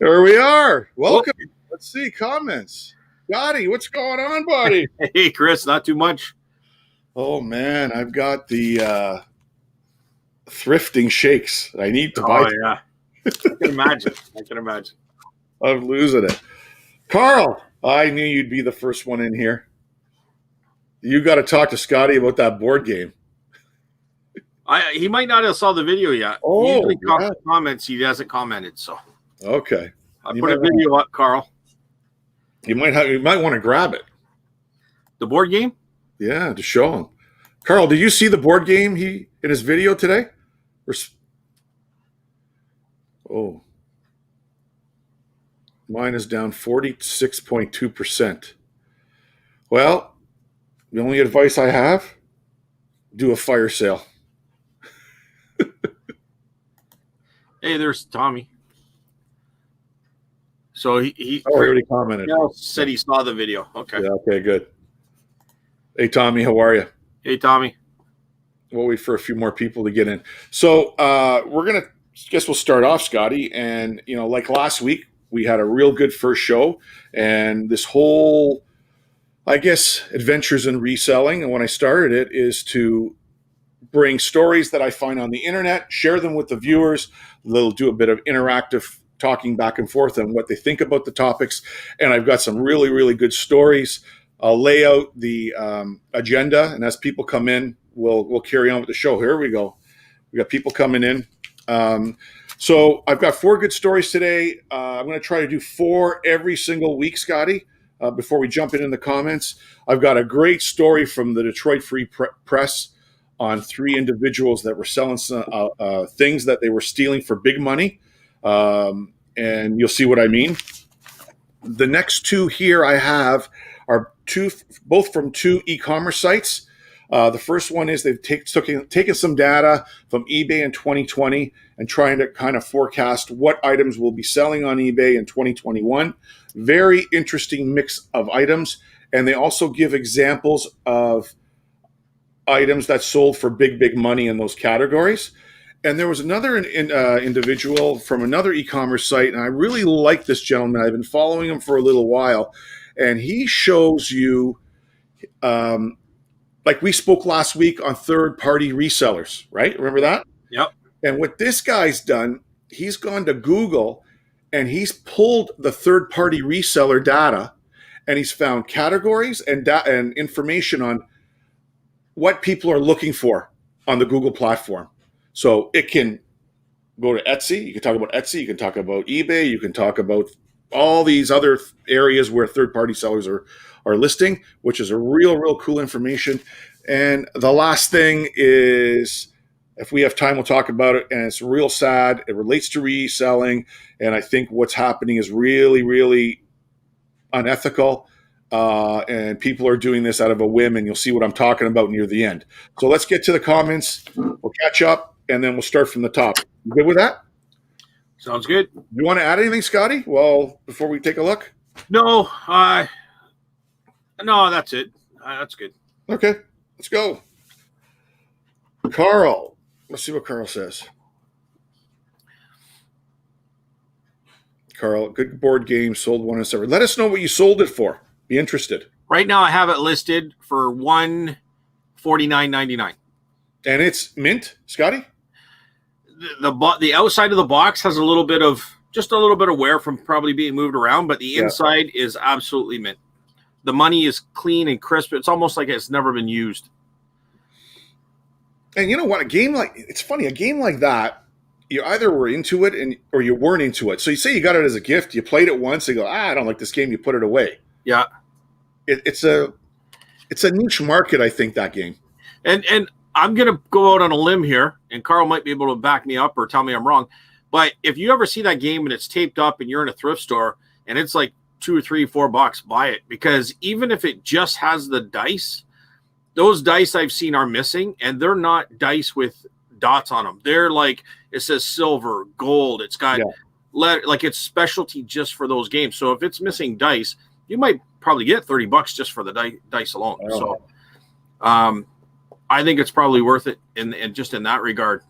There we are. Oh. Welcome. Let's see comments. Scotty, what's going on, buddy? Hey, Chris, not too much. Oh man, I've got the thrifting shakes. I need to buy. Oh, yeah. I can imagine. I'm losing it. Carl, I knew you'd be the first one in here. You got to talk to Scotty about that board game. He might not have saw the video yet. Oh, he usually yeah. comments. He hasn't commented, so Okay. I put a video up, Carl. You might want to grab it. The board game? Yeah, to show him. Carl, did you see the board game in his video today? Oh. Mine is down 46.2%. Well, the only advice I have, do a fire sale. Hey, there's Tommy. So he already commented. Said he saw the video. Okay. Yeah, okay, good. Hey, Tommy, how are you? Hey, Tommy. We'll wait for a few more people to get in. So we'll start off, Scotty. And, like last week, we had a real good first show. And this whole, adventures in reselling. And when I started it is to bring stories that I find on the internet, share them with the viewers. They'll do a bit of interactive talking back and forth on what they think about the topics. And I've got some really, really good stories. I'll lay out the agenda, and as people come in, we'll carry on with the show. Here we go. We got people coming in. So I've got 4 good stories today. I'm going to try to do 4 every single week, Scotty. Before we jump in the comments, I've got a great story from the Detroit Free Press on 3 individuals that were selling some, things that they were stealing for big money. And you'll see what I mean. The next 2 here I have are both from 2 e-commerce sites. The first one is they've taken some data from eBay in 2020 and trying to kind of forecast what items will be selling on eBay in 2021. Very interesting mix of items. And they also give examples of items that sold for big, big money in those categories. And there was another individual from another e-commerce site, and I really like this gentleman. I've been following him for a little while, and he shows you, like we spoke last week on third-party resellers, right? Remember that? Yep. And what this guy's done, he's gone to Google, and he's pulled the third-party reseller data, and he's found categories and information on what people are looking for on the Google platform. So it can go to Etsy. You can talk about Etsy. You can talk about eBay. You can talk about all these other areas where third-party sellers are listing, which is a real cool information. And the last thing is, if we have time, we'll talk about it. And it's real sad. It relates to reselling. And I think what's happening is really, really unethical. And people are doing this out of a whim, and you'll see what I'm talking about near the end. So let's get to the comments. We'll catch up, and then we'll start from the top. You good with that? Sounds good. You want to add anything, Scotty? Well, before we take a look? No, that's it. That's good. Okay, let's go. Carl. Let's see what Carl says. Carl, good board game, sold one and several. Let us know what you sold it for. Be interested. Right now, I have it listed for $149.99. And it's mint, Scotty? The outside of the box has a little bit of wear from probably being moved around, but the inside is absolutely mint. The money is clean and crisp. It's almost like it's never been used. And you know what? It's funny, a game like that, you either were into it or you weren't into it. So you say you got it as a gift, you played it once, you go, I don't like this game, you put it away. Yeah. It's a niche market, I think, that game. And I'm going to go out on a limb here, and Carl might be able to back me up or tell me I'm wrong. But if you ever see that game and it's taped up and you're in a thrift store and it's like $2 or $3, $4, buy it. Because even if it just has the dice, those dice I've seen are missing, and they're not dice with dots on them. They're like, it says silver, gold. It's got like it's specialty just for those games. So if it's missing dice, you might probably get $30 just for the dice alone. Oh. So I think it's probably worth it in just in that regard.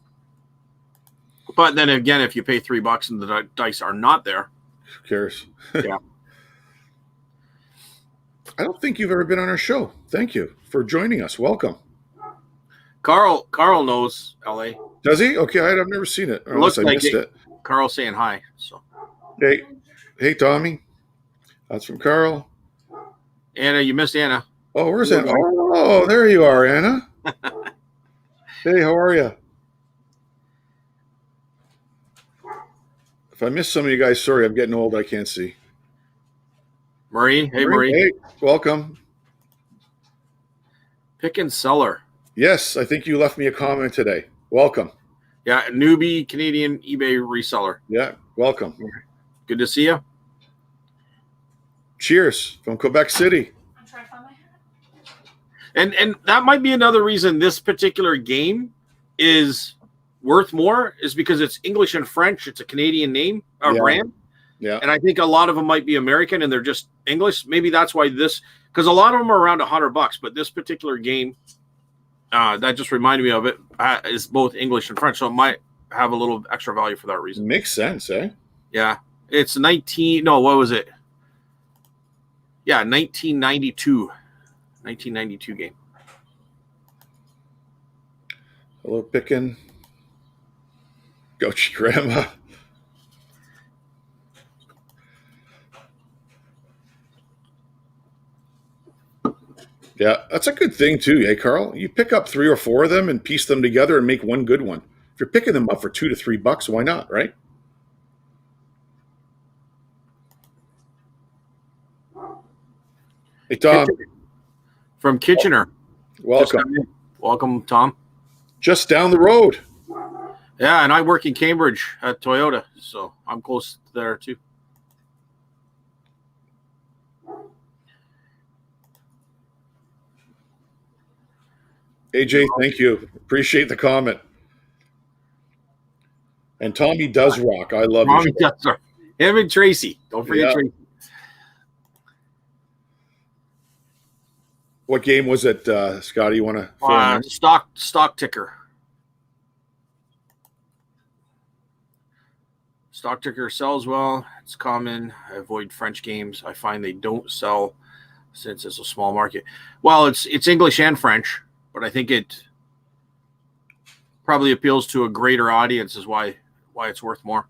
But then again, if you pay $3 and the dice are not there, Who cares? Yeah. I don't think you've ever been on our show. Thank you for joining us. Welcome. Carl knows LA. Does he? Okay, I've never seen it, It unless looks I like missed it. it. Carl saying hi. So Hey, Tommy. That's from Carl. Anna, you missed Anna. Oh, where's Anna? Oh, there you are, Anna. Hey, how are you? If I missed some of you guys, sorry, I'm getting old. I can't see. Marie. Hey, Marie. Hey, welcome. Pick and seller. Yes, I think you left me a comment today. Welcome. Yeah, newbie Canadian eBay reseller. Yeah, welcome. Good to see you. Cheers from Quebec City. I'm trying to find my hat. And that might be another reason this particular game is worth more, is because it's English and French. It's a Canadian name or brand. Yeah. And I think a lot of them might be American and they're just English. Maybe that's why this, because a lot of them are around $100, but this particular game, that just reminded me of it, is both English and French. So it might have a little extra value for that reason. Makes sense, eh? Yeah. It's 1992. Yeah, 1992 game. Hello, Pickin. Gouchy Grandma. Yeah, that's a good thing too, eh, Carl? You pick up 3 or 4 of them and piece them together and make one good one. If you're picking them up for $2 to $3, why not, right? Hey, Tom. From Kitchener. Welcome. Welcome, Tom. Just down the road. Yeah, and I work in Cambridge at Toyota, so I'm close there too. AJ, thank you. Appreciate the comment. And Tommy does rock. I love Tommy you. does. Him and Tracy. Don't forget Tracy. What game was it, Scotty? You want to Stock ticker. Stock ticker sells well. It's common. I avoid French games. I find they don't sell since it's a small market. Well, it's English and French, but I think it probably appeals to a greater audience is why it's worth more.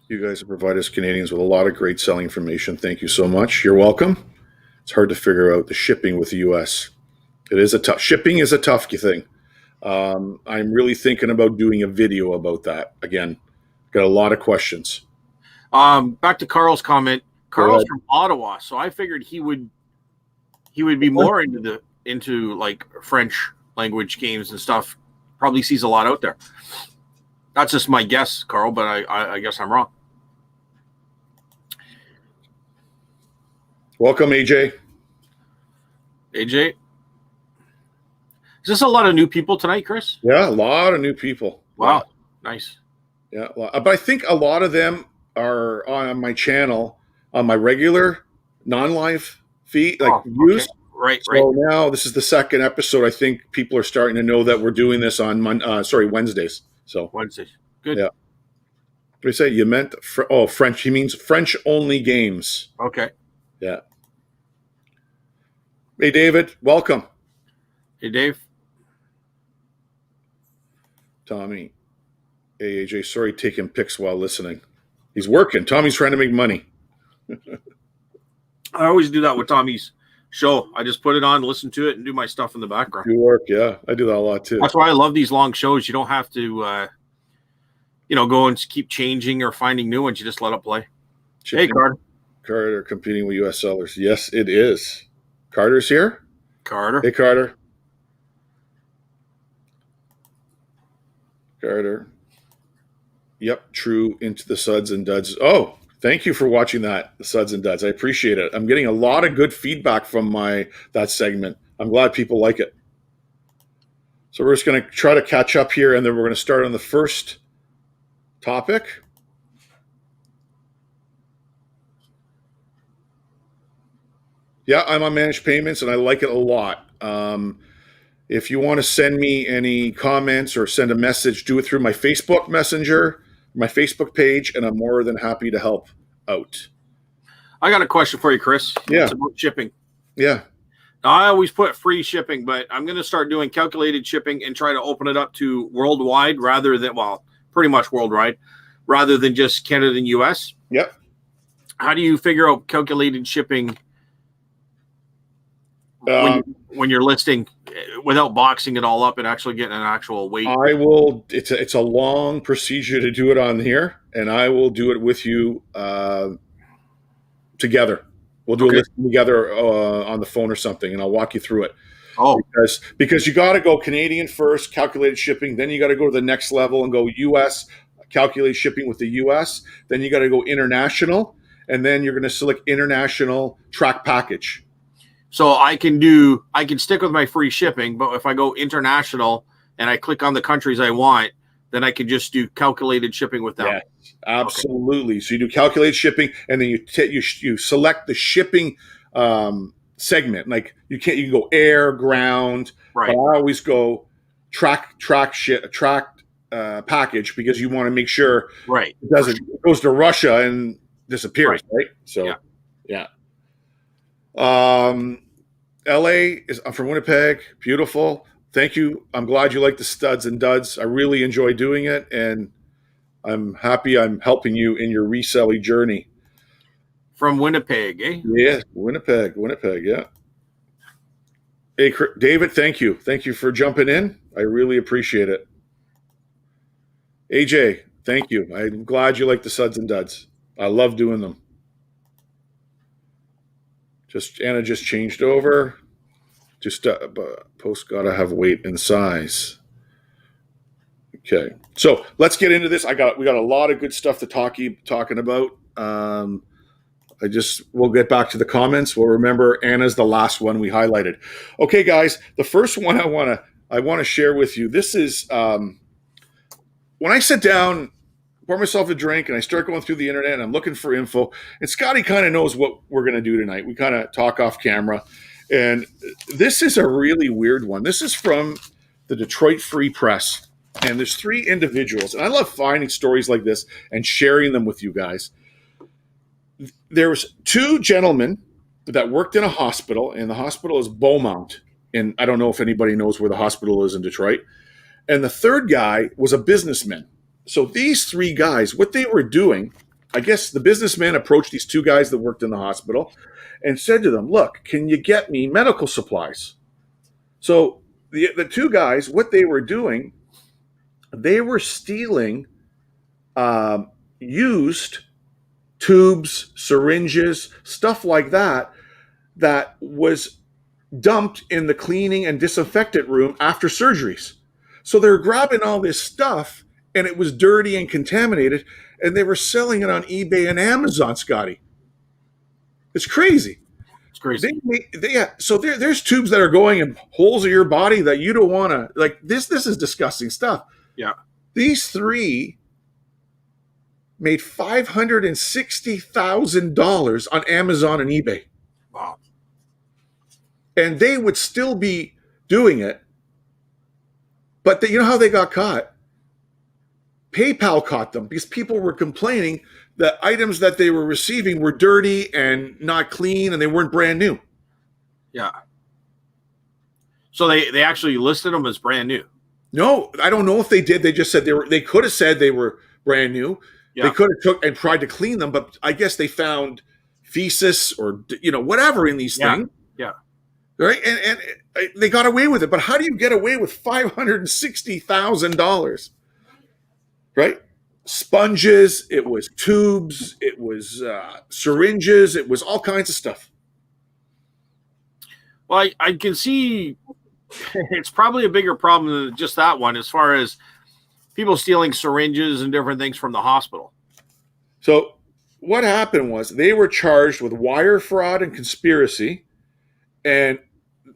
You guys have provided us Canadians with a lot of great selling information. Thank you so much. You're welcome. It's hard to figure out the shipping with the U.S. Shipping is a tough thing. I'm really thinking about doing a video about that. Again, got a lot of questions. Back to Carl's comment. Carl's from Ottawa, so I figured he would be more into like French language games and stuff. Probably sees a lot out there. That's just my guess, Carl, but I guess I'm wrong. Welcome, AJ. AJ, is this a lot of new people tonight, Chris? Yeah, a lot of new people. Wow, nice. Yeah, but I think a lot of them are on my channel, on my regular non-live feed, like views. Okay. Right. So now this is the second episode. I think people are starting to know that we're doing this on Wednesdays. So Wednesdays. Good. Yeah. What did I say? You meant French. He means French only games. Okay. Yeah. Hey, David. Welcome. Hey, Dave. Tommy. Hey, AJ. Sorry, taking pics while listening. He's working. Tommy's trying to make money. I always do that with Tommy's show. I just put it on, listen to it, and do my stuff in the background. You work, yeah. I do that a lot too. That's why I love these long shows. You don't have to, go and keep changing or finding new ones. You just let it play. Hey, Carter. Carter competing with U.S. sellers. Yes, it is. Carter's here. Carter. Hey, Carter. Carter. Yep, true. Into the suds and duds. Oh, thank you for watching that, the suds and duds. I appreciate it. I'm getting a lot of good feedback from that segment. I'm glad people like it. So we're just going to try to catch up here, and then we're going to start on the first topic. Yeah, I'm on managed payments, and I like it a lot. If you want to send me any comments or send a message, do it through my Facebook Messenger. my Facebook page, and I'm more than happy to help out. I got a question for you, Chris. Yeah. It's about shipping. Yeah. Now, I always put free shipping, but I'm going to start doing calculated shipping and try to open it up to worldwide rather than, well, pretty much worldwide, rather than just Canada and US. Yep. How do you figure out calculated shipping when you're listing without boxing it all up and actually getting an actual weight? I will. It's a long procedure to do it on here, and I will do it with you together. We'll do a listing together on the phone or something, and I'll walk you through it. Oh, because you got to go Canadian first, calculated shipping. Then you got to go to the next level and go US, calculated shipping with the US. Then you got to go international, and then you're going to select international track package. so I can stick with my free shipping, but if I go international and I click on the countries I want, then I can just do calculated shipping with them. Yes, absolutely. Okay. So you do calculated shipping, and then you select the shipping segment. Like you can go air, ground. Right. But I always go track package because you want to make sure it goes to Russia and disappears, right? So yeah. LA I'm from Winnipeg. Beautiful. Thank you. I'm glad you like the studs and duds. I really enjoy doing it, and I'm happy I'm helping you in your reselling journey. From Winnipeg, eh? Yeah, Winnipeg, yeah. Hey, David, thank you. Thank you for jumping in. I really appreciate it. AJ, thank you. I'm glad you like the suds and duds. I love doing them. Anna just changed over. Just post gotta have weight and size. Okay, so let's get into this. We got a lot of good stuff to talking about. We'll get back to the comments. We'll remember Anna's the last one we highlighted. Okay, guys, the first one I want to share with you. This is when I sit down, pour myself a drink, and I start going through the internet and I'm looking for info. And Scotty kind of knows what we're going to do tonight. We kind of talk off camera. And this is a really weird one. This is from the Detroit Free Press. And there's 3 individuals. And I love finding stories like this and sharing them with you guys. There was 2 gentlemen that worked in a hospital, and the hospital is Beaumont. And I don't know if anybody knows where the hospital is in Detroit. And the third guy was a businessman. So these 3 guys, what they were doing, I guess the businessman approached these 2 guys that worked in the hospital and said to them, look, can you get me medical supplies? So the 2 guys, what they were doing, they were stealing used tubes, syringes, stuff like that was dumped in the cleaning and disinfectant room after surgeries. So they're grabbing all this stuff, and it was dirty and contaminated, and they were selling it on eBay and Amazon, Scotty. It's crazy. It's crazy. So there's tubes that are going in holes of your body that you don't want to, like, this is disgusting stuff. Yeah. These 3 made $560,000 on Amazon and eBay. Wow. And they would still be doing it. But you know how they got caught? PayPal caught them because people were complaining that items that they were receiving were dirty and not clean, and they weren't brand new. Yeah. So they actually listed them as brand new. No, I don't know if they did. They just said they could have said they were brand new. Yeah. They could have took and tried to clean them, but I guess they found feces or whatever in these things. Yeah. Right, and they got away with it. But how do you get away with $560,000? Right? Sponges, it was tubes, it was syringes, it was all kinds of stuff. Well, I can see it's probably a bigger problem than just that one as far as people stealing syringes and different things from the hospital. So what happened was they were charged with wire fraud and conspiracy, and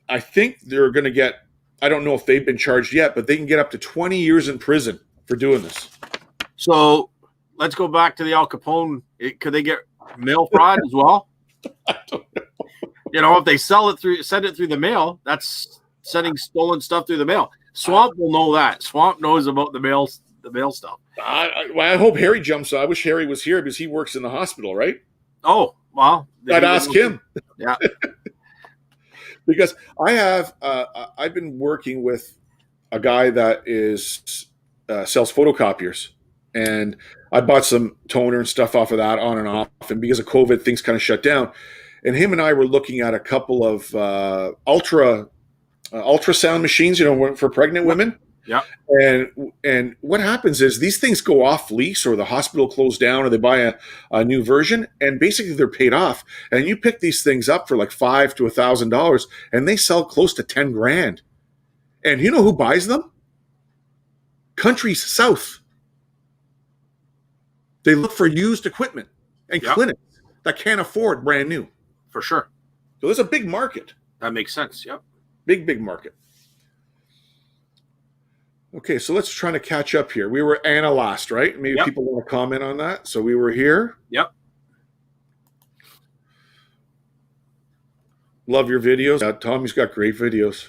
I think they're going to get, I don't know if they've been charged yet, but they can get up to 20 years in prison for doing this. So let's go back to the Al Capone. Could they get mail fraud as well? I don't know. If they send it through the mail, that's sending stolen stuff through the mail. Swamp will know that. Swamp knows about the mail the mail stuff. I hope Harry jumps on. I wish Harry was here because he works in the hospital, right? Oh, well. I'd ask him. Yeah. Because I've been working with a guy that sells photocopiers, and I bought some toner and stuff off of that on and off. And because of COVID, things kind of shut down. And him and I were looking at a couple of ultrasound machines, for pregnant women. Yeah. And what happens is these things go off lease, or the hospital closed down, or they buy a new version, and basically they're paid off. And you pick these things up for like $500 to $1,000, and they sell close to 10 grand. And you know who buys them? Countries south. They look for used equipment and clinics that can't afford brand new. For sure. So there's a big market. That makes sense. Yep. Big market. Okay, so let's try to catch up here. We were Anna last, right? Maybe people want to comment on that. So we were here. Yep. Love your videos. Tommy's got great videos.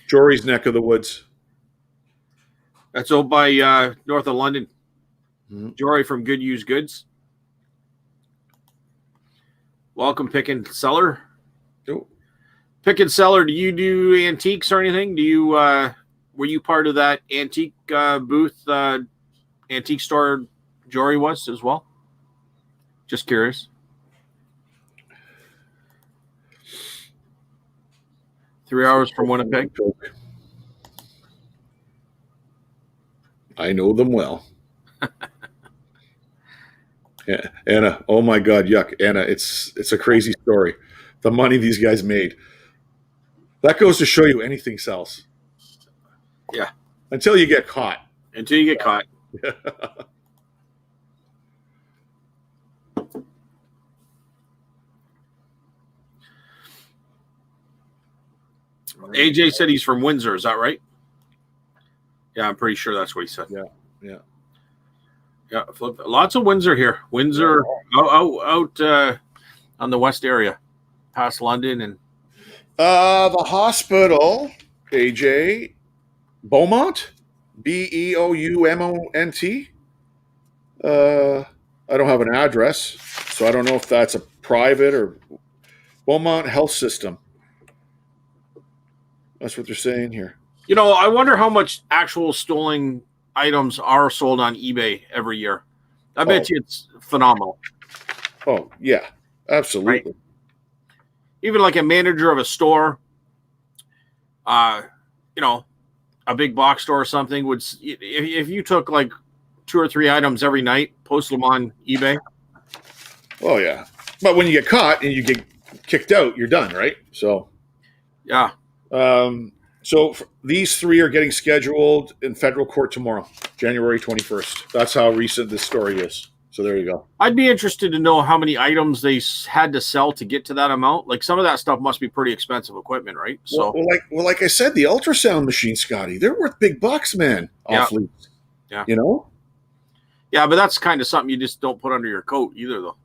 Jory's neck of the woods. That's over by north of London. Mm-hmm. Jory from Good Used Goods. Welcome, Pick and Seller. Oh. Pick and Seller, do you do antiques or anything? Do you were you part of that antique booth, antique store Jory was as well? Just curious. 3 hours from Winnipeg. I know them well. Yeah, Anna, oh my God, yuck. Anna, it's a crazy story. The money these guys made. That goes to show you anything sells. Yeah. Until you get caught. Until you get caught. AJ said he's from Windsor. Is that right? Yeah, I'm pretty sure that's what he said. Yeah. Lots of Windsor here. Windsor out on the west area, past London and the hospital. AJ Beaumont, Beoumont. I don't have an address, so I don't know if that's a private or Beaumont Health System. That's what they're saying here. I wonder how much actual stolen items are sold on eBay every year. I bet you it's phenomenal. Oh, yeah, absolutely. Right? Even like a manager of a store, a big box store or something would, if you took like 2 or 3 items every night, post them on eBay. Oh, yeah. But when you get caught and you get kicked out, you're done, right? So, yeah. So these 3 are getting scheduled in federal court tomorrow, January 21st. That's how recent this story is. So there you go. I'd be interested to know how many items they had to sell to get to that amount. Like some of that stuff must be pretty expensive equipment, right? So, like I said, the ultrasound machine, Scotty, they're worth big bucks, man. Off lease. Yeah. Yeah, but that's kind of something you just don't put under your coat either, though.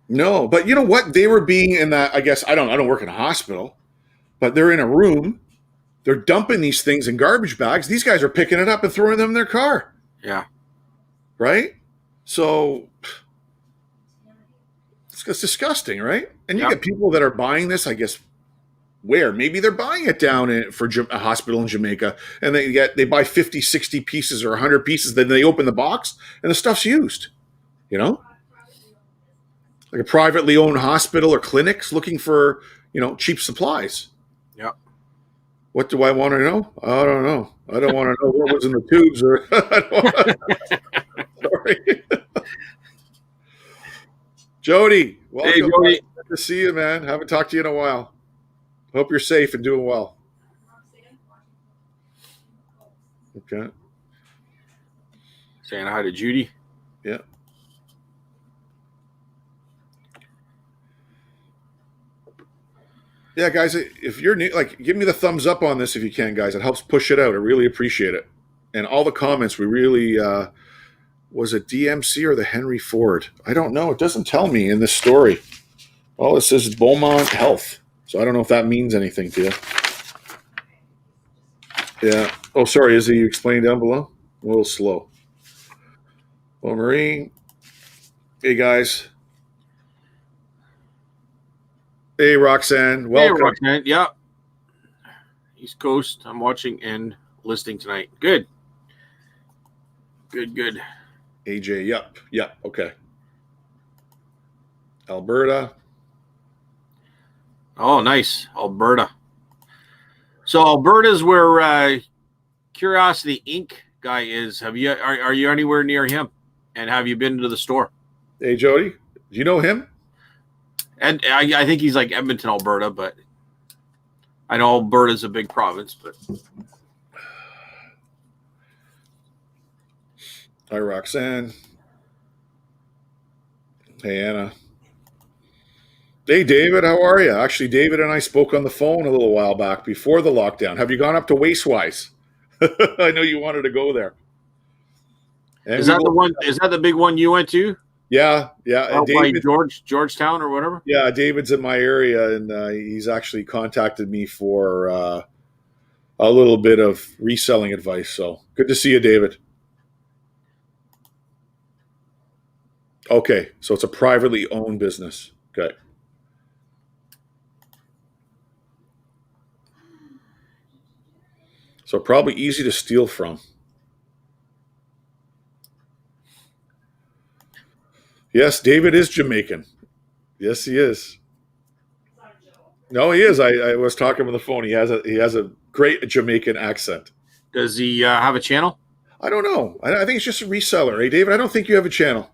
No, but you know what? They were being in that. I guess I don't work in a hospital, but they're in a room. They're dumping these things in garbage bags. These guys are picking it up and throwing them in their car. Yeah. Right? So it's disgusting, right? And you get people that are buying this, I guess, where? Maybe they're buying it down for a hospital in Jamaica, and they buy 50, 60 pieces or 100 pieces. Then they open the box, and the stuff's used. Like a privately owned hospital or clinics looking for, cheap supplies. Yeah. What do I want to know? I don't know. I don't want to know what was in the tubes. Sorry. Jody, welcome. Hey, Jody. Good to see you, man. Haven't talked to you in a while. Hope you're safe and doing well. Okay. Saying hi to Judy. Yeah. Yeah, guys, if you're new, give me the thumbs up on this if you can, guys. It helps push it out. I really appreciate it. And all the comments, we really, was it DMC or the Henry Ford? I don't know. It doesn't tell me in this story. All it says is Beaumont Health. So I don't know if that means anything to you. Yeah. Oh, sorry. Is he explained down below? A little slow. Well, Marie. Hey, guys. Hey, Roxanne. Hey, Welcome. Roxanne. Yeah. East Coast. I'm watching and listening tonight. Good. Good. AJ. Yep. Yep. Okay. Alberta. Oh, nice. Alberta. So Alberta's where Curiosity Inc. guy is. Are you anywhere near him? And have you been to the store? Hey, Jody. Do you know him? And I think he's like Edmonton, Alberta, but I know Alberta's a big province. But Hi, Roxanne. Hey, Anna. Hey, David. How are you? Actually, David and I spoke on the phone a little while back before the lockdown. Have you gone up to Wastewise? I know you wanted to go there. And is we that the both, one? Is that the big one you went to? yeah. Out by David. Georgetown or whatever? Yeah, David's in my area, and he's actually contacted me for a little bit of reselling advice. So good to see you, David. Okay, so it's a privately owned business. Okay. So probably easy to steal from. Yes, David is Jamaican. Yes, he is. No, he is. I was talking on the phone. He has a great Jamaican accent. Does he have a channel? I don't know. I think it's just a reseller. Hey, David, I don't think you have a channel.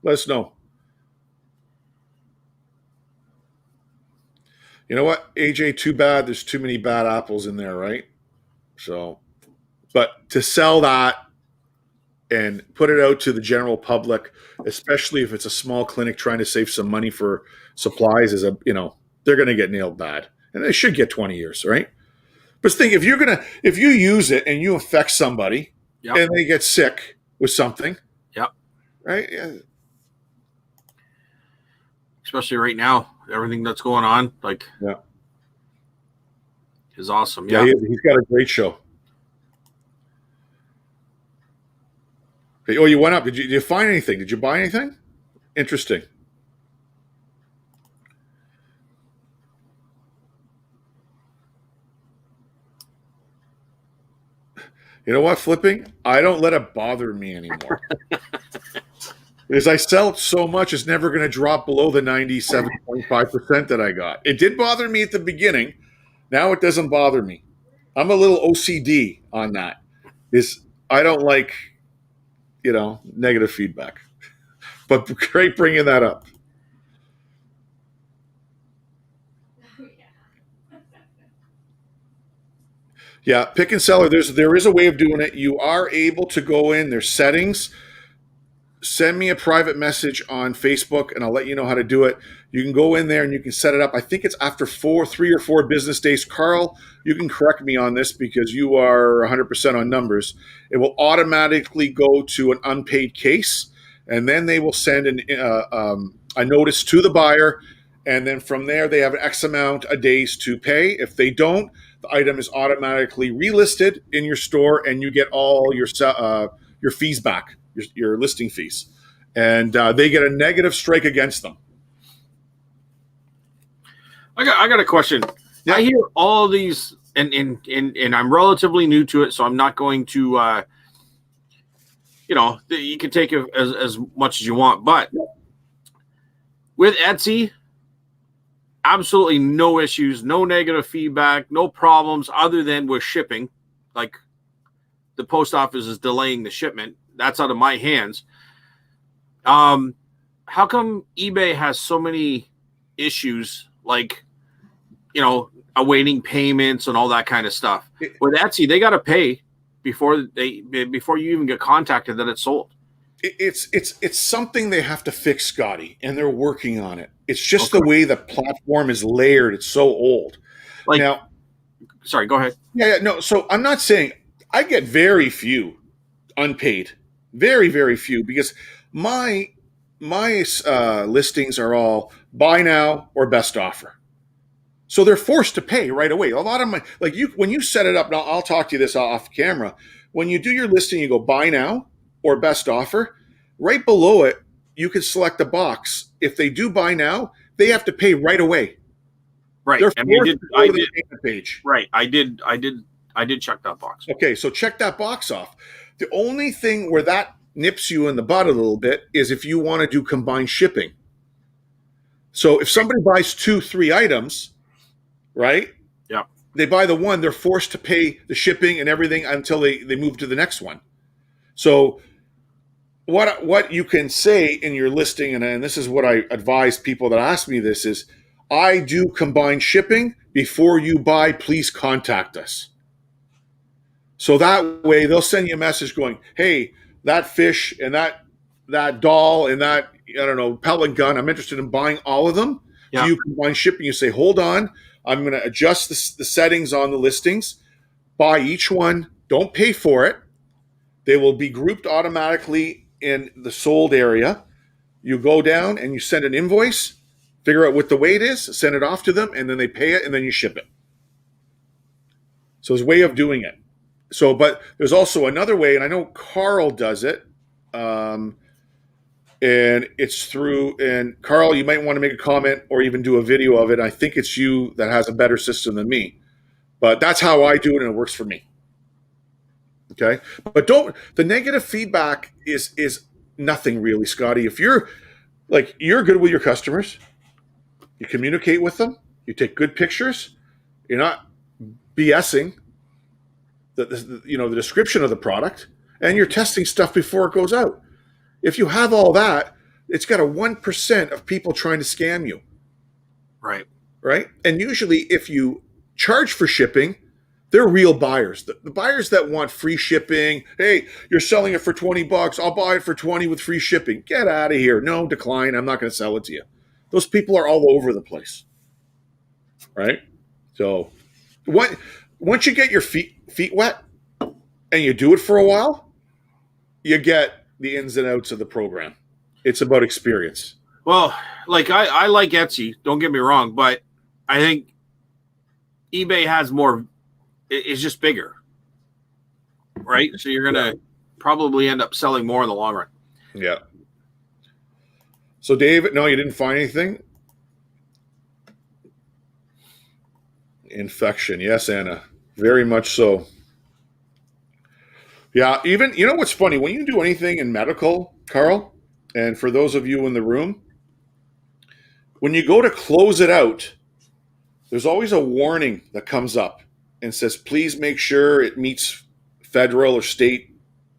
Let us know. You know what, AJ? Too bad. There's too many bad apples in there, right? So, but to sell that and put it out to the general public, especially if it's a small clinic trying to save some money for supplies, they're going to get nailed bad, and they should get 20 years, right? But think if you use it and you affect somebody Yep. and they get sick with something, Yep. right? Yeah. Especially right now, everything that's going on, Yeah. is awesome. Yeah, he's got a great show. Hey, oh, you went up. Did you find anything? Did you buy anything? Interesting. You know what, flipping? I don't let it bother me anymore. Because I sell it so much, it's never going to drop below the 97.5% that I got. It did bother me at the beginning. Now it doesn't bother me. I'm a little OCD on that. I don't like, negative feedback. But great bringing that up. Yeah, pick and seller. There is a way of doing it. You are able to go in. There's settings. Send me a private message on Facebook, and I'll let you know how to do it. You can go in there and you can set it up. I think it's after 3 or 4 business days. Carl, you can correct me on this because you are 100% on numbers. It will automatically go to an unpaid case, and then they will send a notice to the buyer, and then from there they have an X amount of days to pay. If they don't, the item is automatically relisted in your store, and you get all your fees back, your listing fees, and they get a negative strike against them. I got a question. Yeah. I hear all these, and I'm relatively new to it, so I'm not going to, you can take it as much as you want. But with Etsy, absolutely no issues, no negative feedback, no problems other than with shipping. Like the post office is delaying the shipment. That's out of my hands. How come eBay has so many issues, like, awaiting payments and all that kind of stuff? With Etsy, they got to pay before you even get contacted that it's sold. It's something they have to fix, Scotty, and they're working on it. It's just the way the platform is layered. It's so old. Now, sorry, go ahead. Yeah, no. So I'm not saying I get very few unpaid, very, very few, because my listings are all buy now or best offer. So they're forced to pay right away. A lot of my, like you, when you set it up, now I'll talk to you this off camera. When you do your listing, you go buy now or best offer. Right below it, you can select a box. If they do buy now, they have to pay right away. Right. They're And forced to go to the payment page. Right. I did check that box. Okay, so check that box off. The only thing where that nips you in the butt a little bit is if you want to do combined shipping. So if somebody buys 2, 3 items, right? Yeah. They buy the one, they're forced to pay the shipping and everything until they move to the next one. So what you can say in your listing, and this is what I advise people that ask me this, is I do combined shipping. Before you buy, please contact us. So that way they'll send you a message going, hey, that fish and that doll and that, I don't know, pellet gun, I'm interested in buying all of them. Yeah. Do you combine shipping? You say, hold on, I'm going to adjust the settings on the listings, buy each one, don't pay for it. They will be grouped automatically in the sold area. You go down and you send an invoice, figure out what the weight is, send it off to them, and then they pay it, and then you ship it. So there's a way of doing it. So, but there's also another way, and I know Carl does it, and it's through, and Carl, you might want to make a comment or even do a video of it. I think it's you that has a better system than me, but that's how I do it, and it works for me. Okay, but the negative feedback is nothing really, Scotty. If you're good with your customers, you communicate with them, you take good pictures, you're not BSing the description of the product, and you're testing stuff before it goes out. If you have all that, it's got a 1% of people trying to scam you. Right. And usually if you charge for shipping, they're real buyers. The buyers that want free shipping, hey, you're selling it for $20, I'll buy it for 20 with free shipping. Get out of here. No, decline. I'm not going to sell it to you. Those people are all over the place. Right? So once you get your feet wet and you do it for a while, you get the ins and outs of the program. It's about experience. Well, like I like Etsy, don't get me wrong, but I think eBay has more, it's just bigger, right? So you're going to probably end up selling more in the long run. Yeah. So David, no, you didn't find anything? Infection. Yes, Anna. Very much so. Yeah, even, you know what's funny? When you do anything in medical, Carl, and for those of you in the room, when you go to close it out, there's always a warning that comes up and says, please make sure it meets federal or state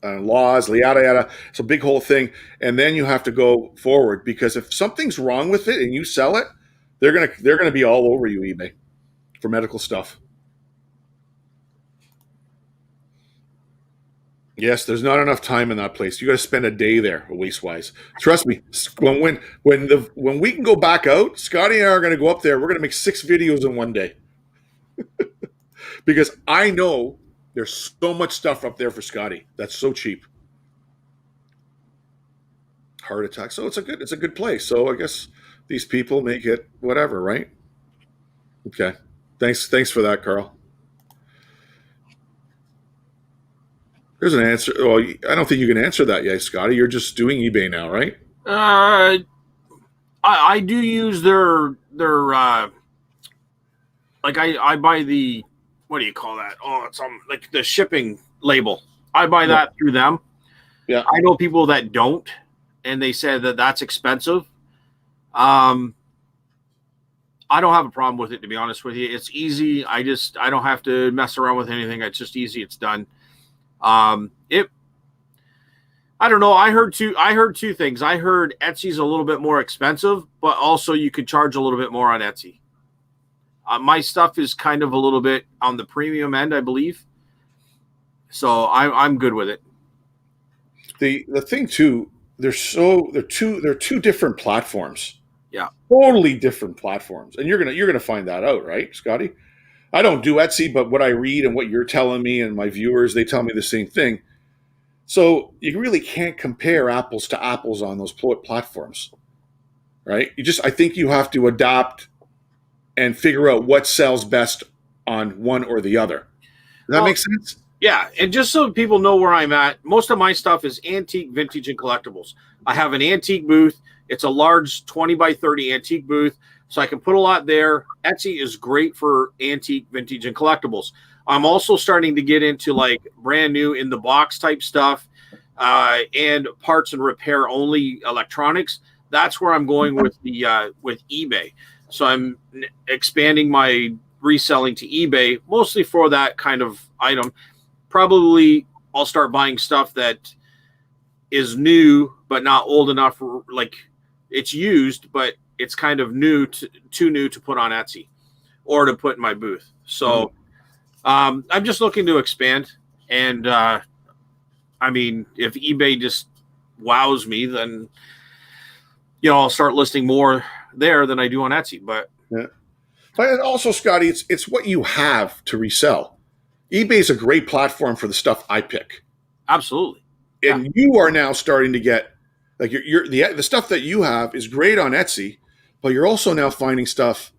laws, yada, yada. It's a big whole thing. And then you have to go forward, because if something's wrong with it and you sell it, they're gonna be all over you, eBay, for medical stuff. Yes, there's not enough time in that place. You got to spend a day there, waste-wise. Trust me. When we can go back out, Scotty and I are going to go up there. We're going to make 6 videos in one day, because I know there's so much stuff up there for Scotty that's so cheap. Heart attack. So it's a good place. So I guess these people make it whatever, right? Okay. Thanks for that, Carl. There's an answer. Well, I don't think you can answer that yet, Scotty. You're just doing eBay now, right? I do use their like I buy the, what do you call that? Oh, it's like the shipping label. I buy that through them. Yeah. I know people that don't, and they said that that's expensive. I don't have a problem with it, to be honest with you. It's easy. I don't have to mess around with anything. It's just easy. It's done. I don't know. I heard two things. I heard Etsy's a little bit more expensive, but also you could charge a little bit more on Etsy. My stuff is kind of a little bit on the premium end, I believe. So I'm good with it. The thing too, they're two different platforms. Yeah. Totally different platforms. And you're gonna find that out, right, Scotty? I don't do Etsy, but what I read and what you're telling me and my viewers, they tell me the same thing. So you really can't compare apples to apples on those platforms, right? I think you have to adapt and figure out what sells best on one or the other. Does that Well, make sense? Yeah, and just so people know where I'm at, most of my stuff is antique, vintage, and collectibles. I have an antique booth. It's a large 20 by 30 antique booth, so I can put a lot there. Etsy is great for antique, vintage, and collectibles. I'm also starting to get into like brand new in the box type stuff and parts and repair only electronics. That's where I'm going with eBay. So I'm expanding my reselling to eBay mostly for that kind of item. Probably I'll start buying stuff that is new but not old enough, like it's used but it's kind of too new to put on Etsy or to put in my booth. So I'm just looking to expand, and I mean, if eBay just wows me, then I'll start listing more there than I do on Etsy. But Yeah. But also, Scotty, it's what you have to resell. eBay is a great platform for the stuff I pick. absolutely. And you are now starting to get like the stuff that you have is great on Etsy, but you're also now finding stuff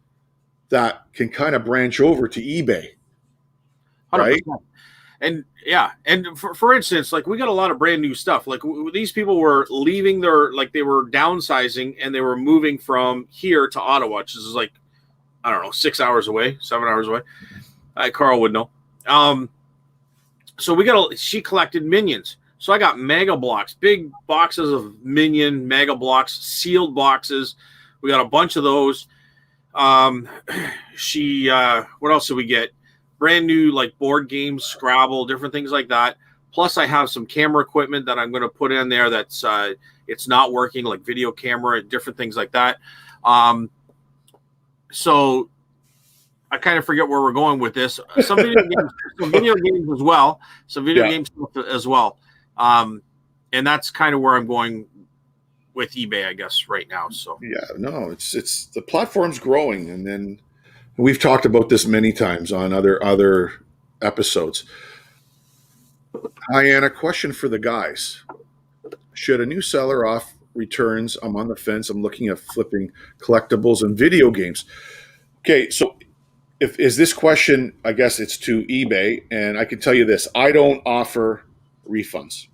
that can kind of branch over to eBay, 100%. right? And for instance, like we got a lot of brand new stuff. Like these people were leaving they were downsizing and they were moving from here to Ottawa, which is like, I don't know, 6 hours away, 7 hours away. Carl would know. So she collected minions. So I got mega blocks, big boxes of minion mega blocks, sealed boxes. We got a bunch of those. What else did we get? Brand new like board games, Scrabble, different things like that. Plus I have some camera equipment that I'm going to put in there that's it's not working, like video camera, different things like that. So I kind of forget where we're going with this. Some video games as well. Some video games as well. And that's kind of where I'm going with eBay, I guess, right now. So no, it's the platform's growing, and then we've talked about this many times on other episodes. Hi, Anna. Question for the guys: should a new seller off returns? I'm on the fence. I'm looking at flipping collectibles and video games. Okay, so is this question? I guess it's to eBay, and I can tell you this: I don't offer refunds,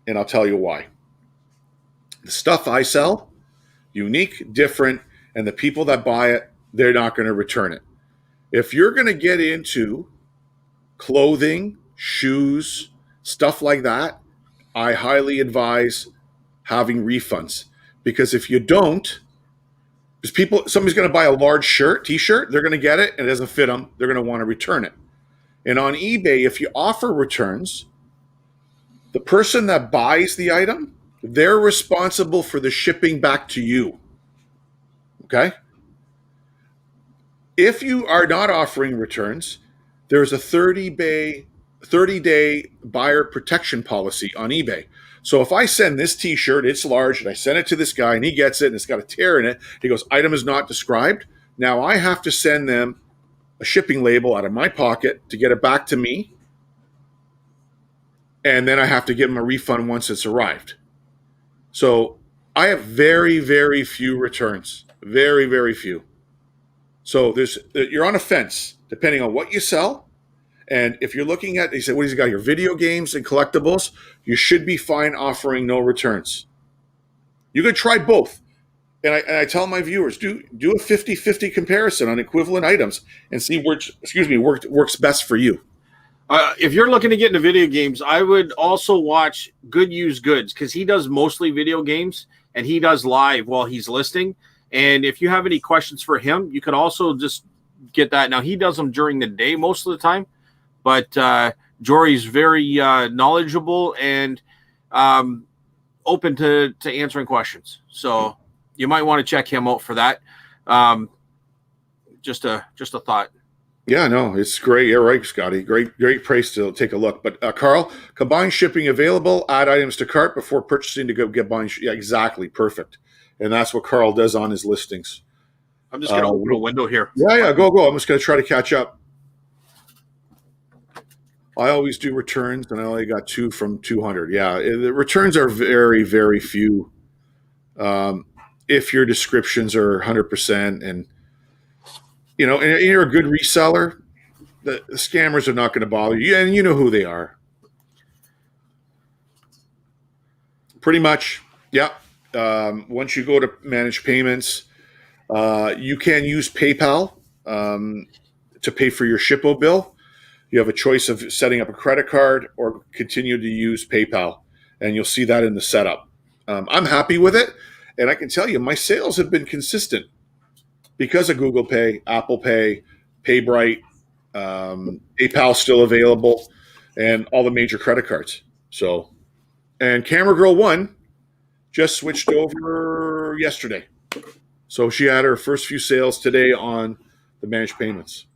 and I'll tell you why. The stuff I sell, unique, different, and the people that buy it, they're not going to return it. If you're going to get into clothing, shoes, stuff like that, I highly advise having refunds, because if you don't, because somebody's going to buy a large t-shirt, they're going to get it and it doesn't fit them, they're going to want to return it. And on eBay, if you offer returns, the person that buys the item, they're responsible for the shipping back to you. Okay? If you are not offering returns, there's a 30-day buyer protection policy on eBay. So if I send this t-shirt, it's large, and I send it to this guy and he gets it and it's got a tear in it, he goes, item is not described. Now I have to send them a shipping label out of my pocket to get it back to me. And then I have to give them a refund once it's arrived. So I have very, very few returns. Very, very few. So you're on a fence depending on what you sell. And if you're looking at, you say, what has he got here? Video games and collectibles, you should be fine offering no returns. You could try both. And I tell my viewers, do a 50-50 comparison on equivalent items and see which, works best for you. If you're looking to get into video games, I would also watch Good Used Goods, because he does mostly video games and he does live while he's listing. And if you have any questions for him, you could also just get that. Now, he does them during the day most of the time, but Jory's very knowledgeable and open to answering questions. So you might want to check him out for that. Just a thought. Yeah, no, it's great. You're right, Scotty. Great place to take a look. But Carl, combined shipping available. Add items to cart before purchasing to go get buying. Yeah, exactly. Perfect. And that's what Carl does on his listings. I'm just going to open a window here. Yeah, go. I'm just going to try to catch up. I always do returns, and I only got 2 from 200. Yeah, the returns are very, very few. If your descriptions are 100%, and and you're a good reseller, the scammers are not going to bother you, and you know who they are. Pretty much, yeah. Once you go to manage payments, you can use PayPal to pay for your Shippo bill. You have a choice of setting up a credit card or continue to use PayPal, and you'll see that in the setup. I'm happy with it, and I can tell you my sales have been consistent because of Google Pay, Apple Pay, PayBright, PayPal still available, and all the major credit cards. So, and Camera Girl 1 just switched over yesterday. So she had her first few sales today on the managed payments.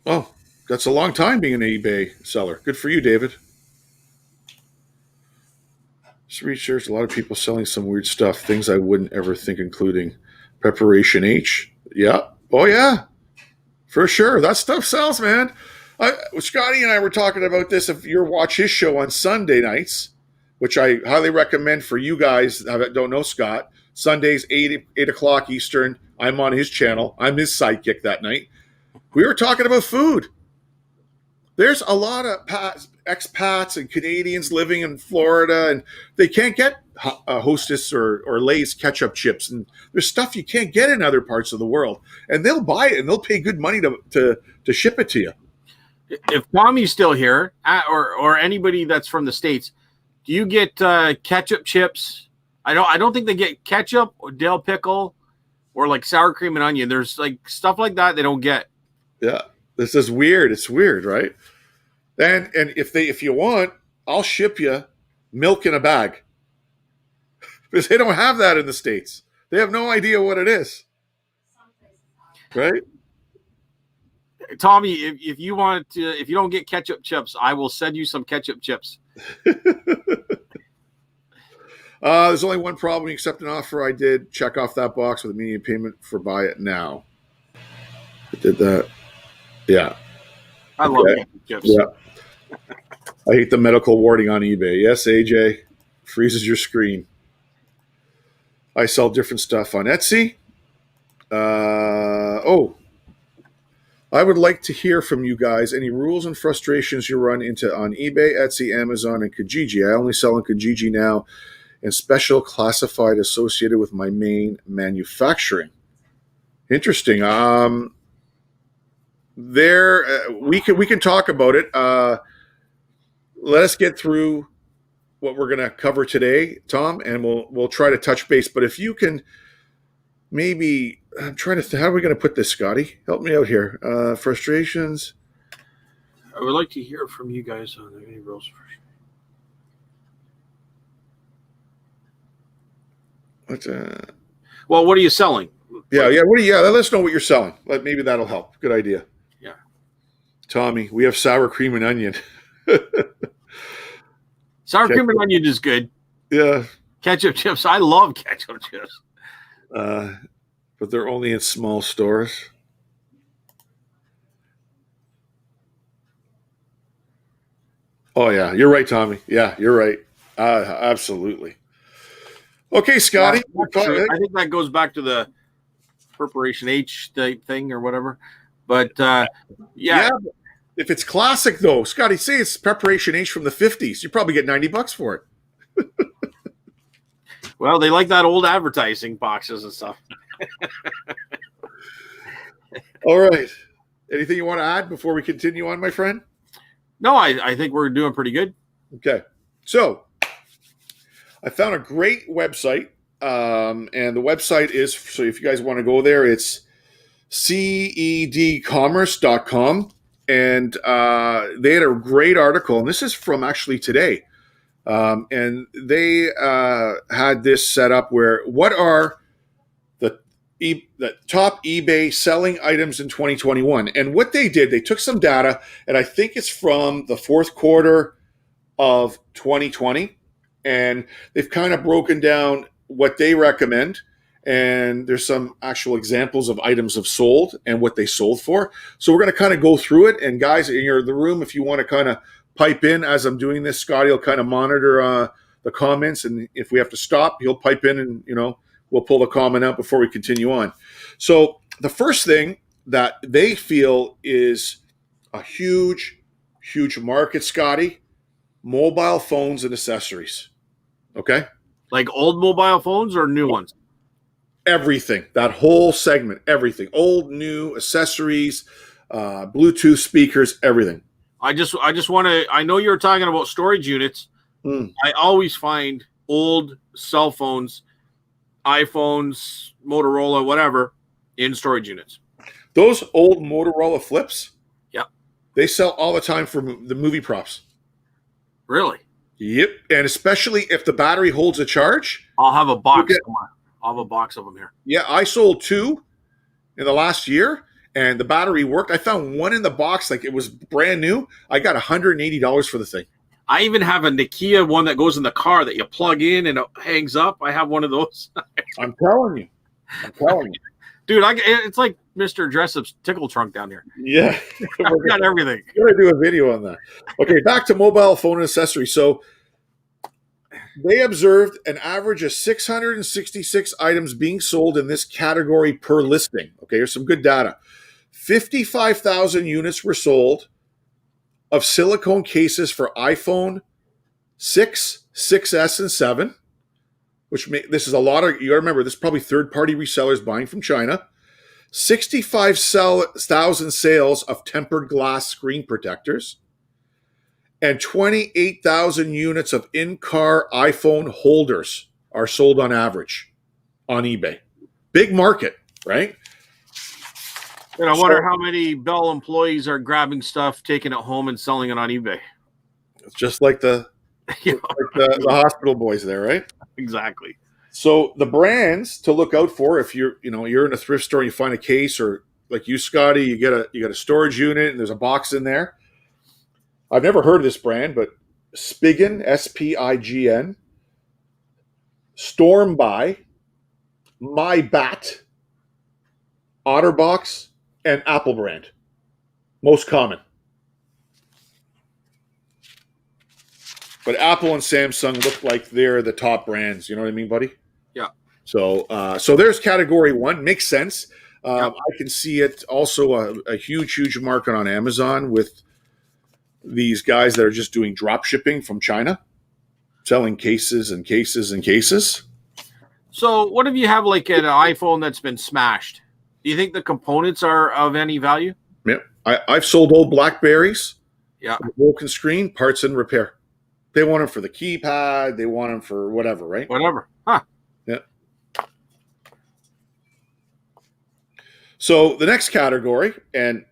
Oh, that's a long time being an eBay seller. Good for you, David. Just research a lot of people selling some weird stuff, things I wouldn't ever think, including Preparation H. Yeah. Oh, yeah. For sure. That stuff sells, man. Scotty and I were talking about this. If you watch his show on Sunday nights, which I highly recommend for you guys that don't know Scott, Sundays, 8 o'clock Eastern. I'm on his channel. I'm his sidekick that night. We were talking about food. There's a lot of expats and Canadians living in Florida, and they can't get Hostess or Lay's ketchup chips. And there's stuff you can't get in other parts of the world. And they'll buy it, and they'll pay good money to ship it to you. If Tommy's still here, or anybody that's from the States, do you get ketchup chips? I don't think they get ketchup or dill pickle or like sour cream and onion. There's like stuff like that they don't get. Yeah. This is weird. It's weird, right? And if you want, I'll ship you milk in a bag. Because they don't have that in the States. They have no idea what it is. Right? Tommy, if you want to, if you don't get ketchup chips, I will send you some ketchup chips. There's only one problem. You accept an offer. I did check off that box with immediate payment for buy it now. I did that. Yeah. I love ketchup chips. Yeah. I hate the medical warding on eBay. Yes, AJ. Freezes your screen. I sell different stuff on Etsy. I would like to hear from you guys any rules and frustrations you run into on eBay, Etsy, Amazon, and Kijiji. I only sell on Kijiji now and special classified associated with my main manufacturing. Interesting. We can talk about it. Let us get through what we're going to cover today, Tom, and we'll try to touch base. But if you can maybe, I'm trying to how are we going to put this, Scotty? Help me out here. Frustrations. I would like to hear from you guys on any rules. Well, what are you selling? Yeah. Let us know what you're selling. Maybe that'll help. Good idea. Yeah. Tommy, we have sour cream and onion. Sour cream and onion is good. Yeah. Ketchup chips. I love ketchup chips. But they're only in small stores. Oh, yeah. You're right, Tommy. Yeah, you're right. Absolutely. Okay, Scotty. Yeah, I think that goes back to the Preparation H thing or whatever. But, yeah. If it's classic, though, Scotty, say it's Preparation H from the 50s. You probably get $90 for it. Well, they like that old advertising boxes and stuff. All right. Anything you want to add before we continue on, my friend? No, I think we're doing pretty good. Okay. So I found a great website. And the website is, so if you guys want to go there, it's cedcommerce.com. And they had a great article, and this is from actually today. And they had this set up where what are the top eBay selling items in 2021? And what they did, they took some data, and I think it's from the fourth quarter of 2020, and they've kind of broken down what they recommend. And there's some actual examples of items have sold and what they sold for. So we're going to kind of go through it. And guys, in the room, if you want to kind of pipe in as I'm doing this, Scotty will kind of monitor the comments, and if we have to stop, he'll pipe in, and we'll pull the comment out before we continue on. So the first thing that they feel is a huge, huge market, Scotty, mobile phones and accessories. Okay? Like old mobile phones or new ones? Everything, that whole segment, everything, old, new, accessories, Bluetooth speakers, everything. I just want to. I know you're talking about storage units. I always find old cell phones, iPhones, Motorola, whatever, in storage units. Those old Motorola flips, yeah, they sell all the time for the movie props. Really? Yep, and especially if the battery holds a charge. I'll have a box. I'll have a box of them here. Yeah, I sold 2 in the last year, and the battery worked. I found one in the box, like it was brand new. I got $180 for the thing. I even have a Nokia one that goes in the car that you plug in and it hangs up. I have one of those. I'm telling you. Dude, it's like Mr. Dressup's tickle trunk down here. Yeah. I've got everything. We're going to do a video on that. Okay, back to mobile phone and accessories. So they observed an average of 666 items being sold in this category per listing. Okay, here's some good data. 55,000 units were sold of silicone cases for iPhone 6, 6S, and 7, this is a lot of, you got to remember, this is probably third-party resellers buying from China. 65,000 sales of tempered glass screen protectors, and 28,000 units of in-car iPhone holders are sold on average on eBay. Big market, right? And I wonder how many Bell employees are grabbing stuff, taking it home, and selling it on eBay. It's just like the hospital boys there, right? Exactly. So the brands to look out for, if you're in a thrift store and you find a case, or like you, Scotty, you get a storage unit and there's a box in there. I've never heard of this brand, but Spigen, Spign, Stormby, MyBat, Otterbox, and Apple brand. Most common. But Apple and Samsung look like they're the top brands. You know what I mean, buddy? Yeah. So there's category 1. Makes sense. I can see it also a huge, huge market on Amazon with these guys that are just doing drop shipping from China, selling cases and cases and cases. So what if you have like an iPhone that's been smashed? Do you think the components are of any value? Yeah. I've sold old Blackberries. Yeah. Broken screen, parts and repair. They want them for the keypad. They want them for whatever, right? Whatever. Huh. Yeah. So the next category, and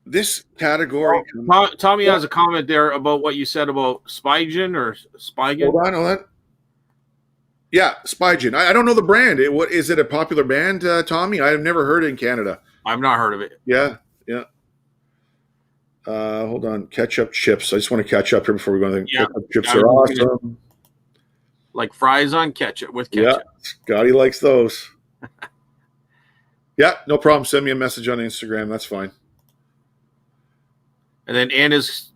this category. Tommy has a comment there about what you said about Spigen or Spigen. Hold on. Yeah, Spigen. I don't know the brand. What is it? A popular band, Tommy? I've never heard it in Canada. I've not heard of it. Yeah. Hold on. Ketchup chips. I just want to catch up here before we go on. Yeah. Ketchup chips are awesome. Like fries on ketchup with ketchup. Yeah, Scotty likes those. Yeah, no problem. Send me a message on Instagram. That's fine. And then Anna's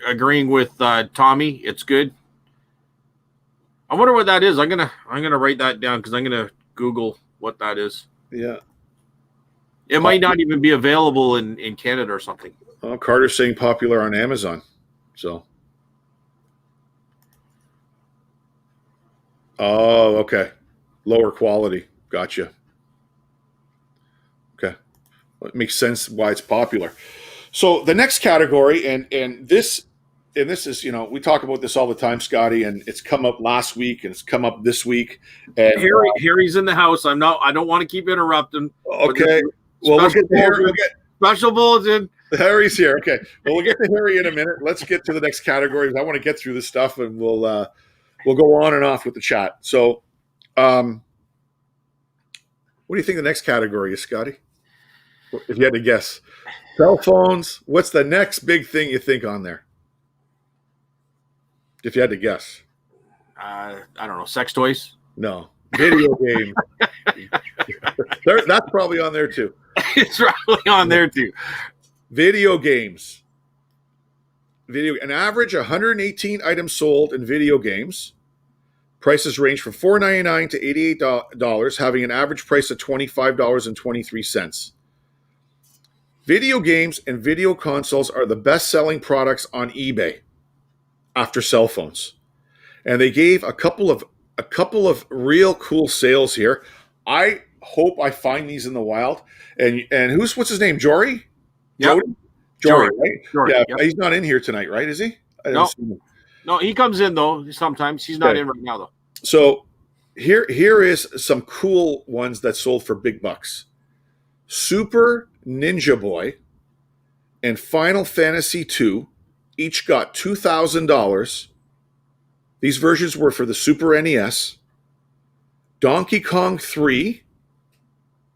agreeing with Tommy. It's good. I wonder what that is. I'm gonna write that down because I'm gonna Google what that is. Yeah. It might not even be available in Canada or something. Oh, Carter's saying popular on Amazon. So. Oh, okay. Lower quality. Gotcha. Okay. Well, it makes sense why it's popular. So the next category, and this is, we talk about this all the time, Scotty, and it's come up last week and it's come up this week. And Harry's in the house. I don't want to keep interrupting. Okay. Well, we'll get to Harry. Special bulletin. Harry's here. Okay. Well, we'll get to Harry in a minute. Let's get to the next category. I want to get through this stuff, and we'll go on and off with the chat. So, what do you think the next category is, Scotty? If you had to guess, cell phones. What's the next big thing you think on there? If you had to guess, I don't know. Sex toys. No, video games. That's probably on there too. It's probably on there too. Video games. an average 118 items sold in video games. Prices range from $4.99 to $88, having an average price of $25.23. Video games and video consoles are the best-selling products on eBay after cell phones. And they gave a couple of real cool sales here. I hope I find these in the wild. And what's his name? Jory? Yep. Jody? Jory, right? Jory, yeah, yep. He's not in here tonight, right? Is he? No, he comes in though sometimes. He's not in right now though. So here is some cool ones that sold for big bucks. Super Ninja Boy and Final Fantasy II each got $2,000. These versions were for the Super NES. Donkey Kong 3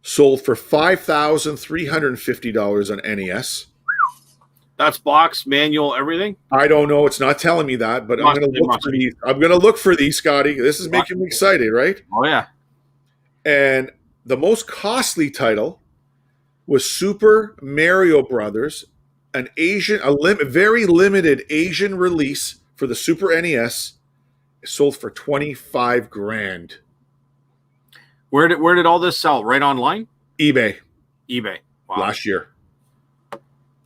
sold for $5,350 on NES. That's box, manual, everything? I don't know. It's not telling me that, but I'm going to look for these. I'm going to look for these, Scotty. This is making me excited, right? Oh, yeah. And the most costly title was Super Mario Brothers, a very limited Asian release for the Super NES. It sold for $25,000. Where did all this sell? Right online? eBay. Wow. Last year.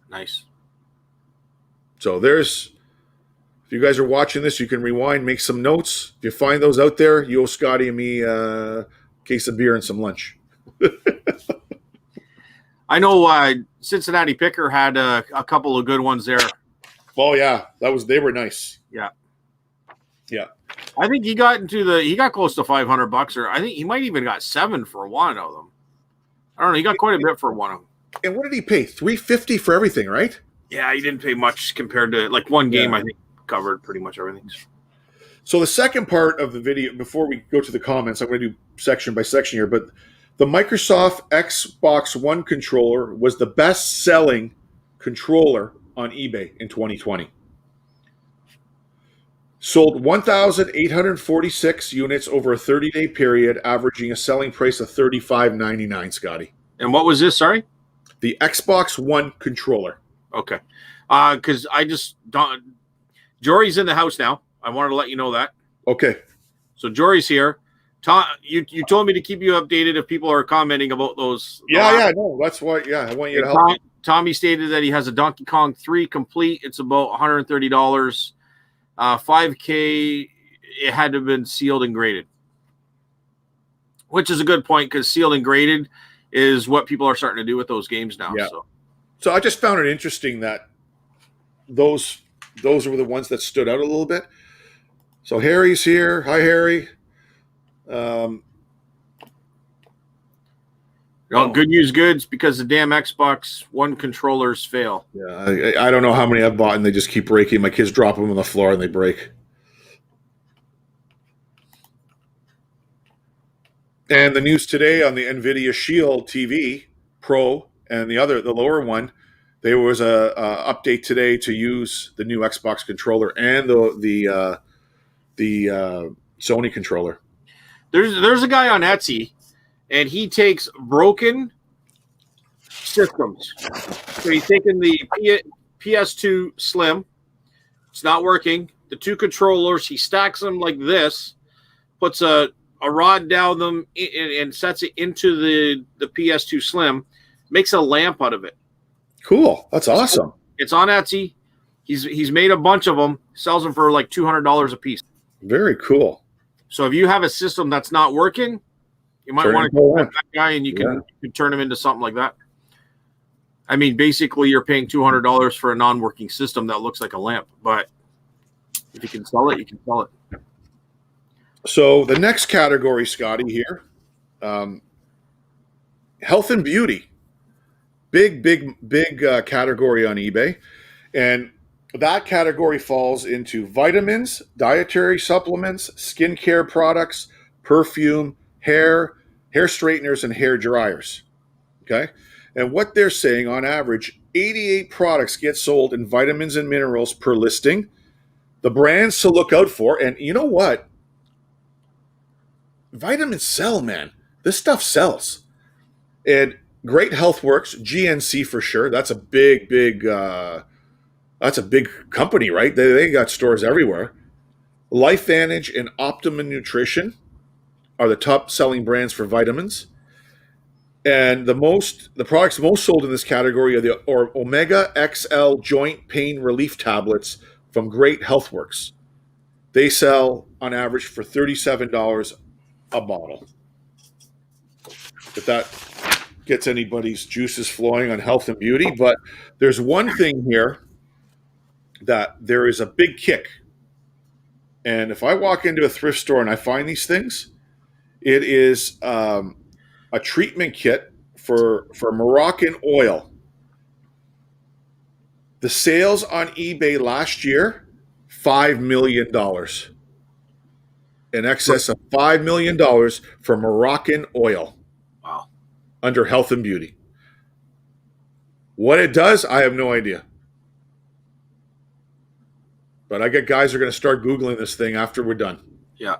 Nice. So if you guys are watching this, you can rewind, make some notes. If you find those out there, you owe Scotty and me a case of beer and some lunch. I know Cincinnati Picker had a couple of good ones there. Oh yeah, they were nice. Yeah. Yeah. I think he got close to $500, or I think he might even got $7 for one of them. I don't know. He got quite a bit for one of them. And what did he pay? $350 for everything, right? Yeah, he didn't pay much compared to like one game. I think covered pretty much everything. So the second part of the video, before we go to the comments, I'm going to do section by section here. But the Microsoft Xbox One controller was the best-selling controller on eBay in 2020. Sold 1,846 units over a 30-day period, averaging a selling price of $35.99, Scotty. And what was this? Sorry? The Xbox One controller. Okay. Because Jory's in the house now. I wanted to let you know that. Okay. So Jory's here. Tom, you told me to keep you updated if people are commenting about those. Yeah, no, that's why. Yeah, I want you to help me. Tommy stated that he has a Donkey Kong 3 complete. It's about $130. 5K, it had to have been sealed and graded, which is a good point because sealed and graded is what people are starting to do with those games now. Yeah. So I just found it interesting that those were the ones that stood out a little bit. So Harry's here. Hi, Harry. Good news goods because the damn Xbox One controllers fail. Yeah, I don't know how many I've bought and they just keep breaking. My kids drop them on the floor and they break. And the news today on the NVIDIA Shield TV Pro and the lower one, there was a update today to use the new Xbox controller and the Sony controller. There's a guy on Etsy, and he takes broken systems. So he's taken the PS2 Slim. It's not working. The two controllers, he stacks them like this, puts a rod down them and sets it into the PS2 Slim, makes a lamp out of it. Cool. That's awesome. It's on Etsy. He's made a bunch of them, sells them for like $200 a piece. Very cool. So if you have a system that's not working, you might want to contact that guy and you can turn him into something like that. I mean, basically you're paying $200 for a non-working system that looks like a lamp, but if you can sell it, you can sell it. So the next category, Scotty, here, health and beauty. Big category on eBay. And that category falls into vitamins, dietary supplements, skincare products, perfume, hair straighteners, and hair dryers. Okay? And what they're saying, on average, 88 products get sold in vitamins and minerals per listing. The brands to look out for, and you know what? Vitamins sell, man. This stuff sells. And Great Health Works, GNC for sure. That's a big That's a big company, right? They got stores everywhere. LifeVantage and Optimum Nutrition are the top selling brands for vitamins. And the products most sold in this category are the Omega XL joint pain relief tablets from Great Healthworks. They sell on average for $37 a bottle. If that gets anybody's juices flowing on health and beauty, but there's one thing here that there is a big kick. And if I walk into a thrift store and I find these things, it is a treatment kit for Moroccan oil. The sales on eBay last year, $5 million. In excess of $5 million for Moroccan oil. Wow. Under health and beauty. What it does, I have no idea. But I get guys who are going to start Googling this thing after we're done. Yeah.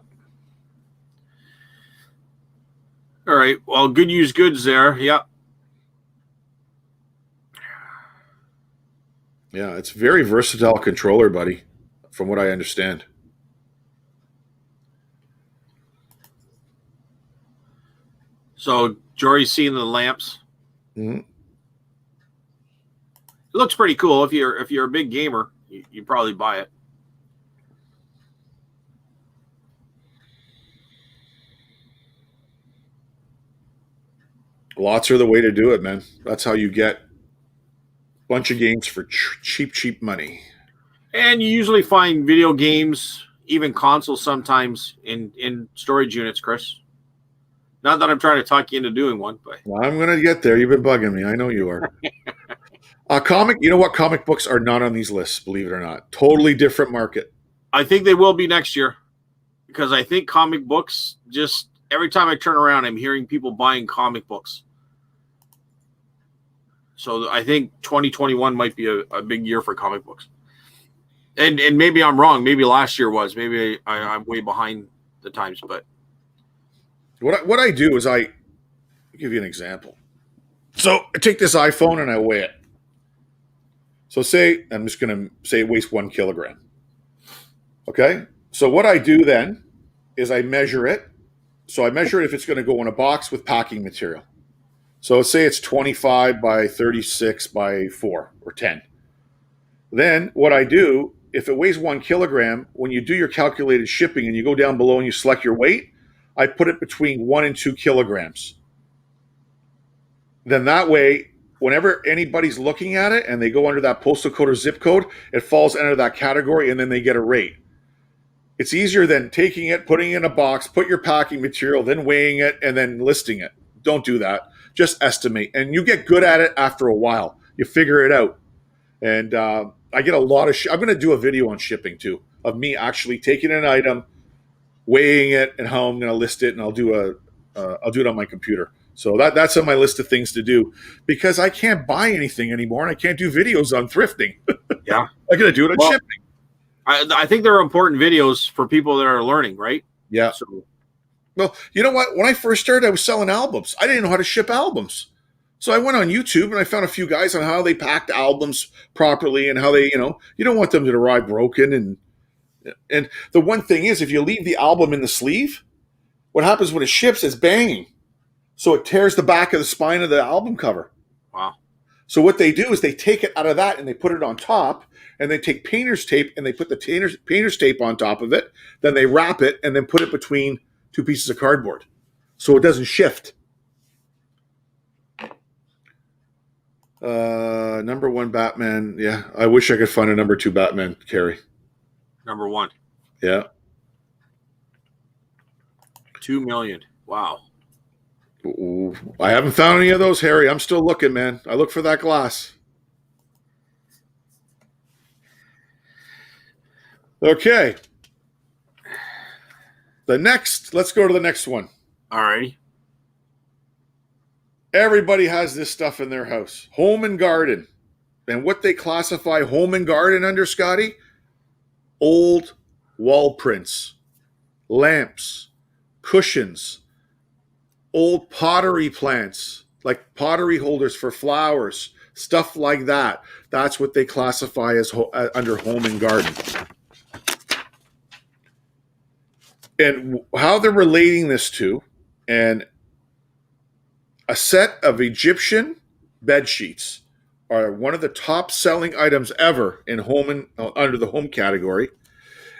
All right. Well, good use goods there. Yeah. Yeah, it's very versatile controller, buddy, from what I understand. So, Jory's seeing the lamps. Mm-hmm. It looks pretty cool. If you're a big gamer, you probably buy it. Lots are the way to do it, man. That's how you get a bunch of games for cheap money. And you usually find video games, even consoles sometimes in storage units, Chris. Not that I'm trying to talk you into doing one, but Well, I'm going to get there. You've been bugging me. I know you are. You know what? Comic books are not on these lists, believe it or not. Totally different market. I think they will be next year because I think comic books just every time I turn around, I'm hearing people buying comic books. So I think 2021 might be a big year for comic books. And maybe I'm wrong. Maybe last year was. Maybe I'm way behind the times. But what I do is I'll give you an example. So I take this iPhone and I weigh it. So I'm just going to say it weighs 1 kilogram. Okay? So what I do then is I measure it. So I measure it if it's going to go in a box with packing material. So say it's 25 by 36 by 4 or 10. Then what I do, if it weighs 1 kilogram, when you do your calculated shipping and you go down below and you select your weight, I put it between 1 and 2 kilograms. Then that way, whenever anybody's looking at it and they go under that postal code or zip code, it falls under that category and then they get a rate. It's easier than taking it, putting it in a box, put your packing material, then weighing it, and then listing it. Don't do that. Just estimate. And you get good at it after a while. You figure it out. And I get a lot of I'm going to do a video on shipping too, of me actually taking an item, weighing it, and how I'm going to list it, and I'll do it on my computer. So that's on my list of things to do because I can't buy anything anymore and I can't do videos on thrifting. yeah, I'm going to do it on shipping. I think there are important videos for people that are learning, right? Yeah. So, well, you know what? When I first started, I was selling albums. I didn't know how to ship albums. So I went on YouTube and I found a few guys on how they packed albums properly and how they, you don't want them to arrive broken. And the one thing is, if you leave the album in the sleeve, what happens when it ships is banging. So it tears the back of the spine of the album cover. wow. So what they do is they take it out of that and they put it on top, and they take painter's tape and they put the painter's tape on top of it. Then they wrap it and then put it between 2 pieces of cardboard so it doesn't shift. Number 1 Batman. Yeah, I wish I could find a number 2 Batman, Carrie. Number 1. Yeah. 2 million. Wow. Ooh, I haven't found any of those, Harry. I'm still looking, man. I look for that glass. Okay. Let's go to the next one. All righty. Everybody has this stuff in their house. Home and garden. And what they classify home and garden under, Scotty? Old wall prints, lamps, cushions, old pottery plants, like pottery holders for flowers, stuff like that. That's what they classify as under home and garden. And how they're relating this to, and a set of Egyptian bed sheets are one of the top selling items ever in home and under the home category.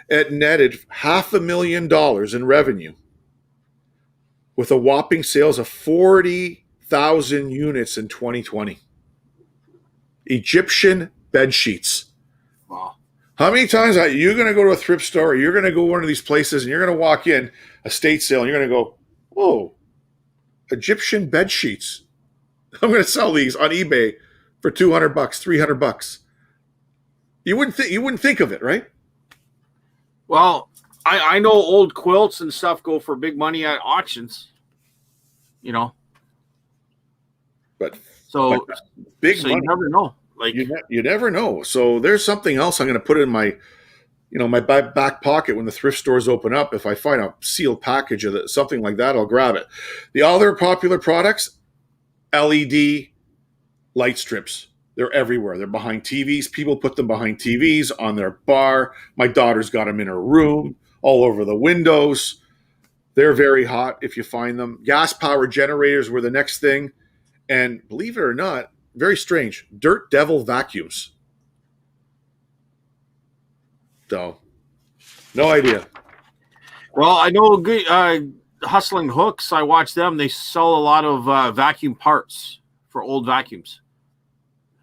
It netted $500,000 in revenue with a whopping sales of 40,000 units in 2020. Egyptian bed sheets. Wow. How many times are you going to go to a thrift store or you're going to go to one of these places and you're going to walk in, a estate sale, and you're going to go, whoa, Egyptian bed sheets. I'm going to sell these on eBay for $200, $300. You wouldn't think of it, right? Well, I know old quilts and stuff go for big money at auctions. You know, But so big so money. you never know. Like You never know. So there's something else I'm going to put in my, my back pocket when the thrift stores open up. If I find a sealed package of something like that, I'll grab it. The other popular products, LED light strips. They're everywhere. They're behind TVs. People put them behind TVs, on their bar. My daughter's got them in her room, all over the windows. They're very hot if you find them. Gas-powered generators were the next thing. And believe it or not, very strange, Dirt Devil vacuums. So, no idea. well, I know good Hustling Hooks. I watch them. They sell a lot of vacuum parts for old vacuums.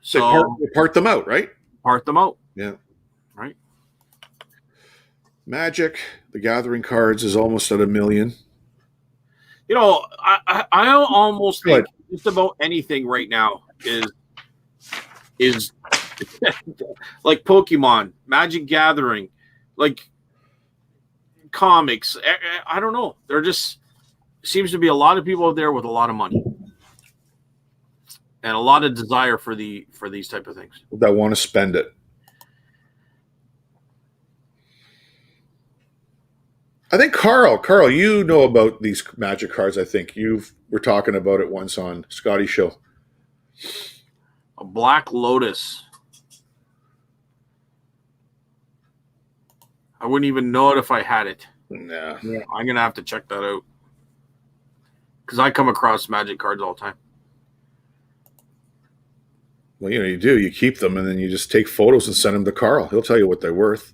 So They part them out, right? part them out. Yeah. Right. Magic, the Gathering cards is almost at 1 million. You know, I almost think Good. just about anything right now is like Pokemon, Magic Gathering, like comics. I don't know. There just seems to be a lot of people out there with a lot of money and a lot of desire for these type of things. That want to spend it. I think Carl, you know about these Magic cards. I think you were talking about it once on Scotty's show. A Black Lotus. I wouldn't even know it if I had it. Nah. Yeah, I'm gonna have to check that out because I come across Magic cards all the time. Well, you do. You keep them, and then you just take photos and send them to Carl. He'll tell you what they're worth.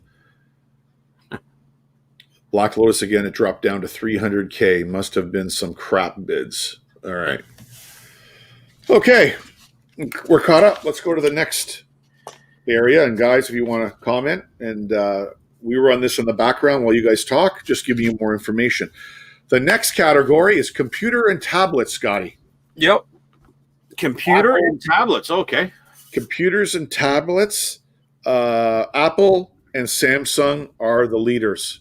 Black Lotus, again, it dropped down to 300K. Must have been some crap bids. All right. Okay. We're caught up. Let's go to the next area. And guys, if you want to comment, and we run this in the background while you guys talk, just giving you more information. The next category is computer and tablets, Scotty. Yep. Computer and tablets. Okay. Computers and tablets. Apple and Samsung are the leaders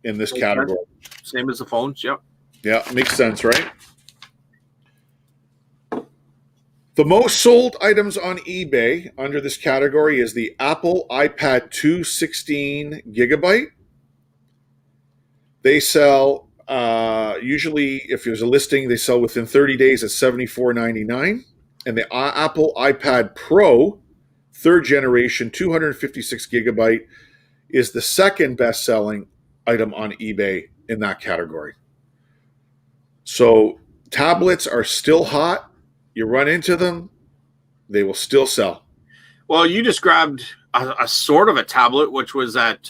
in this category. Same as the phones. Yep. Yeah, makes sense, right? The most sold items on eBay under this category is the Apple iPad 2 16 gigabyte. They sell, usually if there's a listing, they sell within 30 days at $74.99. And the Apple iPad Pro, third generation, 256 gigabyte, is the second best-selling item on eBay in that category. So tablets are still hot. You run into them, they will still sell. Well, you just grabbed a sort of a tablet, which was at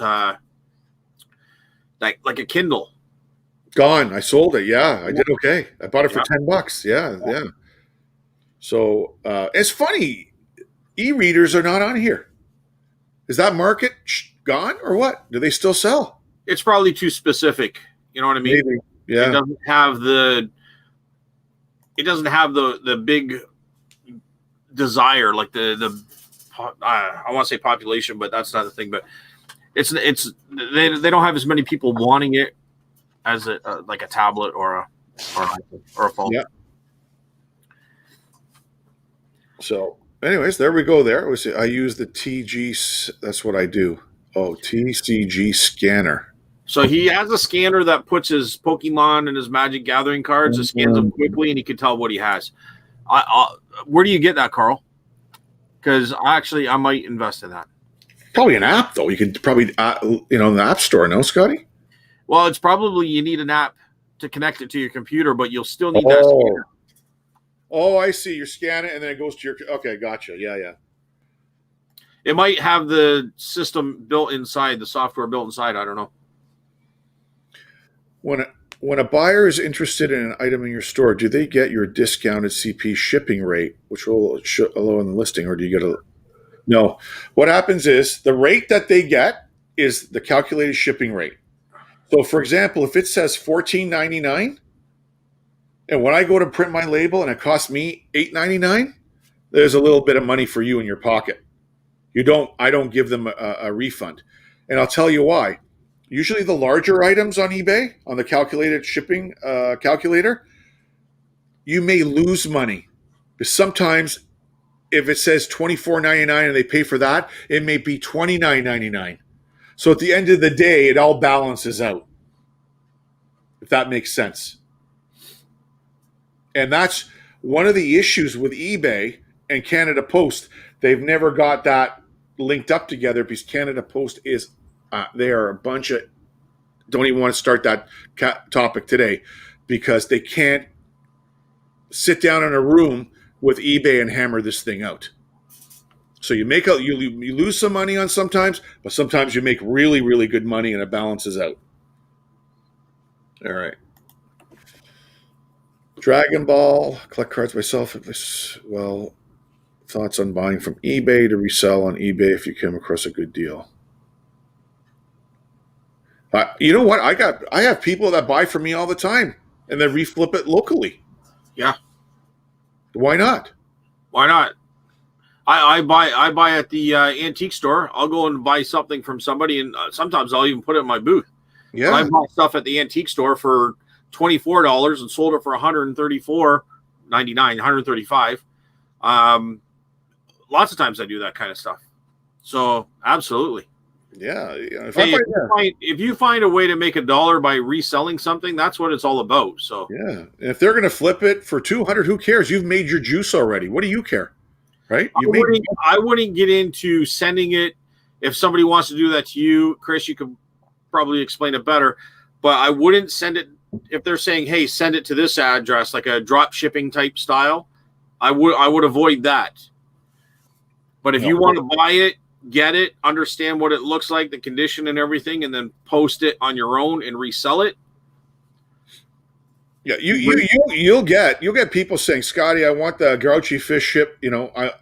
like a Kindle. Gone. I sold it. Yeah, I did okay. I bought it for $10. Yeah. So it's funny. E-readers are not on here. Is that market gone or what? Do they still sell? It's probably too specific. You know what I mean? Maybe. Yeah. It doesn't have the big desire like the I want to say population, but that's not the thing. But they don't have as many people wanting it as like a tablet or a phone. Yeah. So, anyways, there we go. There I use the TG. That's what I do. Oh, TCG scanner. So he has a scanner that puts his Pokemon and his Magic Gathering cards, it scans them quickly, and he can tell what he has. Where do you get that, Carl? Because I might invest in that. Probably an app though. You could probably in the app store, no, Scotty? Well, it's probably you need an app to connect it to your computer, but you'll still need that Oh. scanner. Oh, I see. You scan it and then it goes to your. Okay, gotcha. Yeah. It might have the system built inside, the software built inside. I don't know. When a buyer is interested in an item in your store, do they get your discounted CP shipping rate, which will show in the listing, or do you get a? No. What happens is the rate that they get is the calculated shipping rate. So, for example, if it says $14.99, and when I go to print my label and it costs me $8.99, there's a little bit of money for you in your pocket. I don't give them a refund, and I'll tell you why. Usually, the larger items on eBay on the calculated shipping calculator, you may lose money, because sometimes if it says $24.99 and they pay for that, it may be $29.99. So at the end of the day, it all balances out, if that makes sense. And that's one of the issues with eBay and Canada Post. They've never got that linked up together because Canada Post is, they are a bunch of, don't even want to start that topic today, because they can't sit down in a room with eBay and hammer this thing out. So you lose some money on sometimes, but sometimes you make really, really good money and it balances out. All right. Dragon Ball, collect cards myself. Well, thoughts on buying from eBay to resell on eBay if you come across a good deal. You know what? I have people that buy from me all the time and then reflip it locally. Yeah. Why not? Why not? I buy at the antique store. I'll go and buy something from somebody, and sometimes I'll even put it in my booth. Yeah. I bought stuff at the antique store for $24 and sold it for $134.99, $135. Lots of times I do that kind of stuff. So absolutely. Yeah. If you find a way to make $1 by reselling something, that's what it's all about. So yeah. And if they're going to flip it for 200, who cares? You've made your juice already. What do you care? Right? I wouldn't get into sending it. If somebody wants to do that to you, Chris, you could probably explain it better. But I wouldn't send it if they're saying, "Hey, send it to this address," like a drop shipping type style. I would avoid that. But if you want to buy it, get it, understand what it looks like, the condition and everything, and then post it on your own and resell it. Yeah, you'll get people saying, "Scotty, I want the grouchy fish ship. I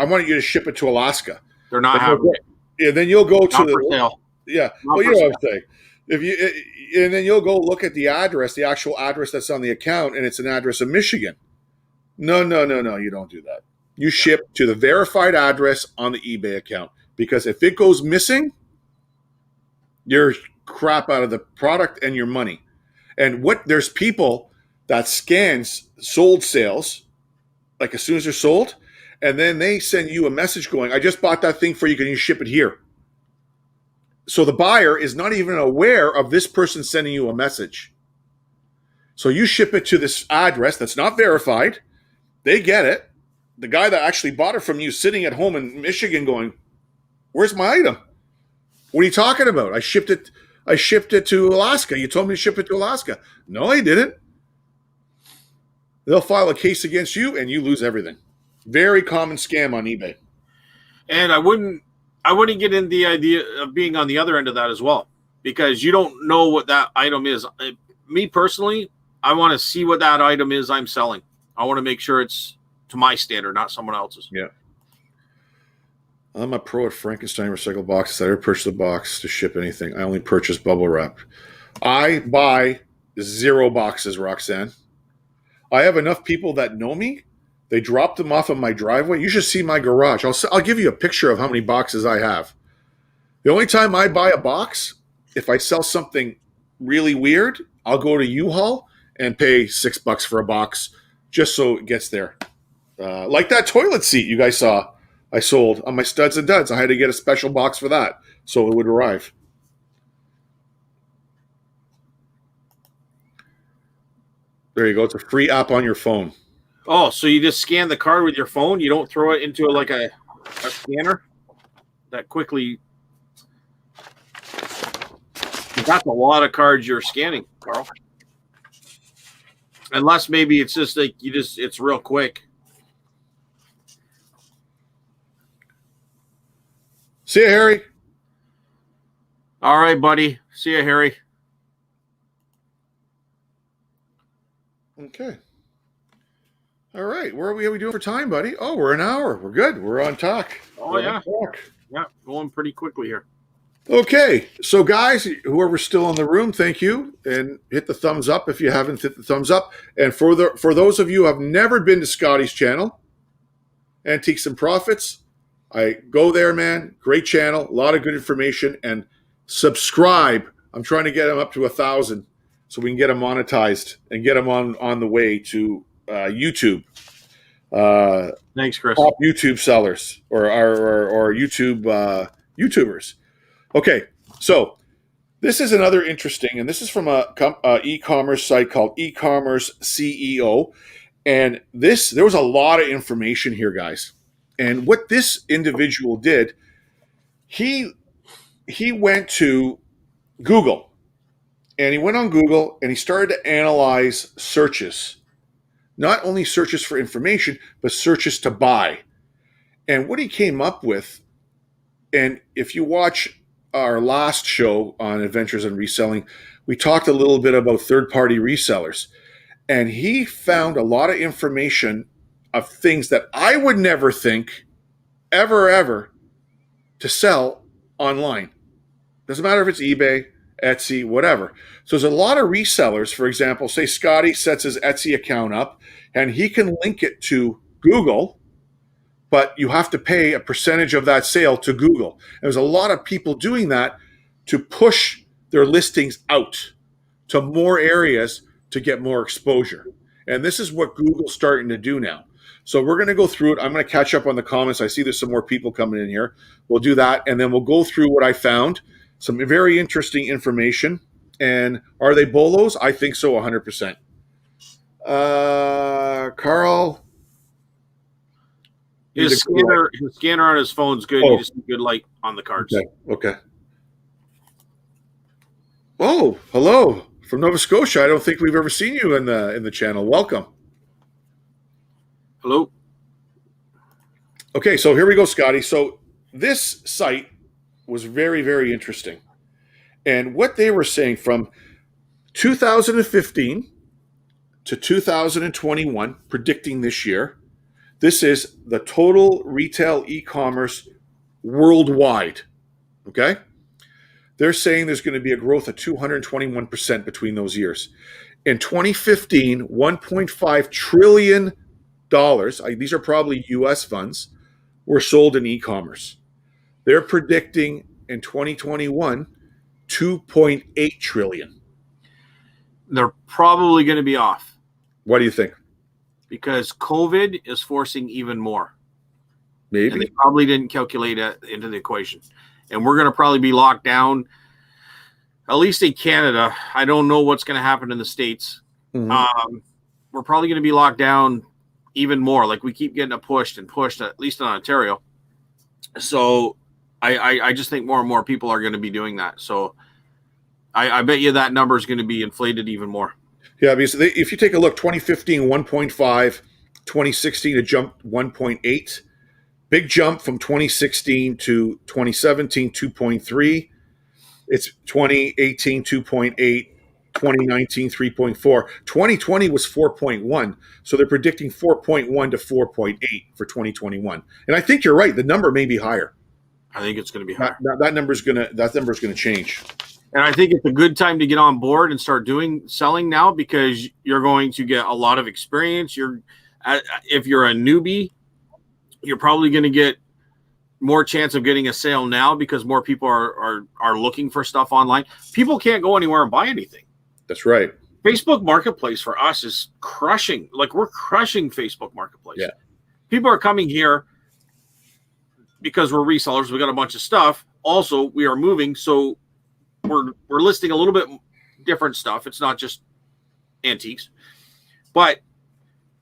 want you to ship it to Alaska." They're not having it. Yeah, then you'll go to for sale. Yeah, well, you know what I'm saying. And then you'll go look at the address, the actual address that's on the account, and it's an address in Michigan. No, you don't do that. You ship to the verified address on the eBay account, because if it goes missing, you're crap out of the product and your money. And there's people that scans sold sales, like as soon as they're sold, and then they send you a message going, "I just bought that thing for you. Can you ship it here?" So the buyer is not even aware of this person sending you a message. So you ship it to this address that's not verified. They get it. The guy that actually bought it from you sitting at home in Michigan going, "Where's my item? What are you talking about? I shipped it to Alaska. You told me to ship it to Alaska." No, I didn't. They'll file a case against you and you lose everything. Very common scam on eBay. And I wouldn't get in the idea of being on the other end of that as well, because you don't know what that item is. Me personally, I want to see what that item is I'm selling. I want to make sure it's to my standard, not someone else's. Yeah. I'm a pro at Frankenstein recycled boxes. I never purchase a box to ship anything. I only purchase bubble wrap. I buy 0 boxes, Roxanne. I have enough people that know me. They drop them off of my driveway. You should see my garage. I'll give you a picture of how many boxes I have. The only time I buy a box, if I sell something really weird, I'll go to U-Haul and pay $6 for a box just so it gets there. Like that toilet seat you guys saw I sold on my Studs and Duds. I had to get a special box for that so it would arrive. There you go. It's a free app on your phone. Oh, so you just scan the card with your phone? You don't throw it into like a scanner that quickly. That's a lot of cards you're scanning, Carl. Unless maybe it's just like it's real quick. See you, Harry. All right, buddy. See you, Harry. Okay. All right. Where are we doing for time, buddy? Oh, we're an hour. We're good. We're on talk. Oh, yeah. Yeah, going pretty quickly here. Okay. So, guys, whoever's still in the room, thank you. And hit the thumbs up if you haven't hit the thumbs up. And for those of you who have never been to Scotty's channel, Antiques and Profits, I go there, man. Great channel. A lot of good information. And subscribe. I'm trying to get him up to 1,000 so we can get him monetized and get him on the way to YouTube. Thanks, Chris. Top YouTube sellers or YouTube YouTubers. Okay, so this is another interesting, and this is from a e-commerce site called E-commerce CEO, and there was a lot of information here, guys. And what this individual did, he went to Google, and he went on Google and he started to analyze searches. Not only searches for information, but searches to buy. And what he came up with, and if you watch our last show on Adventures in Reselling, we talked a little bit about third-party resellers. And he found a lot of information of things that I would never think ever to sell online. Doesn't matter if it's eBay, Etsy, whatever. So there's a lot of resellers. For example, say Scotty sets his Etsy account up and he can link it to Google, but you have to pay a percentage of that sale to Google. And there's a lot of people doing that to push their listings out to more areas to get more exposure. And this is what Google's starting to do now. So we're going to go through it. I'm going to catch up on the comments. I see there's some more people coming in here. We'll do that, and then we'll go through what I found. Some very interesting information. And are they bolos? I think so, 100%. Carl? His scanner on his phone's good. You just need good light on the cards. Okay. Oh, hello from Nova Scotia. I don't think we've ever seen you in the channel. Welcome. Hello. Okay, so here we go, Scotty. So this site was very, very interesting. And what they were saying from 2015 to 2021, predicting this year, this is the total retail e-commerce worldwide, okay? They're saying there's going to be a growth of 221% between those years. In 2015, $1.5 trillion, these are probably U.S. funds, were sold in e-commerce. They're predicting in 2021, 2.8 trillion. They're probably going to be off. What do you think? Because COVID is forcing even more. Maybe. And they probably didn't calculate it into the equation. And we're going to probably be locked down, at least in Canada. I don't know what's going to happen in the States. Mm-hmm. We're probably going to be locked down even more. Like we keep getting pushed, at least in Ontario. So I just think more and more people are going to be doing that. So I bet you that number is going to be inflated even more. Yeah, because if you take a look, 2015, 1.5, 2016, it jumped 1.8. Big jump from 2016 to 2017, 2.3. It's 2018, 2.8. 2019, 3.4. 2020 was 4.1. So they're predicting 4.1 to 4.8 for 2021. And I think you're right. The number may be higher. I think it's going to be higher. That number's going to change. And I think it's a good time to get on board and start selling now, because you're going to get a lot of experience. If you're a newbie, you're probably going to get more chance of getting a sale now because more people are looking for stuff online. People can't go anywhere and buy anything. That's right. Facebook Marketplace for us is crushing. Like we're crushing Facebook Marketplace. Yeah. People are coming here because we're resellers. We got a bunch of stuff. Also, we are moving, so we're listing a little bit different stuff. It's not just antiques, but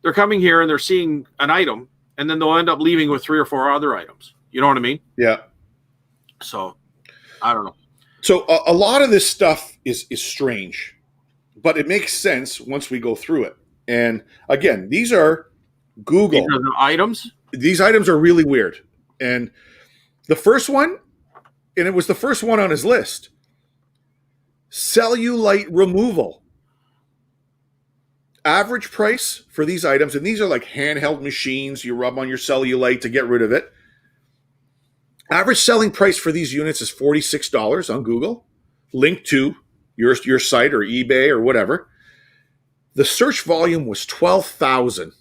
they're coming here and they're seeing an item, and then they'll end up leaving with 3 or 4 other items. You know what I mean? Yeah. So I don't know. So a lot of this stuff is strange, but it makes sense once we go through it. And again, these are Google. These are the items. These items are really weird. And the first one, and it was the first one on his list, cellulite removal. Average price for these items, and these are like handheld machines you rub on your cellulite to get rid of it. Average selling price for these units is $46 on Google, linked to your site or eBay or whatever. The search volume was 12,000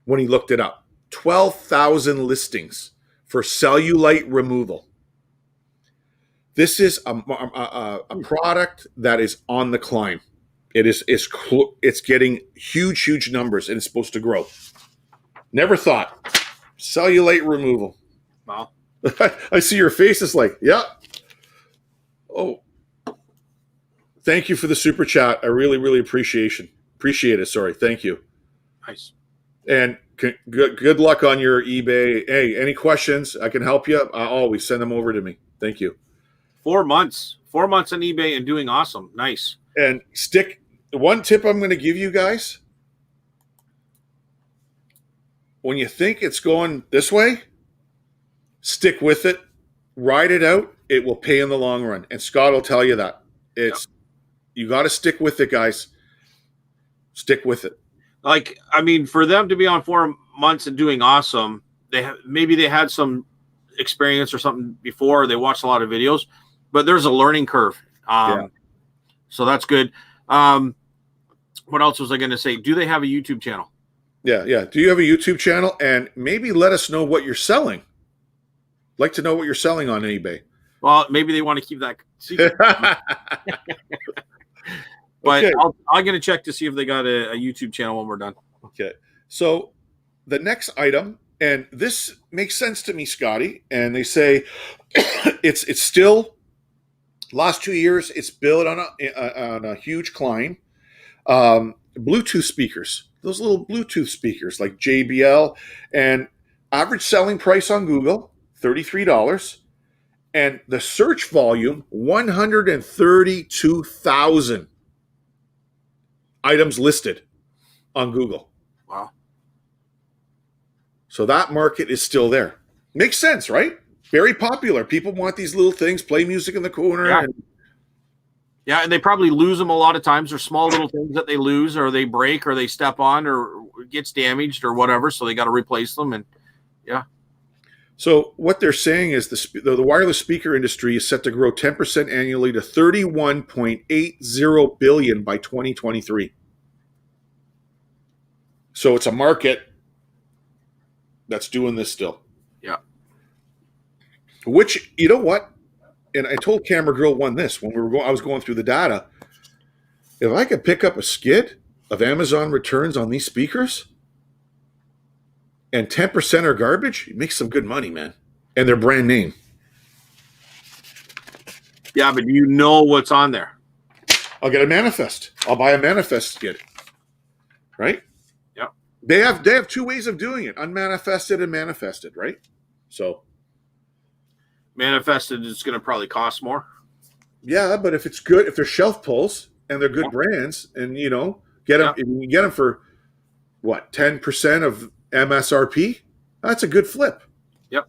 when he looked it up. 12,000 listings for cellulite removal. This is a product that is on the climb. It's getting huge numbers, and it's supposed to grow. Never thought. Cellulite removal. Wow. I see your face. It's like, yeah. Oh, thank you for the super chat. I really appreciate it. Sorry. Thank you. Nice. And good luck on your eBay. Hey, any questions? I can help you. Always send them over to me. Thank you. 4 months. 4 months on eBay and doing awesome. Nice. And one tip I'm going to give you guys. When you think it's going this way, stick with it. Ride it out. It will pay in the long run. And Scott will tell you that. You got to stick with it, guys. Stick with it. Like, I mean, for them to be on 4 months and doing awesome, maybe they had some experience or something before. They watched a lot of videos, but there's a learning curve. So that's good. What else was I going to say? Do they have a YouTube channel? Yeah. Do you have a YouTube channel? And maybe let us know what you're selling. Like to know what you're selling on eBay. Well, maybe they want to keep that secret. But okay. I'm going to check to see if they got a YouTube channel when we're done. Okay. So the next item, and this makes sense to me, Scotty, and they say it's still, last 2 years, it's built on a huge climb. Bluetooth speakers, those little Bluetooth speakers like JBL, and average selling price on Google, $33. And the search volume, 132,000 items listed on Google. Wow. So that market is still there. Makes sense, right? Very popular. People want these little things, play music in the corner. Yeah. Yeah, and they probably lose them a lot of times. There's small little things that they lose or they break or they step on or gets damaged or whatever, so they got to replace them. And yeah. So what they're saying is the wireless speaker industry is set to grow 10% annually to $31.80 billion by 2023. So it's a market that's doing this still. Yeah. Which, you know what? And I told Camera Grill this when I was going through the data. If I could pick up a skid of Amazon returns on these speakers, and 10% are garbage, you make some good money, man. And they're brand name. Yeah, but you know what's on there. I'll get a manifest. I'll buy a manifest skid. Right? Yeah. They have 2 ways of doing it, unmanifested and manifested, right? So manifested is going to probably cost more. Yeah, but if it's good, if they're shelf pulls and they're good brands, and you get them, you get them for what, 10% of MSRP, that's a good flip. Yep.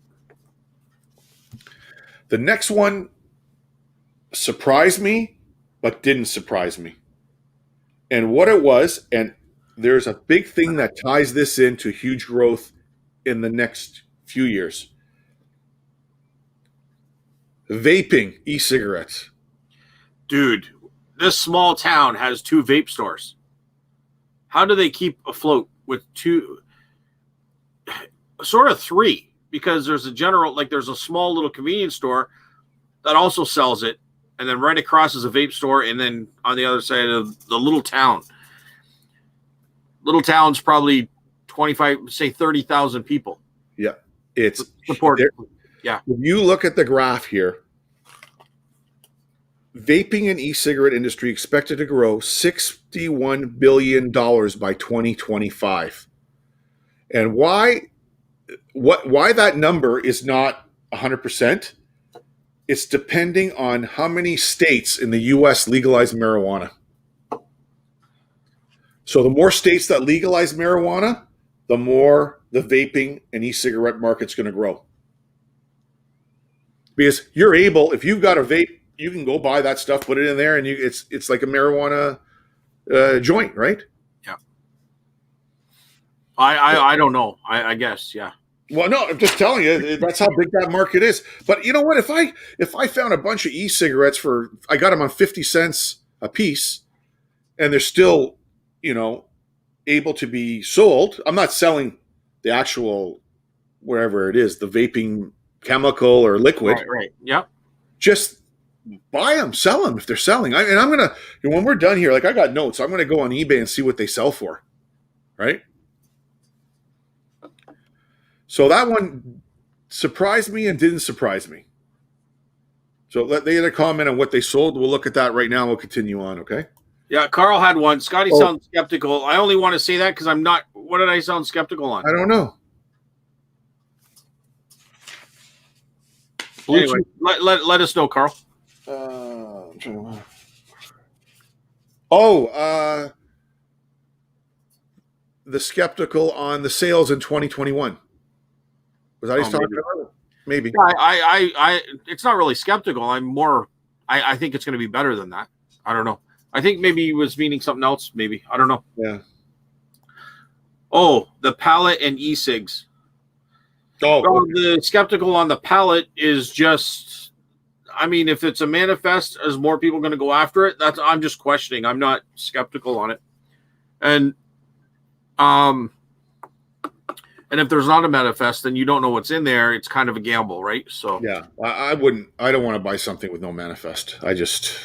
The next one surprised me, but didn't surprise me. And what it was, and there's a big thing that ties this into huge growth in the next few years. Vaping e-cigarettes. Dude, this small town has 2 vape stores. How do they keep afloat with 2? Sort of 3, because there's there's a small little convenience store that also sells it, and then right across is a vape store, and then on the other side of the little town. Little town's probably 30,000 people. Yeah, it's support. Yeah. If you look at the graph here, vaping and e-cigarette industry expected to grow $61 billion by 2025. And why that number is not 100%? It's depending on how many states in the US legalize marijuana. So the more states that legalize marijuana, the more the vaping and e-cigarette market's going to grow. Because you're able, if you've got a vape, you can go buy that stuff, put it in there, and it's like a marijuana joint, right? Yeah. I don't know. I guess, yeah. Well, no, I'm just telling you, that's how big that market is. But you know what? If I found a bunch of e-cigarettes I got them on 50 cents a piece, and they're still, able to be sold. I'm not selling the actual, wherever it is, the vaping chemical or liquid. Right. Yep. Just buy them, sell them if they're selling. I'm going to, when we're done here, like I got notes, I'm going to go on eBay and see what they sell for. Right. So that one surprised me and didn't surprise me. So they had a comment on what they sold. We'll look at that right now. We'll continue on. Okay. Yeah. Carl had one. Scotty sounds skeptical. I only want to say that because I'm not. What did I sound skeptical on? I don't know. Anyway, let us know, Carl. The skeptical on the sales in 2021. Was that he's talking about? Maybe. Yeah, I it's not really skeptical. I'm more. I think it's going to be better than that. I don't know. I think maybe he was meaning something else. Maybe I don't know. Yeah. Oh, the pallet and e-cigs. Oh, well, the skeptical on the pallet is just. I mean, if it's a manifest, is more people going to go after it? I'm just questioning. I'm not skeptical on it, and if there's not a manifest, then you don't know what's in there. It's kind of a gamble, right? So yeah, I wouldn't. I don't want to buy something with no manifest. I just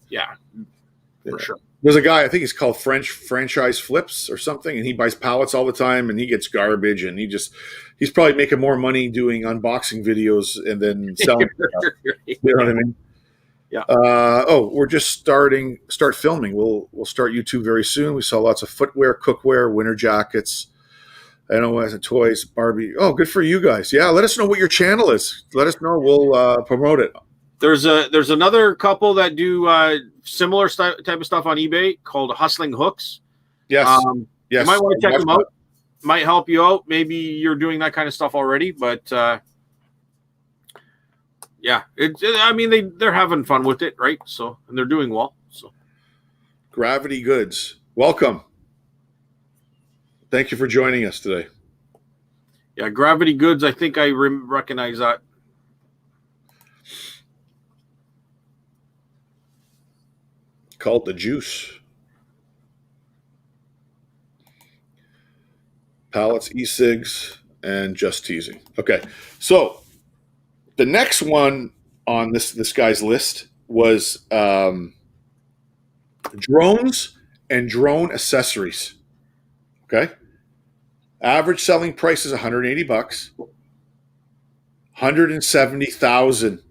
yeah, for sure. There's a guy, I think he's called Franchise Flips or something, and he buys pallets all the time, and he gets garbage, and he's probably making more money doing unboxing videos and then selling stuff. You know what I mean? Yeah. We're just start filming. We'll start YouTube very soon. We saw lots of footwear, cookware, winter jackets, NOS and toys, Barbie. Oh, good for you guys. Yeah, let us know what your channel is. Let us know. We'll promote it. There's another couple that do similar type of stuff on eBay called Hustling Hooks. Yes. Yes. You might want to check them out. Might help you out. Maybe you're doing that kind of stuff already, but yeah, they're having fun with it, right? So, and they're doing well. So, Gravity Goods, welcome. Thank you for joining us today. Yeah, Gravity Goods. I think I recognize that. Called the Juice. Pallets, e-cigs, and Just Teasing. Okay, so the next one on this guy's list was drones and drone accessories. Okay, average selling price is $180. 170,000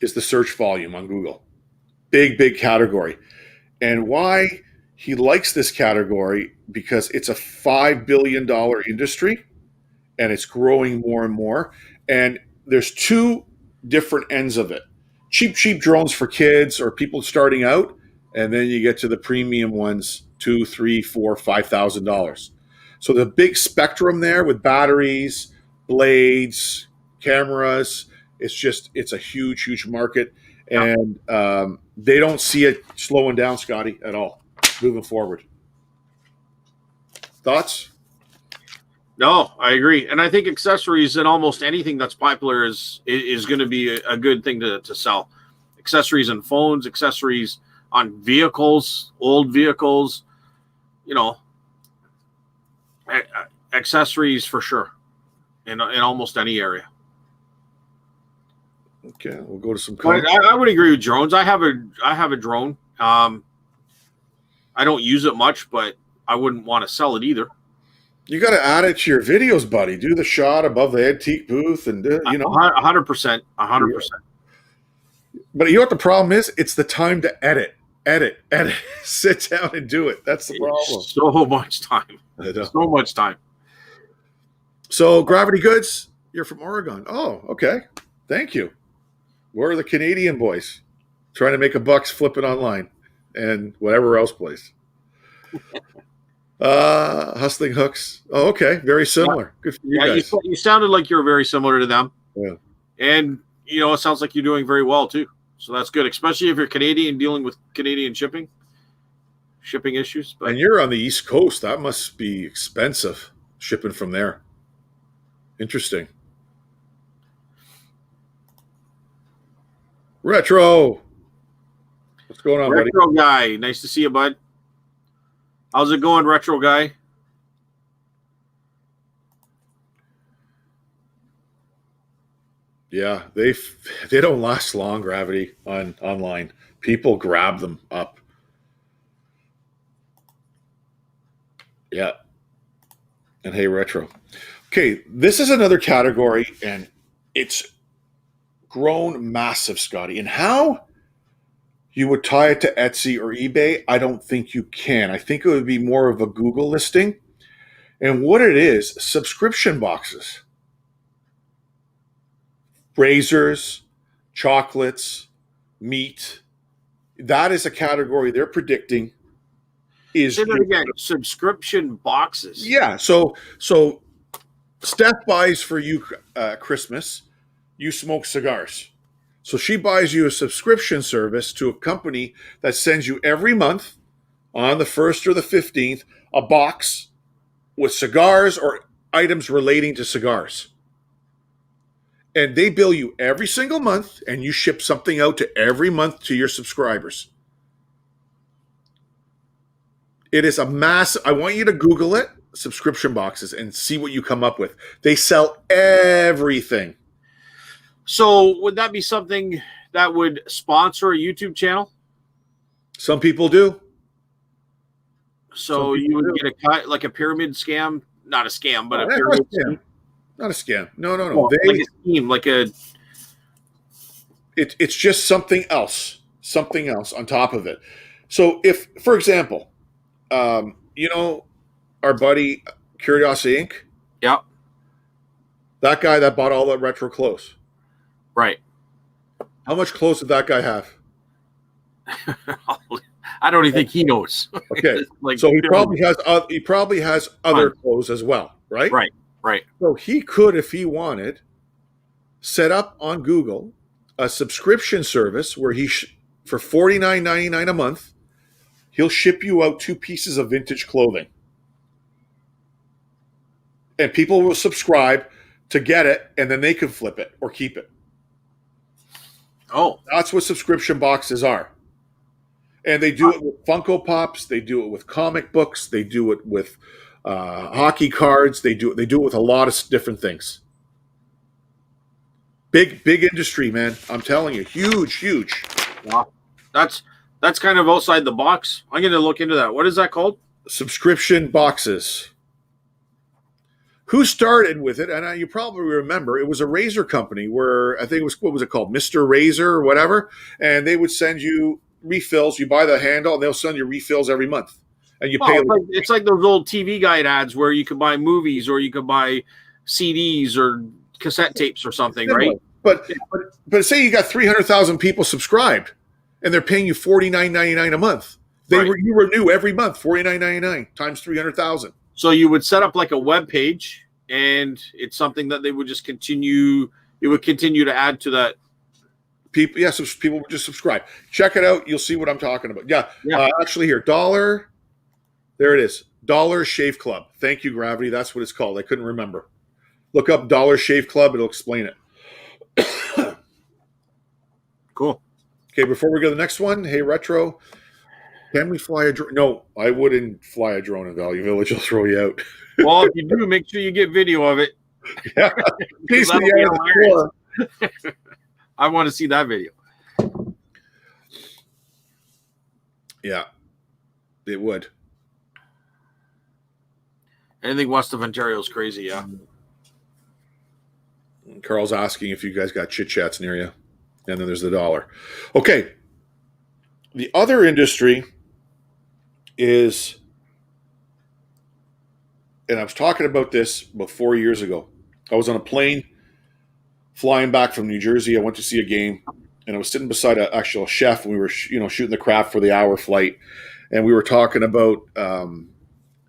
is the search volume on Google. Big category. And why he likes this category, because it's a $5 billion industry and it's growing more and more. And there's two different ends of it. Cheap drones for kids or people starting out, and then you get to the premium ones, $2,000, $3,000, $4,000, $5,000. So the big spectrum there with batteries, blades, cameras, it's a huge market. And they don't see it slowing down, Scotty, at all, moving forward. Thoughts? No, I agree. And I think accessories and almost anything that's popular is going to be a good thing to sell. Accessories on phones, accessories on vehicles, old vehicles, accessories for sure in almost any area. Okay, we'll go to some comments. I would agree with drones. I have a drone. I don't use it much, but I wouldn't want to sell it either. You got to add it to your videos, buddy. Do the shot above the antique booth, and 100%. 100%. But you know what the problem is? It's the time to edit. Sit down and do it. That's the problem. So much time. I know. So much time. So, Gravity Goods, you're from Oregon. Oh, okay. Thank you. We're the Canadian boys trying to make a buck flipping online and whatever else place. Hustling Hooks. Oh, okay. Very similar. Good for you guys. You sounded like you're very similar to them. Yeah. And, it sounds like you're doing very well, too. So that's good, especially if you're Canadian dealing with Canadian shipping issues. But And you're on the East Coast. That must be expensive shipping from there. Interesting. Retro. What's going on, buddy? Retro Guy, nice to see you, bud. How's it going, Retro Guy? Yeah, they don't last long, Gravity, online. People grab them up. Yeah. And hey, Retro. Okay, this is another category, and it's grown massive, Scotty. And how you would tie it to Etsy or eBay, I don't think you can. I think it would be more of a Google listing. And what it is, subscription boxes. Razors, chocolates, meat. That is a category they're predicting is. Say that again. Subscription boxes. Yeah. So Steph buys for you Christmas. You smoke cigars. So she buys you a subscription service to a company that sends you every month on the 1st or the 15th a box with cigars or items relating to cigars. And they bill you every single month, and you ship something out to every month to your subscribers. It is a massive. I want you to Google it, subscription boxes, and see what you come up with. They sell everything. So would that be something that would sponsor a YouTube channel? Some people do. So you would get a cut, like a pyramid scam, not a scam, but a pyramid scheme. Not a scam. No. Well, like a scheme, like a. It's just something else on top of it. So if, for example, our buddy Curiosity Inc. Yeah. That guy that bought all that retro clothes. Right. How much clothes did that guy have? I don't even think he knows. Okay. So he probably has other clothes as well, right? Right. So he could, if he wanted, set up on Google a subscription service where for $49.99 a month, he'll ship you out 2 pieces of vintage clothing. And people will subscribe to get it, and then they can flip it or keep it. Oh. That's what subscription boxes are. And they do it with Funko Pops. They do it with comic books. They do it with hockey cards. They do it with a lot of different things. Big industry, man. I'm telling you, huge. Wow. That's kind of outside the box. I'm going to look into that. What is that called? Subscription boxes. Who started with it? And you probably remember it was a razor company where I think it was, what was it called? Mr. Razor or whatever. And they would send you refills. You buy the handle and they'll send you refills every month. And you pay. It's like those old TV guide ads where you could buy movies or you could buy CDs or cassette tapes or something, right? But say you got 300,000 people subscribed and they're paying you $49.99 a month. You renew every month, $49.99 times 300,000. So you would set up like a web page, and it's something that they would just continue. It would continue to add to that. People would just subscribe. Check it out. You'll see what I'm talking about. Yeah. Actually, here, $1. There it is. Dollar Shave Club. Thank you, Gravity. That's what it's called. I couldn't remember. Look up Dollar Shave Club. It'll explain it. Cool. Okay, before we go to the next one, hey, Retro. Can we fly a drone? No, I wouldn't fly a drone in Value Village. I'll throw you out. Well, if you do, make sure you get video of it. Yeah. I want to see that video. Yeah, it would. Anything west of Ontario is crazy, yeah. Carl's asking if you guys got chit chats near you. and then there's the dollar. Okay. The other industry is, and I was talking about this about 4 years ago. I was on a plane flying back from New Jersey. I went to see a game, and I was sitting beside a actual chef. And we were, shooting the crap for the hour flight, and we were talking about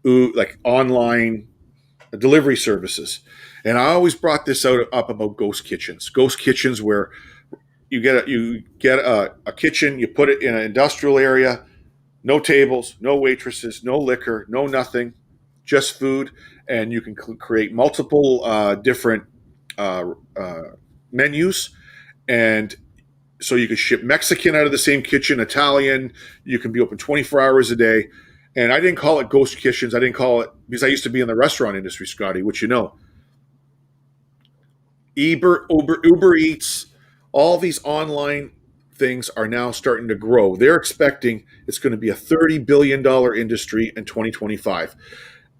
like online delivery services. And I always brought this up about ghost kitchens where you get a kitchen, you put it in an industrial area, no tables, no waitresses, no liquor, no nothing, just food, and you can create multiple different uh, uh, menus, and so you can ship Mexican out of the same kitchen, Italian. You can be open 24 hours a day. And I didn't call it ghost kitchens. I didn't call it, because I used to be in the restaurant industry, Scotty, which you know. Uber Eats, all these online things are now starting to grow. They're expecting it's going to be a $30 billion industry in 2025.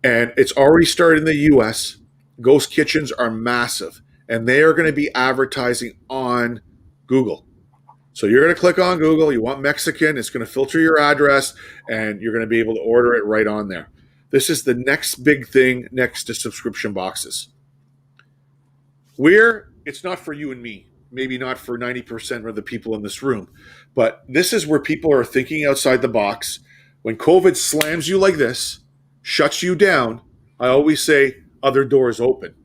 And it's already started in the US. Ghost kitchens are massive, and they are going to be advertising on Google. So you're going to click on Google, you want Mexican, it's going to filter your address, and you're going to be able to order it right on there. This is the next big thing next to subscription boxes. Where it's not for you and me, maybe not for 90% of the people in this room, but this is where people are thinking outside the box. When COVID slams you like this, shuts you down, I always say other doors open.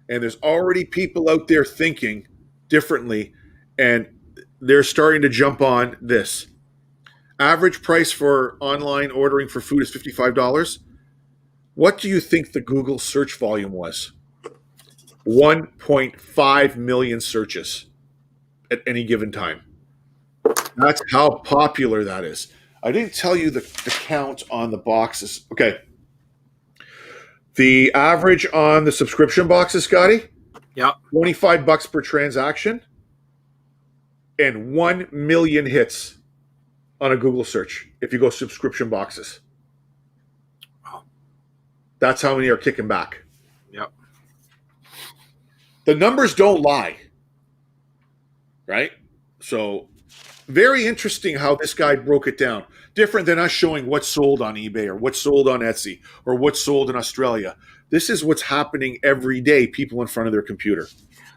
And there's already people out there thinking differently, and they're starting to jump on this. Average price for online ordering for food is $55. What do you think the Google search volume was? 1.5 million searches at any given time. That's how popular that is. I didn't tell you the count on the boxes. Okay. The average on the subscription boxes, Scotty? Yeah. $25 per transaction and 1 million hits on a Google search if you go subscription boxes. Wow. That's how many are kicking back. Yep. The numbers don't lie, right? So very interesting how this guy broke it down. Different than us showing what's sold on eBay or what's sold on Etsy or what's sold in Australia. This is what's happening every day, people in front of their computer.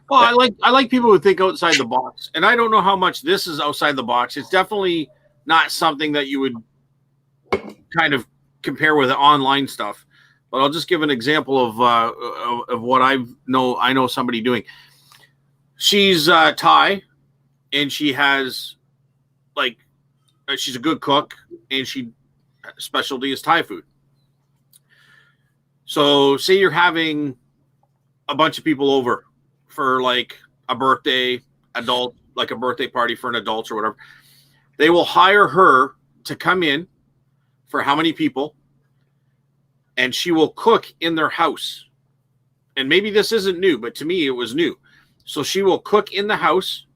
Well, I like people who think outside the box, and I don't know how much this is outside the box. It's definitely not something that you would kind of compare with online stuff. But I'll just give an example of what I know somebody doing. She's Thai, and she has she's a good cook, and she specialty is Thai food. So say you're having a bunch of people over for like a birthday like a birthday party for an adult or whatever. They will hire her to come in for how many people, and she will cook in their house. And maybe this isn't new, but to me it was new. So she will cook in the house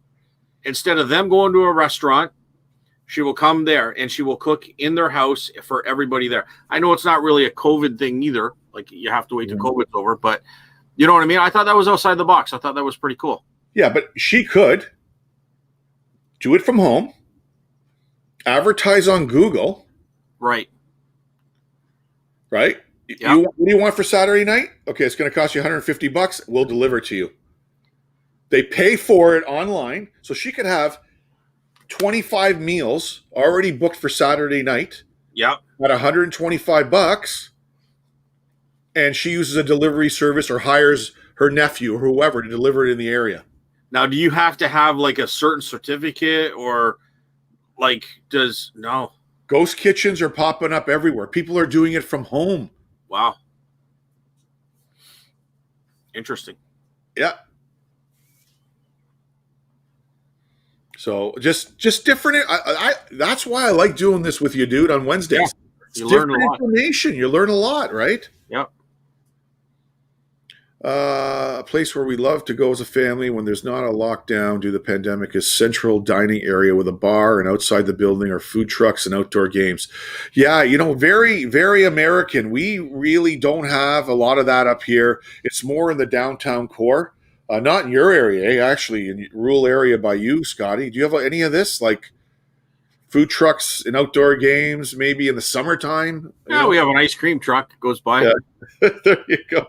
instead of them going to a restaurant. She will come there and she will cook in their house for everybody there. I know it's not really a COVID thing either. Like you have to wait till COVID's over, but you know what I mean? I thought that was outside the box. I thought that was pretty cool. Yeah, but she could do it from home, advertise on Google. Right. Right? Yeah. What do you want for Saturday night? Okay, it's going to cost you $150. We'll deliver it to you. They pay for it online, so she could have 25 meals already booked for Saturday night. Yeah. At $125, and she uses a delivery service or hires her nephew or whoever to deliver it in the area. Now, do you have to have like a certain certificate or like no? Ghost kitchens are popping up everywhere. People are doing it from home. Wow. Interesting. Yeah. So just different. I that's why I like doing this with you, dude, on Wednesdays. Yeah. It's different information. You learn a lot, right? Yep. A place where we love to go as a family when there's not a lockdown due to the pandemic is central dining area with a bar, and outside the building are food trucks and outdoor games. Yeah, very, very American. We really don't have a lot of that up here. It's more in the downtown core. Not in your area, actually, in rural area by you, Scotty. Do you have any of this, like food trucks and outdoor games, maybe in the summertime? Yeah, we have an ice cream truck that goes by. Yeah. There you go.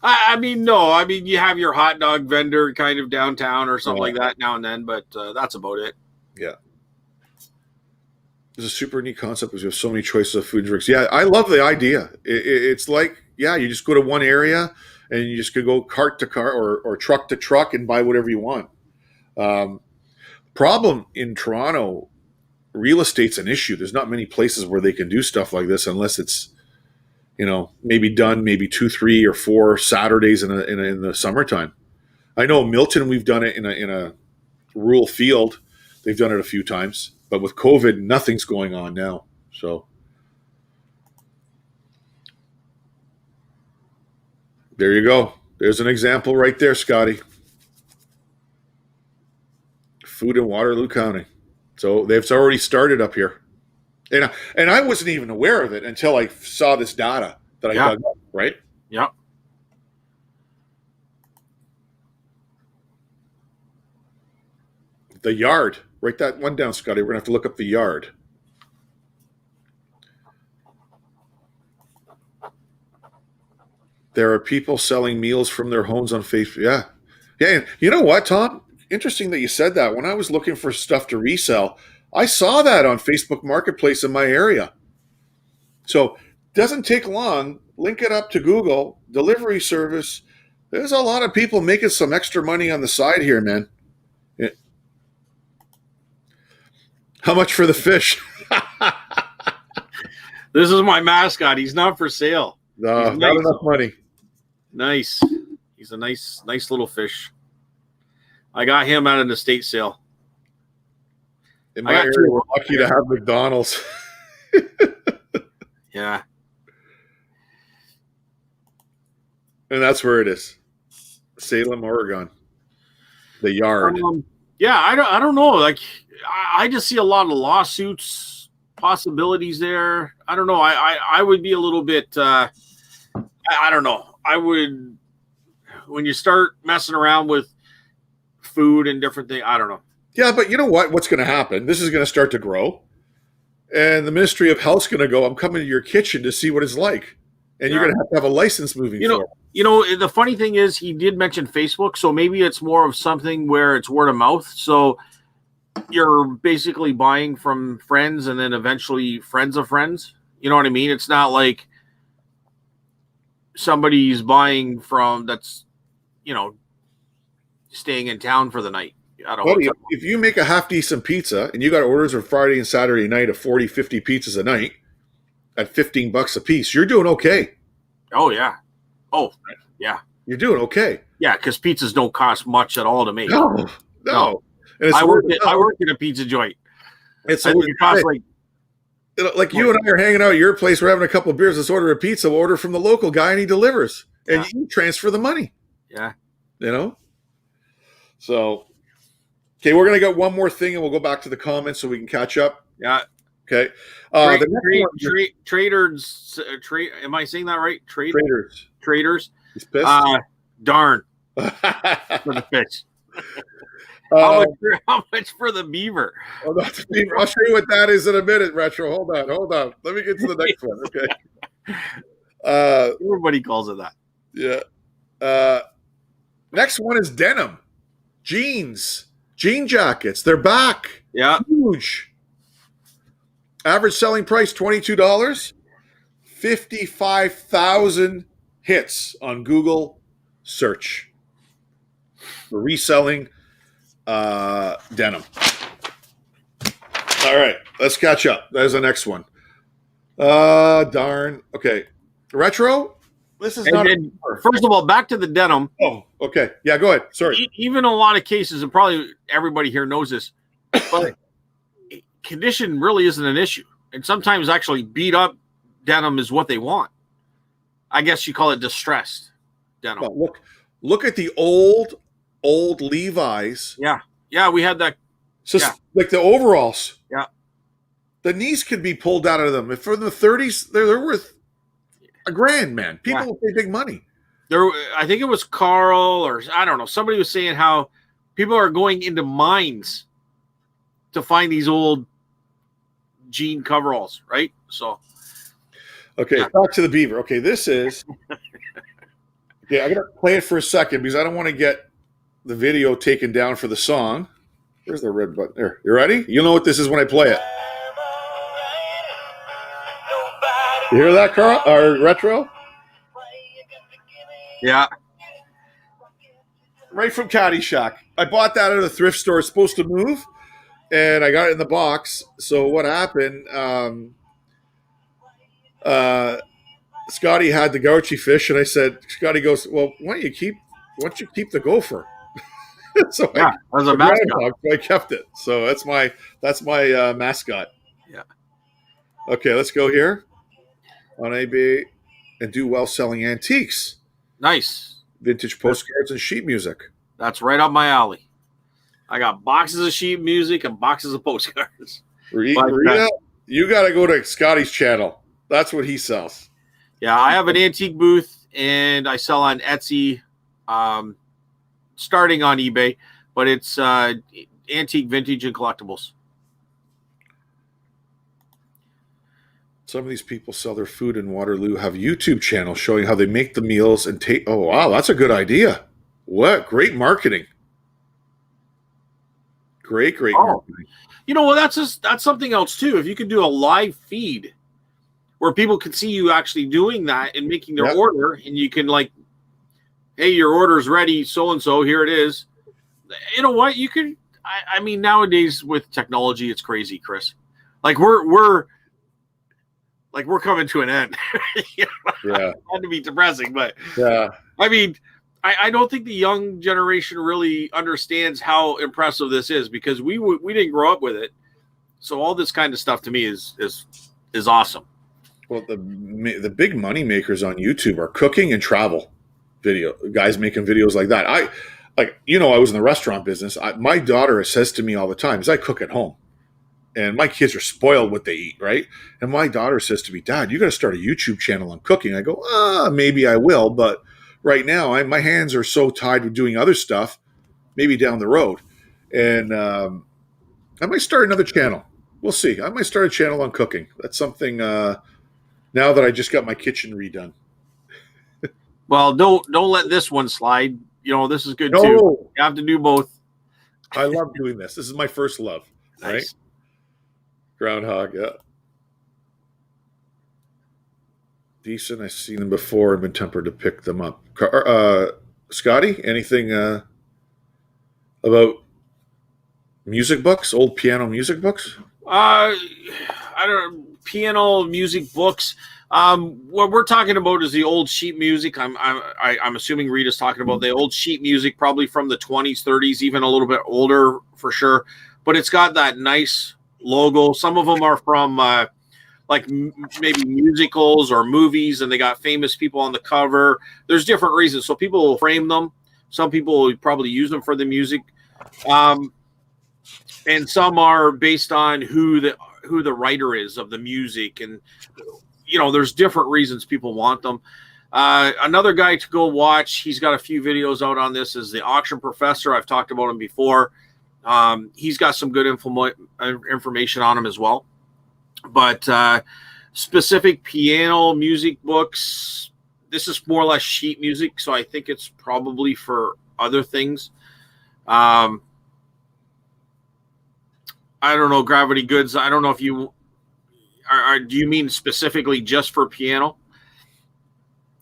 I mean, no. I mean, you have your hot dog vendor kind of downtown or something Yeah. like that now and then, but that's about it. Yeah. It's a super neat concept because you have so many choices of food and drinks. Yeah, I love the idea. It's like, yeah, you just go to one area and you just could go cart to cart or truck to truck and buy whatever you want. Problem in Toronto, real estate's an issue. There's not many places where they can do stuff like this unless it's, maybe done maybe 2, 3, or 4 Saturdays in the summertime. I know Milton, we've done it in a rural field. They've done it a few times, but with COVID, nothing's going on now. So there you go. There's an example right there, Scotty. Food in Waterloo County. So they've already started up here. And I wasn't even aware of it until I saw this data that I dug up, right? Yep. The Yard. Write that one down, Scotty. We're going to have to look up the Yard. There are people selling meals from their homes on Facebook. Yeah. Yeah. And you know what, Tom? Interesting that you said that. When I was looking for stuff to resell, I saw that on Facebook Marketplace in my area. So doesn't take long. Link it up to Google, delivery service. There's a lot of people making some extra money on the side here, man. Yeah. How much for the fish? This is my mascot. He's not for sale. No, He's not nice. enough money. Nice. He's a nice little fish. I got him at an estate sale. In my area, we're lucky to have McDonald's. Yeah. And that's where it is. Salem, Oregon. The Yard. Yeah, I don't know. Like, I just see a lot of lawsuits, possibilities there. I don't know. I would be a little bit. I don't know. I would, when you start messing around with food and different things. I don't know. Yeah, but you know what? What's going to happen? This is going to start to grow, and the Ministry of Health's going to go, I'm coming to your kitchen to see what it's like, and you're going to have a license moving forward. The funny thing is, he did mention Facebook, so maybe it's more of something where it's word of mouth. So you're basically buying from friends and then eventually friends of friends. You know what I mean? It's not like somebody's buying from that's, staying in town for the night. I don't know. If you make a half decent pizza and you got orders for Friday and Saturday night of 40, 50 pizzas a night at $15 a piece, you're doing okay. Oh, yeah. Oh, yeah. You're doing okay. Yeah, because pizzas don't cost much at all to make. No. And it's I work in a pizza joint. It's I think it costs like you and I are hanging out at your place. We're having a couple of beers. Let's order a pizza. We'll order from the local guy, and he delivers, and you transfer the money. Yeah, So, okay, we're gonna get one more thing, and we'll go back to the comments so we can catch up. Yeah. Okay. Traders. Am I saying that right? Traders. He's pissed. Darn. For the fish. How much for the beaver? Oh, that's the beaver. I'll show you what that is in a minute, Retro. Hold on. Let me get to the next one. Okay. Everybody calls it that. Yeah. Next one is denim. Jeans. Jean jackets. They're back. Yeah. Huge. Average selling price, $22. 55,000 hits on Google search for reselling denim. All right, let's catch up. There's the next one. Darn. Okay. Retro? This is not. First of all, back to the denim. Oh, okay. Yeah, go ahead. Sorry. Even in a lot of cases, and probably everybody here knows this, but condition really isn't an issue. And sometimes actually beat up denim is what they want. I guess you call it distressed denim. Well, look at the old Levi's. Yeah, we had that. So like the overalls. Yeah. The knees could be pulled out of them. If from the 30s, they're worth $1,000, man. People will pay big money. I think it was Carl or I don't know. Somebody was saying how people are going into mines to find these old jean coveralls, right? So, Okay, back to the beaver. Okay, this is. Okay, I'm gonna play it for a second because I don't want to get the video taken down for the song. Where's the red button? There. You ready? You know what this is when I play it. You hear that, Carl? Or retro? yeah. Right from Caddyshack. I bought that at a thrift store. It's supposed to move, and I got it in the box. So what happened? Scotty had the gouchy fish, and I said, Scotty goes, "Well, why don't you keep the gopher?" So Yeah, as a mascot. So I kept it. So that's my mascot. Yeah. Okay, let's go here on eBay and do well selling antiques, Nice. vintage postcards, and sheet music. That's right up my alley. I got boxes of sheet music and boxes of postcards. Rita, you got to go to Scotty's channel. That's what he sells. Yeah, I have an antique booth and I sell on Etsy, starting on eBay, but it's antique, vintage, and collectibles. Some of these people sell their food in Waterloo, have YouTube channels showing how they make the meals and take. Oh, wow, that's a good idea. What great marketing! Great marketing. You know, well, that's something else too. If you could do a live feed where people can see you actually doing that and making their order, and you can like, hey, your order's ready, so and so, here it is. You know what? You can. I mean, nowadays with technology, it's crazy, Chris. Like we're coming to an end. You know? Yeah, Not to be depressing, but yeah. I mean, I don't think the young generation really understands how impressive this is because we didn't grow up with it. So all this kind of stuff to me is awesome. Well, the big money makers on YouTube are cooking and travel video guys making videos like that. I was in the restaurant business. My daughter says to me all the time, "Is I cook at home." And my kids are spoiled what they eat, right? And my daughter says to me, "Dad, you got to start a YouTube channel on cooking." I go, maybe I will, but right now my hands are so tied with doing other stuff. Maybe down the road, and I might start another channel. We'll see. I might start a channel on cooking. That's something. Now that I just got my kitchen redone. Well, don't let this one slide. You know, this is good too. You have to do both. I love doing this. This is my first love. Nice. Right? Groundhog, yeah. Decent. I've seen them before and been tempted to pick them up. Scotty, anything about music books, old piano music books? I don't know, piano music books. What we're talking about is the old sheet music. I'm assuming Rita's talking about the old sheet music, probably from the 20s, 30s, even a little bit older for sure. But it's got that nice logo. Some of them are from maybe musicals or movies, and they got famous people on the cover. There's different reasons. So people will frame them. Some people will probably use them for the music. And some are based on who the writer is of the music. And, you know, there's different reasons people want them. Another guy to go watch, he's got a few videos out on this, is the Auction Professor. I've talked about him before. He's got some good information on him as well. But specific piano music books, this is more or less sheet music, so I think it's probably for other things. I don't know, Gravity Goods. I don't know if you do you mean specifically just for piano?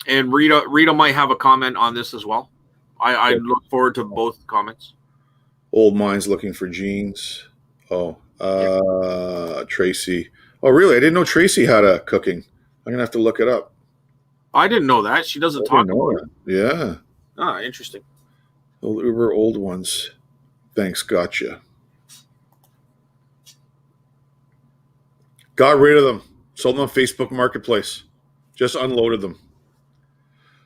And Rita might have a comment on this as well. I look forward to both comments. Old Minds looking for jeans. Oh, Tracy. Oh, really? I didn't know Tracy had a cooking. I'm gonna have to look it up. I didn't know that. She doesn't talk about it. Yeah. Ah, interesting. Uber old ones. Thanks. Gotcha. Got rid of them. Sold them on Facebook Marketplace. Just unloaded them.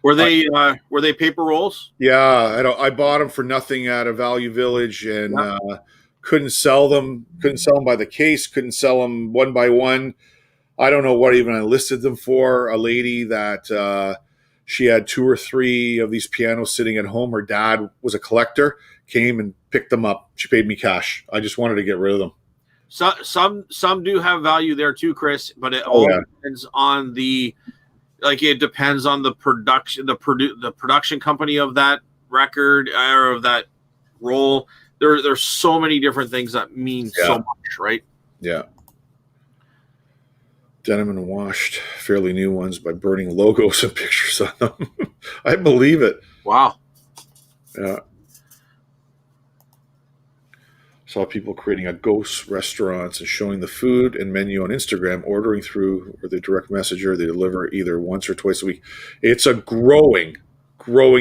Were they paper rolls? Yeah, I bought them for nothing at a Value Village, and couldn't sell them. Couldn't sell them by the case. Couldn't sell them one by one. I don't know what even I listed them for. A lady that She had 2 or 3 of these pianos sitting at home. Her dad was a collector, came and picked them up. She paid me cash. I just wanted to get rid of them. So, some do have value there too, Chris, but it Oh, all yeah. depends on the it depends on the production, the production company of that record or of that roll. There's so many different things that mean so much, right? Yeah. Denim and washed, fairly new ones by burning logos and pictures on them. I believe it. Wow. Yeah. Saw people creating a ghost restaurants and showing the food and menu on Instagram, ordering through or the direct messenger. They deliver either once or twice a week. It's a growing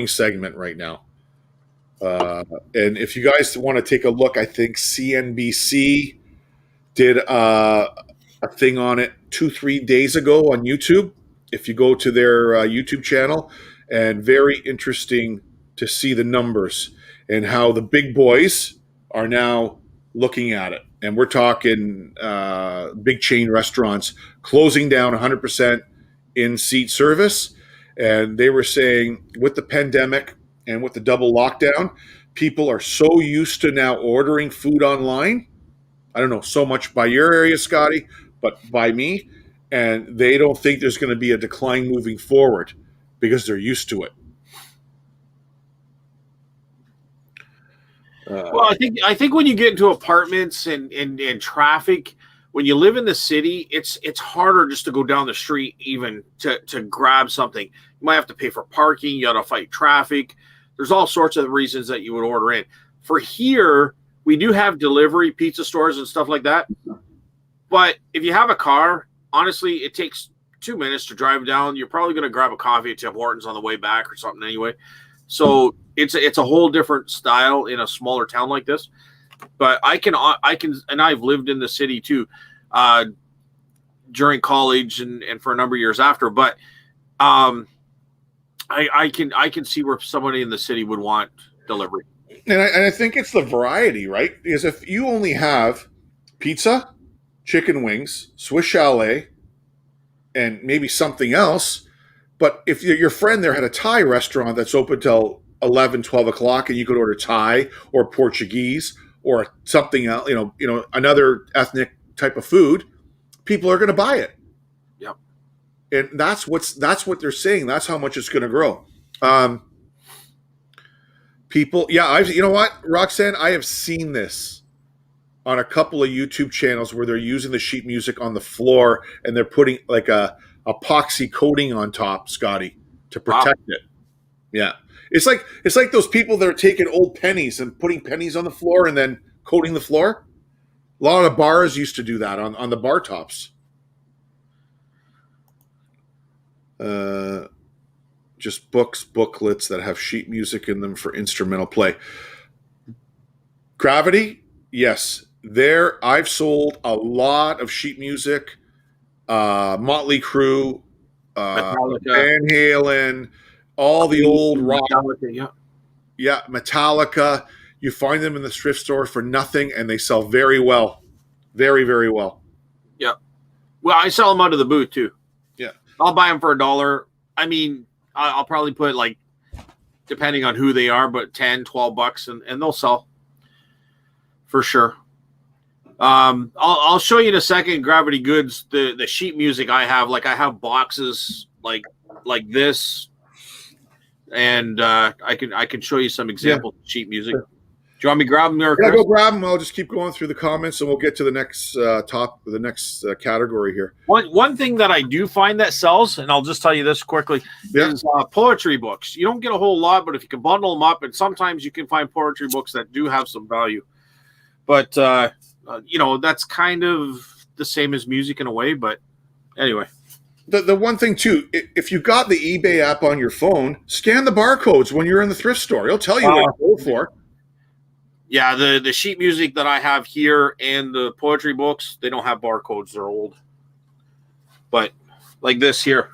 segment right now. And if you guys want to take a look, I think CNBC did a thing on it 2-3 days ago on YouTube. If you go to their YouTube channel, and very interesting to see the numbers and how the big boys are now looking at it. And we're talking big chain restaurants closing down 100% in-seat service. And they were saying with the pandemic and with the double lockdown, people are so used to now ordering food online. I don't know so much by your area, Scotty, but by me. And they don't think there's going to be a decline moving forward because they're used to it. Well, I think when you get into apartments and traffic, when you live in the city, it's harder just to go down the street even to grab something. You might have to pay for parking. You got to fight traffic. There's all sorts of reasons that you would order in. For here, we do have delivery pizza stores and stuff like that. But if you have a car, honestly, it takes 2 minutes to drive down. You're probably going to grab a coffee at Tim Hortons on the way back or something anyway. So it's a whole different style in a smaller town like this. But I can, and I've lived in the city too, during college and for a number of years after. But I can see where somebody in the city would want delivery. And I think it's the variety, right? Because if you only have pizza, chicken wings, Swiss chalet, and maybe something else, but if your friend there had a Thai restaurant that's open till 11, 12 o'clock, and you could order Thai or Portuguese or something else, another ethnic type of food, people are going to buy it. Yep. And that's what they're saying. That's how much it's going to grow. People, you know what, Roxanne, I have seen this on a couple of YouTube channels where they're using the sheet music on the floor and they're putting like a epoxy coating on top, Scotty, to protect it. Yeah. It's like those people that are taking old pennies and putting pennies on the floor and then coating the floor. A lot of bars used to do that on the bar tops. Just booklets that have sheet music in them for instrumental play. Gravity, yes. There, I've sold a lot of sheet music. Motley Crue, Van Halen, all the old rock. Metallica, yeah, Metallica. You find them in the thrift store for nothing, and they sell very well. Very, very well. Yeah. Well, I sell them out of the booth, too. Yeah. I'll buy them for $1. I mean, I'll probably put, like, depending on who they are, but $10, $12, and they'll sell. For sure. I'll show you in a second, Gravity Goods, the sheet music I have. Like, I have boxes like this, and I can show you some examples of sheet music. Sure. Do you want me to grab them there, Yeah, Chris? go grab them. I'll just keep going through the comments, and we'll get to the next category here. One thing that I do find that sells, and I'll just tell you this quickly, is poetry books. You don't get a whole lot, but if you can bundle them up, and sometimes you can find poetry books that do have some value. But that's kind of the same as music in a way. But anyway. The one thing, too, if you got the eBay app on your phone, scan the barcodes when you're in the thrift store. It'll tell you what to go for. Yeah, the sheet music that I have here and the poetry books, they don't have barcodes. They're old. But like this here.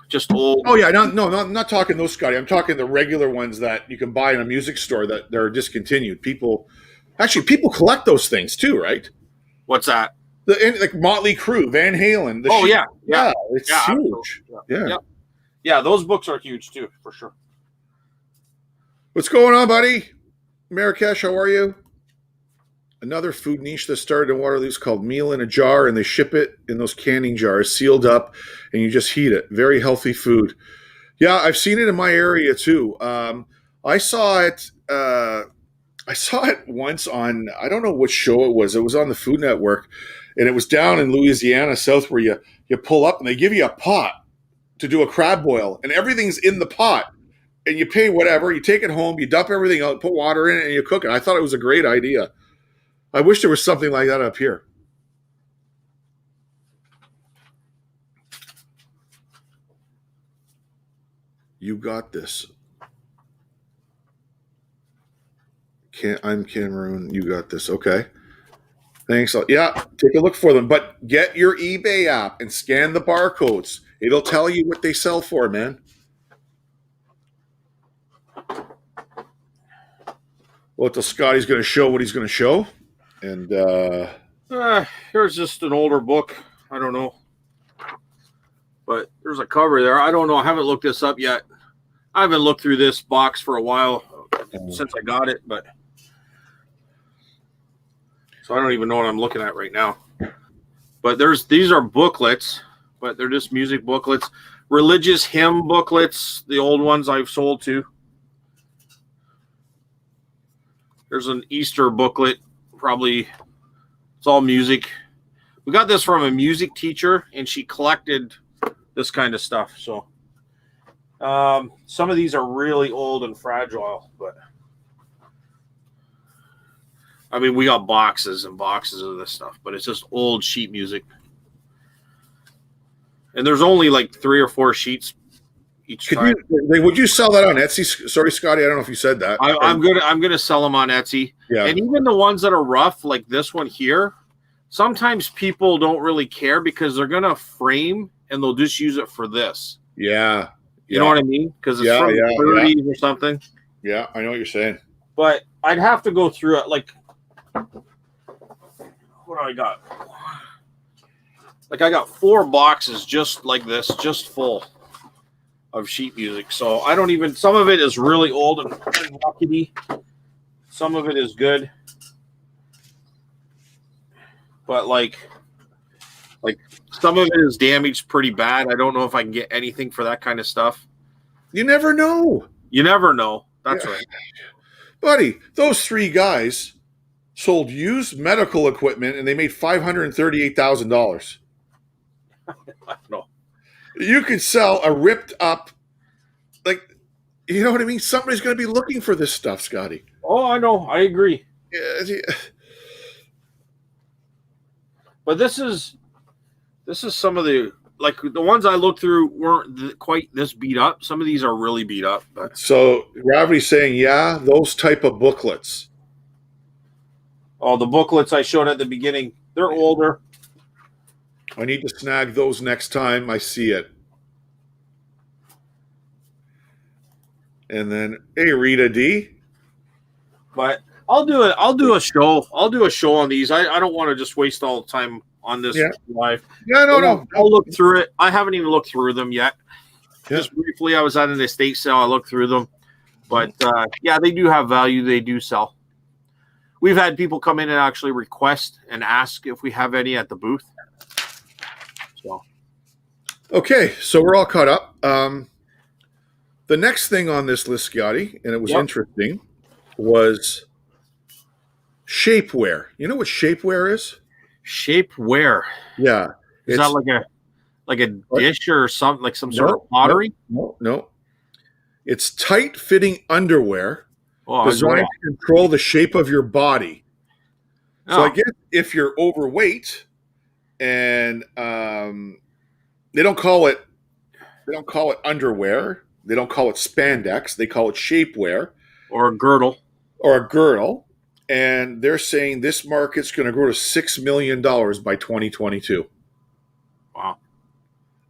Just old. Oh, yeah. No, I'm not talking those, Scotty. I'm talking the regular ones that you can buy in a music store that they're discontinued. People collect those things, too, right? What's that? Like Motley Crue, Van Halen. Oh yeah, yeah, It's yeah, absolutely. huge. Yeah. Yeah. Yeah, yeah, those books are huge too, for sure. What's going on, buddy? Marrakesh, how are you? Another food niche that started in Waterloo is called meal in a jar, and they ship it in those canning jars, sealed up, and you just heat it. Very healthy food. Yeah, I've seen it in my area too. I saw it. I saw it once on, I don't know which show it was. It was on the Food Network, and it was down in Louisiana South where you pull up and they give you a pot to do a crab boil, and everything's in the pot, and you pay whatever. You take it home, you dump everything out, put water in it, and you cook it. I thought it was a great idea. I wish there was something like that up here. You got this. I'm Cameroon. You got this. Okay. Thanks. Yeah, take a look for them. But get your eBay app and scan the barcodes. It'll tell you what they sell for, man. Well, till Scotty's going to show what he's going to show. And Here's just an older book. I don't know. But there's a cover there. I don't know. I haven't looked this up yet. I haven't looked through this box for a while since I got it, but so I don't even know what I'm looking at right now. But these are booklets, but they're just music booklets, religious hymn booklets, the old ones I've sold to. There's an Easter booklet, probably it's all music. We got this from a music teacher, and she collected this kind of stuff. So some of these are really old and fragile, but I mean, we got boxes and boxes of this stuff, but it's just old sheet music. And there's only like 3 or 4 sheets each time. Would you sell that on Etsy? Sorry, Scotty, I don't know if you said that. I'm gonna sell them on Etsy. Yeah. And even the ones that are rough, like this one here, sometimes people don't really care because they're gonna frame and they'll just use it for this. Yeah. You know what I mean? Because it's from the 30s or something. Yeah, I know what you're saying. But I'd have to go through it. Like, what do I got? Like, I got 4 boxes just like this, just full of sheet music. So I don't even, some of it is really old and rockety. Some of it is good. But like some of it is damaged pretty bad. I don't know if I can get anything for that kind of stuff. You never know. You never know. That's right. Buddy, those 3 guys sold used medical equipment and they made $538,000. I know. You could sell a ripped up, like, you know what I mean? Somebody's going to be looking for this stuff, Scotty. Oh, I know. I agree. Yeah. But this is some of the, like, the ones I looked through weren't quite this beat up. Some of these are really beat up. But So Gravity's saying, yeah, those type of booklets. oh, the booklets I showed at the beginning, they're older. I need to snag those next time I see it. And then, hey, Rita D. But I'll do it. I'll do a show. I'll do a show on these. I don't want to just waste all the time on this live. Yeah, no. I'll look through it. I haven't even looked through them yet. Yeah. Just briefly, I was at an estate sale. I looked through them. But, yeah, they do have value. They do sell. We've had people come in and actually request and ask if we have any at the booth. So, Okay, so we're all caught up. The next thing on this list, Scotty, and it was interesting, was shapewear. You know what shapewear is? Shapewear. Yeah. Is that like a dish or something, like some sort of pottery? No. It's tight-fitting underwear designed to control the shape of your body. So I guess if you're overweight and they don't call it underwear, they don't call it spandex, they call it shapewear. Or a girdle. And they're saying this market's going to grow to $6 million by 2022. Wow.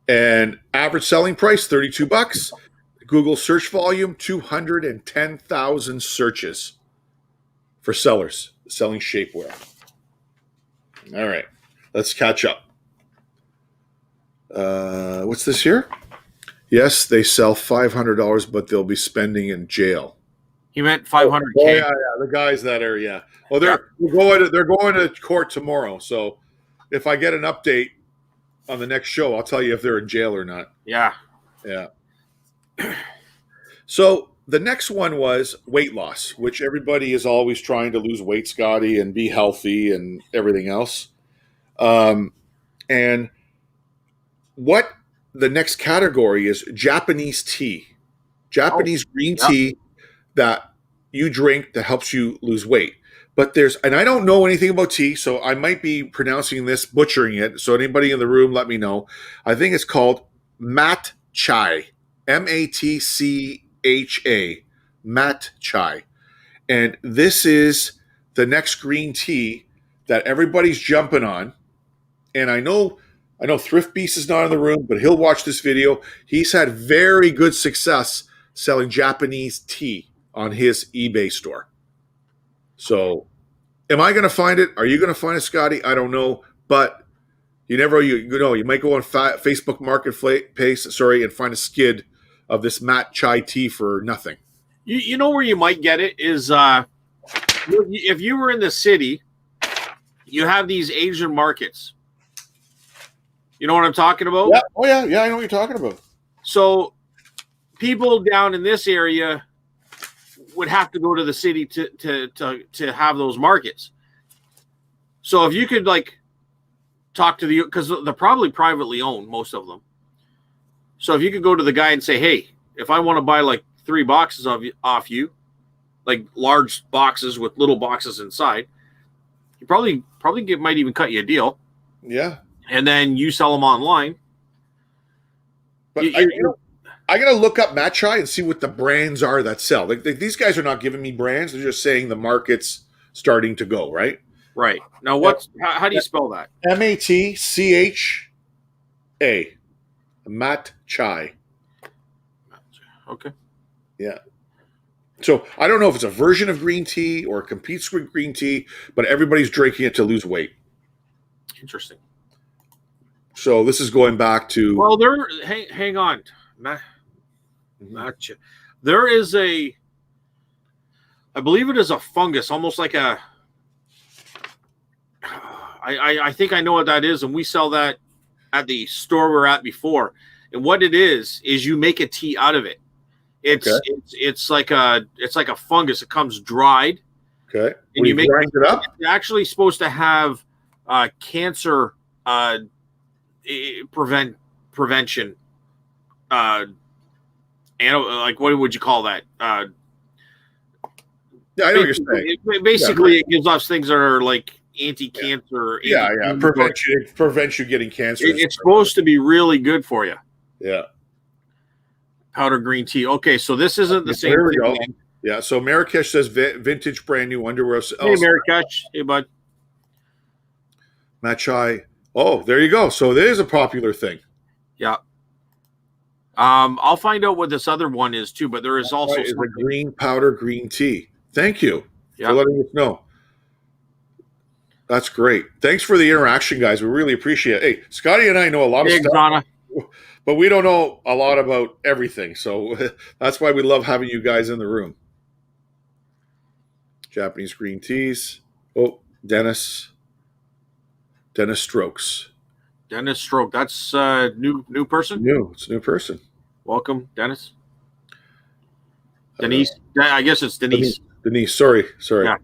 And average selling price, $32. Google search volume, 210,000 searches for sellers selling shapewear. All right. Let's catch up. What's this here? Yes, they sell $500, but they'll be spending in jail. He meant 500K. Oh yeah, the guys that are Well, they're going to court tomorrow. So if I get an update on the next show, I'll tell you if they're in jail or not. Yeah. Yeah. So the next one was weight loss, which everybody is always trying to lose weight, Scotty, and be healthy and everything else. And what the next category is Japanese tea, Japanese green tea that you drink that helps you lose weight. But and I don't know anything about tea, so I might be pronouncing this, butchering it. So anybody in the room, let me know. I think it's called mat chai, Matcha, mat chai. And this is the next green tea that everybody's jumping on. And I know Thrift Beast is not in the room, but he'll watch this video. He's had very good success selling Japanese tea on his eBay store. So, am I going to find it? Are you going to find it, Scotty? I don't know, but you never you know. You might go on Facebook Marketplace, and find a skid of this mat chai tea for nothing. You know where you might get it is if you were in the city, you have these Asian markets. You know what I'm talking about? Yeah. Oh yeah, I know what you're talking about. So people down in this area would have to go to the city to have those markets. So if you could talk to because they're probably privately owned, most of them. So if you could go to the guy and say, hey, if I want to buy 3 boxes off you, large boxes with little boxes inside, you probably might even cut you a deal. Yeah. And then you sell them online. But I got to look up mat chai and see what the brands are that sell. These guys are not giving me brands. They're just saying the market's starting to go, right? Right. Now, how do you spell that? Matcha. Mat chai. Okay. Yeah. So I don't know if it's a version of green tea or competes with green tea, but everybody's drinking it to lose weight. Interesting. So this is going back to... Well, hang on. Matcha. There is I believe it is a fungus, almost like I think I know what that is, and we sell that at the store we're at before. And what it is you make a tea out of it. It's like a fungus. It comes dried. Okay. And you grind it up. It's actually supposed to have cancer prevention. What would you call that? Yeah, I know what you're saying. Basically, it gives us things that are anti-cancer. Yeah. Prevents you getting cancer. It's supposed to be really good for you. Yeah. Powder green tea. Okay, so this isn't the same thing. Yeah, so Marrakesh says vintage brand new underwear. Hey, Marrakesh. Hey, bud. Mat chai. Oh, there you go. So it is a popular thing. Yeah. I'll find out what this other one is too, but there is also a green powder green tea. Thank you for letting us know. That's great. Thanks for the interaction, guys. We really appreciate it. Hey, Scotty and I know a lot of stuff, Donna. but we don't know a lot about everything. So that's why we love having you guys in the room. Japanese green teas. Oh, Dennis Strokes. Dennis Stroke. That's new person? It's a new person. Welcome, Dennis. Denise. I guess it's Denise. Denise. Sorry. Yeah.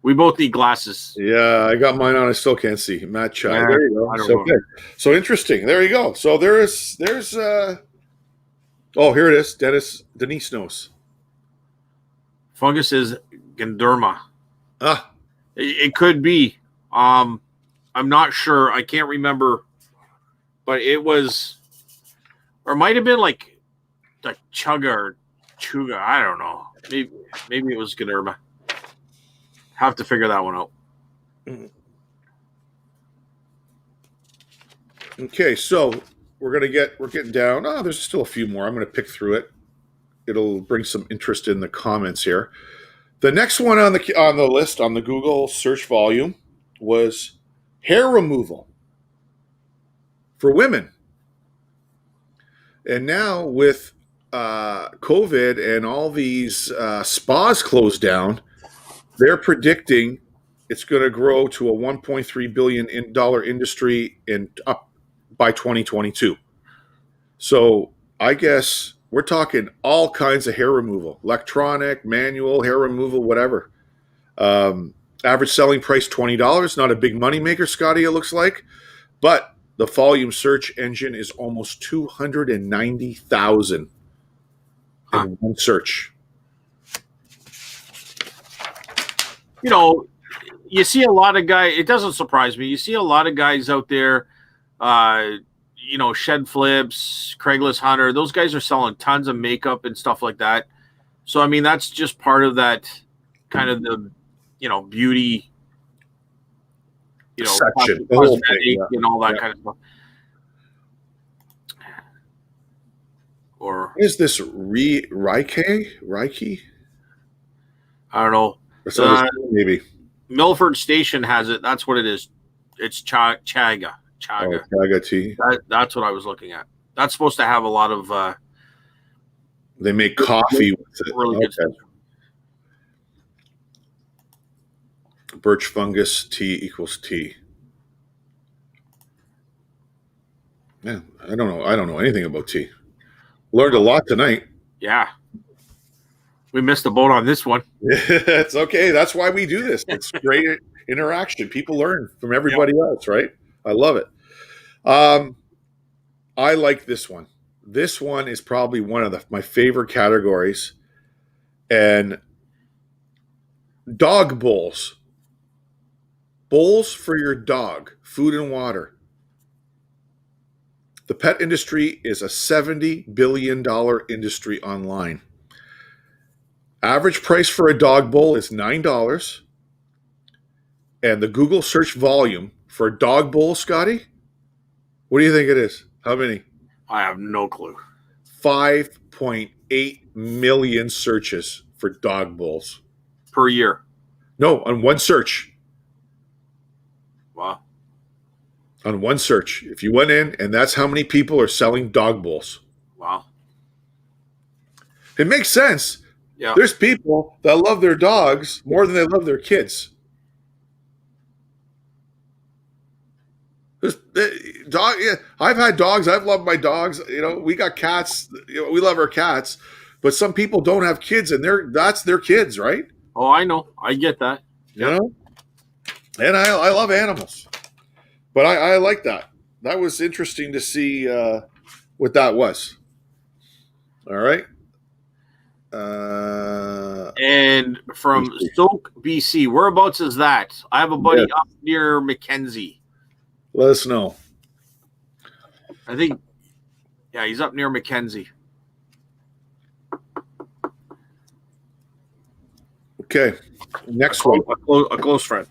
We both need glasses. Yeah, I got mine on. I still can't see. Mat chai. Yeah, there you go. So interesting. There you go. So there's here it is. Denise knows. Fungus is Ganderma. Ah. It could be. I'm not sure. I can't remember. But it was, or it might have been the Chugga or Chuga. I don't know. Maybe it was Ganderma. Have to figure that one out. Okay, so we're getting down. Oh, there's still a few more. I'm going to pick through it. It'll bring some interest in the comments here. The next one on the list on the Google search volume was hair removal for women. And now with COVID and all these spas closed down, they're predicting it's going to grow to a $1.3 billion industry up by 2022. So I guess we're talking all kinds of hair removal, electronic, manual, hair removal, whatever. Average selling price $20. Not a big moneymaker, Scotty, it looks like. But the volume search engine is almost 290,000 in one search. You know, you see a lot of guys. It doesn't surprise me. You see a lot of guys out there, Shed Flips, Craigslist Hunter. Those guys are selling tons of makeup and stuff like that. So, I mean, that's just part of that kind of the, beauty, section, the cosmetic whole thing, and all that kind of stuff. Or is this Reiki? I don't know. Maybe Milford Station has it. That's what it is. It's Chaga. Oh, Chaga tea. That's what I was looking at. That's supposed to have a lot of. They make coffee with it. Really good stuff. Birch fungus tea equals tea. Yeah, I don't know. I don't know anything about tea. Learned a lot tonight. Yeah. We missed the boat on this one. It's okay. That's why we do this. It's great interaction. People learn from everybody else, right? I love it. I like this one. This one is probably one of my favorite categories. And dog bowls. Bowls for your dog, food and water. The pet industry is a $70 billion industry online. Average price for a dog bowl is $9. And the Google search volume for a dog bowl, Scotty, what do you think it is? How many? I have no clue. 5.8 million searches for dog bowls. Per year? No, on one search. Wow. On one search. If you went in, and that's how many people are selling dog bowls. Wow. It makes sense. Yeah. There's people that love their dogs more than they love their kids. I've had dogs. I've loved my dogs. We got cats. We love our cats. But some people don't have kids, and that's their kids, right? Oh, I know. I get that. And I love animals. But I like that. That was interesting to see what that was. All right. And from Stoke, BC, whereabouts is that? I have a buddy up near Mackenzie. Let us know. I think, he's up near Mackenzie. Okay. Next one. A close friend.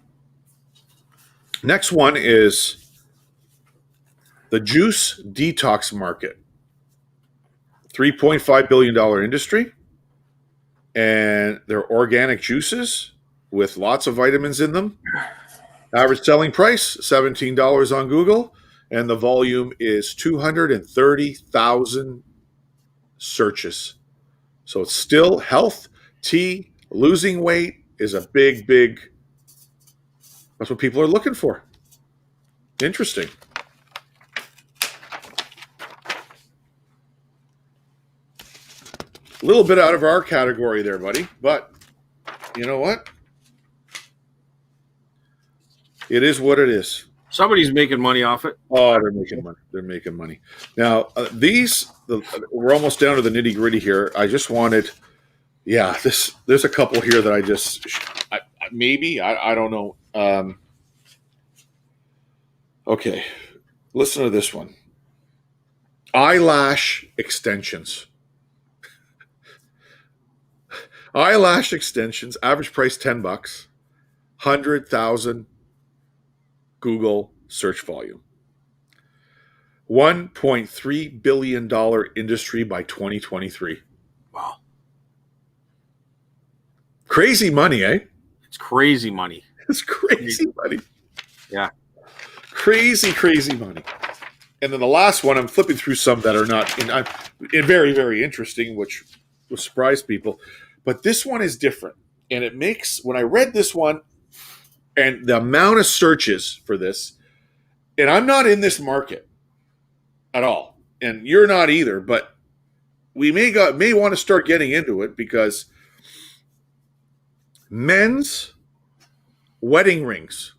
Next one is the juice detox market. $3.5 billion industry. And they're organic juices with lots of vitamins in them. Average selling price, $17 on Google. And the volume is 230,000 searches. So it's still health, tea, losing weight is a big, that's what people are looking for. Interesting. A little bit out of our category there, buddy. But you know what? It is what it is. Somebody's making money off it. Oh, they're making money. They're making money. Now, we're almost down to the nitty gritty here. I just wanted, there's a couple here that I don't know. Okay, listen to this one. Eyelash extensions. Eyelash extensions, average price $10, 100,000 Google search volume. $1.3 billion industry by 2023. Wow. Crazy money, eh? It's crazy money. It's crazy money. Yeah. crazy money. And then the last one, I'm flipping through some that are not in very, very interesting, which will surprise people. But this one is different. And it makes, when I read this one and the amount of searches for this, and I'm not in this market at all, and you're not either, but we may want to start getting into it because men's wedding rings.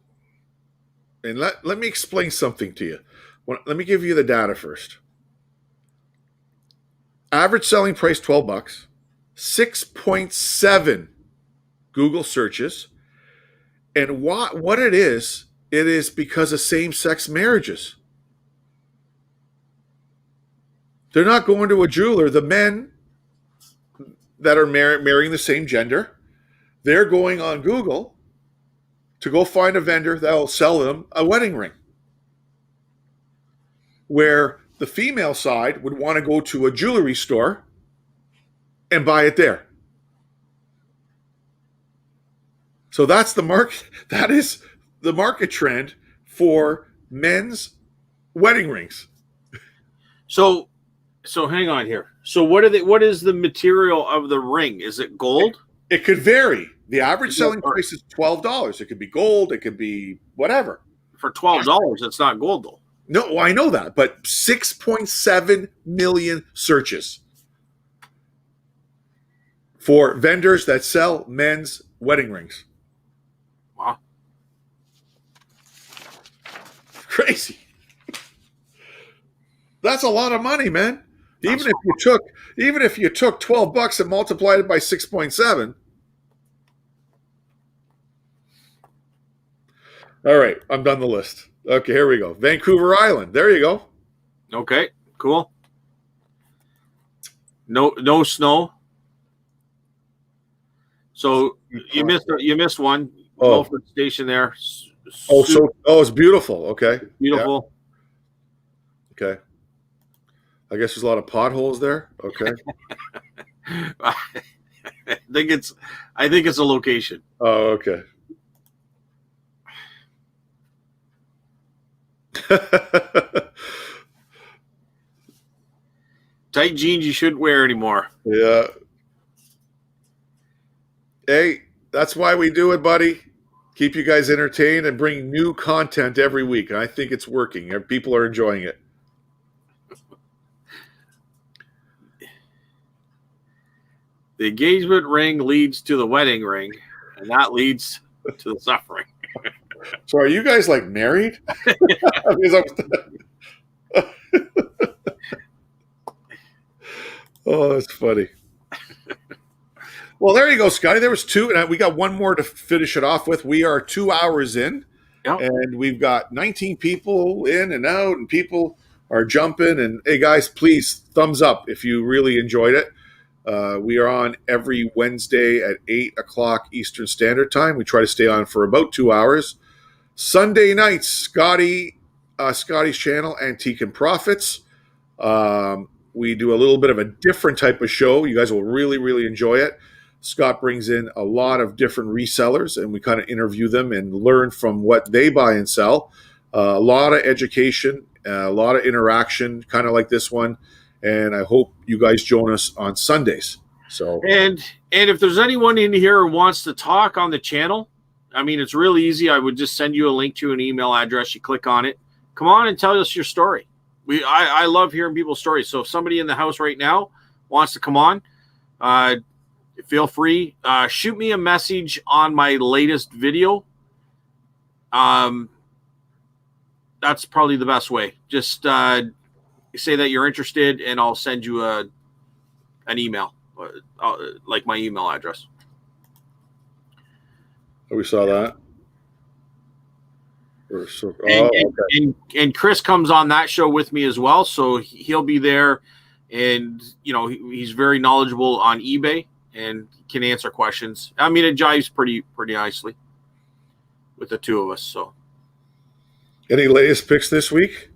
And let me explain something to you. Let me give you the data first. Average selling price $12, 6.7 Google searches, and what it is because of same-sex marriages. They're not going to a jeweler. The men that are marrying the same gender, they're going on Google to go find a vendor that will sell them a wedding ring. Where the female side would want to go to a jewelry store and buy it there. So that's the market. That is the market trend for men's wedding rings. So hang on here. So what is the material of the ring? Is it gold? It could vary. The average selling price is $12. It could be gold. It could be whatever. For $12, it's not gold though. No, I know that, but 6.7 million searches for vendors that sell men's wedding rings. Wow. Crazy. That's a lot of money, man. Even if you took $12 and multiplied it by 6.7. All right, I'm done the list. Okay, here we go. Vancouver Island. There you go. Okay, cool. No snow. So you missed one. Oh. Milford Station there. It's beautiful. Okay. Beautiful. Yeah. Okay. I guess there's a lot of potholes there. Okay. I think it's a location. Oh, okay. Tight jeans you shouldn't wear anymore. Yeah. Hey, that's why we do it, buddy. Keep you guys entertained and bring new content every week. And I think it's working. People are enjoying it. The engagement ring leads to the wedding ring, and that leads to the suffering. So are you guys like married? Oh, that's funny. Well, there you go, Scotty. There was two, and we got one more to finish it off with. We are 2 hours in, Yep. and we've got 19 people in and out, and people are jumping. And hey, guys, please thumbs up if you really enjoyed it. We are on every Wednesday at 8 o'clock Eastern Standard Time. We try to stay on for about 2 hours. Sunday nights, Scotty's channel, Antique and Profits. We do a little bit of a different type of show. You guys will really, really enjoy it. Scott brings in a lot of different resellers, and we kind of interview them and learn from what they buy and sell. A lot of education, a lot of interaction, kind of like this one. And I hope you guys join us on Sundays. So and if there's anyone in here who wants to talk on the channel, I mean, it's really easy. I would just send you a link to an email address. You click on it. Come on and tell us your story. I love hearing people's stories. So if somebody in the house right now wants to come on, feel free. Shoot me a message on my latest video. That's probably the best way. Just say that you're interested, and I'll send you an email, like my email address. we saw that. And Chris comes on that show with me as well, so he'll be there, and he's very knowledgeable on eBay and can answer questions. I mean, it jives pretty nicely with the two of us. So, any latest picks this week?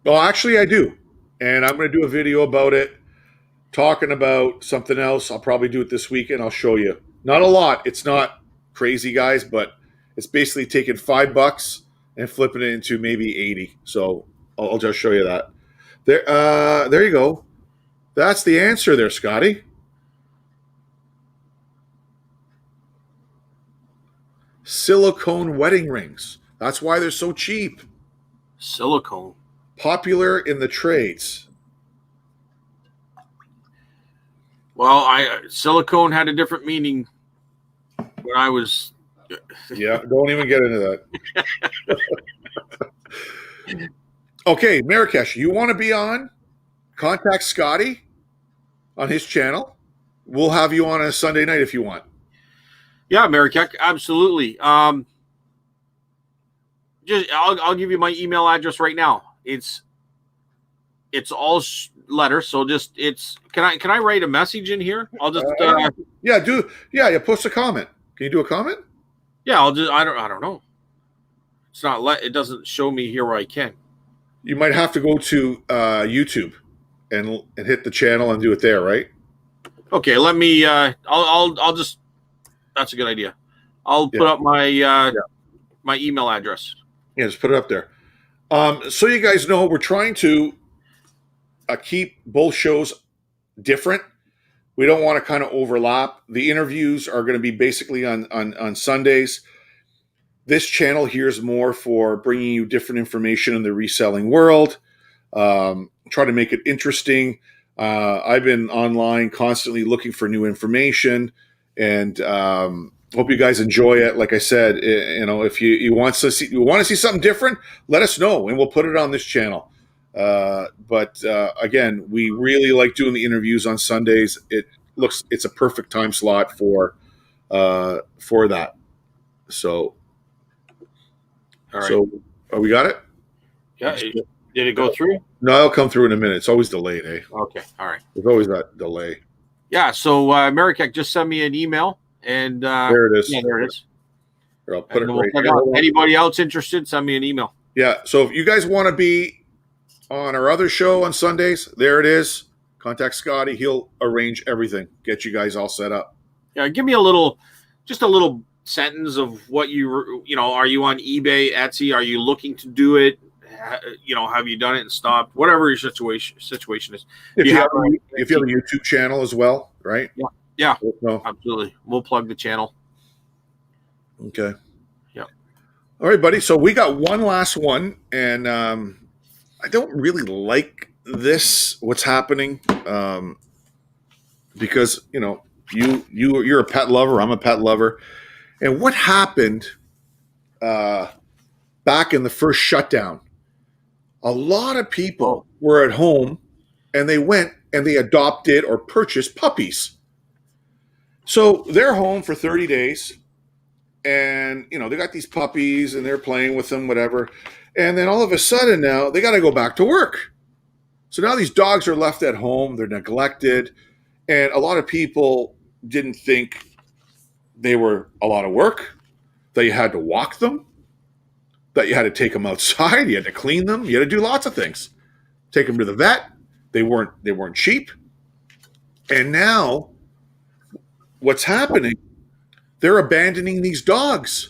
Well, actually, I do, and I'm going to do a video about it, talking about something else. I'll probably do it this weekend. I'll show you. Not a lot. It's not crazy, guys, but it's basically taking $5 and flipping it into maybe 80. So I'll just show you that. There you go. That's the answer there, Scotty. Silicone wedding rings. That's why they're so cheap. Silicone. Popular in the trades. Well, silicone had a different meaning when I was. Yeah, don't even get into that. Okay, Marrakesh, you want to be on? Contact Scotty on his channel. We'll have you on a Sunday night if you want. Yeah, Marrakech, absolutely. I'll give you my email address right now. It's all letters, so just can I write a message in here? I'll just post a comment. Can you do a comment? Yeah, I'll just I don't know. It's not it doesn't show me here where I can. You might have to go to YouTube and hit the channel and do it there, right? Okay, let me I'll just that's a good idea. I'll put up my my email address. Yeah, just put it up there. So you guys know we're trying to keep both shows different. We don't want to kind of overlap. The interviews are going to be basically on Sundays. This channel here is more for bringing you different information in the reselling world. Try to make it interesting. I've been online constantly looking for new information, and hope you guys enjoy it. Like I said, if you want to see something different, let us know, and we'll put it on this channel. But again, we really like doing the interviews on Sundays. It's a perfect time slot for that. So, all right. So we got it. Yeah. Did it go through? No, it'll come through in a minute. It's always delayed, eh? Okay. All right. There's always that delay. Yeah. So Marrakech, just send me an email, and there it is. Yeah, there it is. Here, I'll put it right here. Anybody else interested? Send me an email. Yeah. So if you guys want to be on our other show on Sundays, there it is. Contact Scotty. He'll arrange everything. Get you guys all set up. Yeah. Give me just a little sentence of what are you on eBay, Etsy? Are you looking to do it? Have you done it and stopped? Whatever your situation is. If you have a YouTube channel as well, right? Yeah. No. Absolutely. We'll plug the channel. Okay. Yeah. All right, buddy. So we got one last one, and I don't really like what's happening, because you're a pet lover. I'm a pet lover, and what happened back in the first shutdown? A lot of people were at home, and they went and they adopted or purchased puppies. So they're home for 30 days, and they got these puppies, and they're playing with them, whatever. And then all of a sudden now they got to go back to work. So now these dogs are left at home. They're neglected, and a lot of people didn't think they were a lot of work, that you had to walk them, that you had to take them outside, you had to clean them, you had to do lots of things. Take them to the vet. They weren't cheap. And now what's happening? They're abandoning these dogs.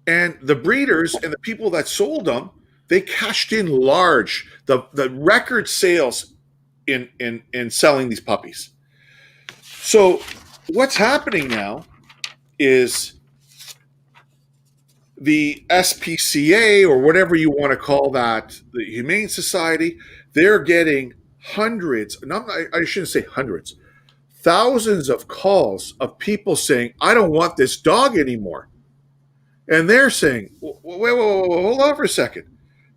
And the breeders and the people that sold them, they cashed in large. The record sales in selling these puppies. So what's happening now is the SPCA, or whatever you want to call that, the Humane Society, they're getting hundreds, I shouldn't say hundreds, thousands of calls of people saying, I don't want this dog anymore. And they're saying, wait, hold on for a second.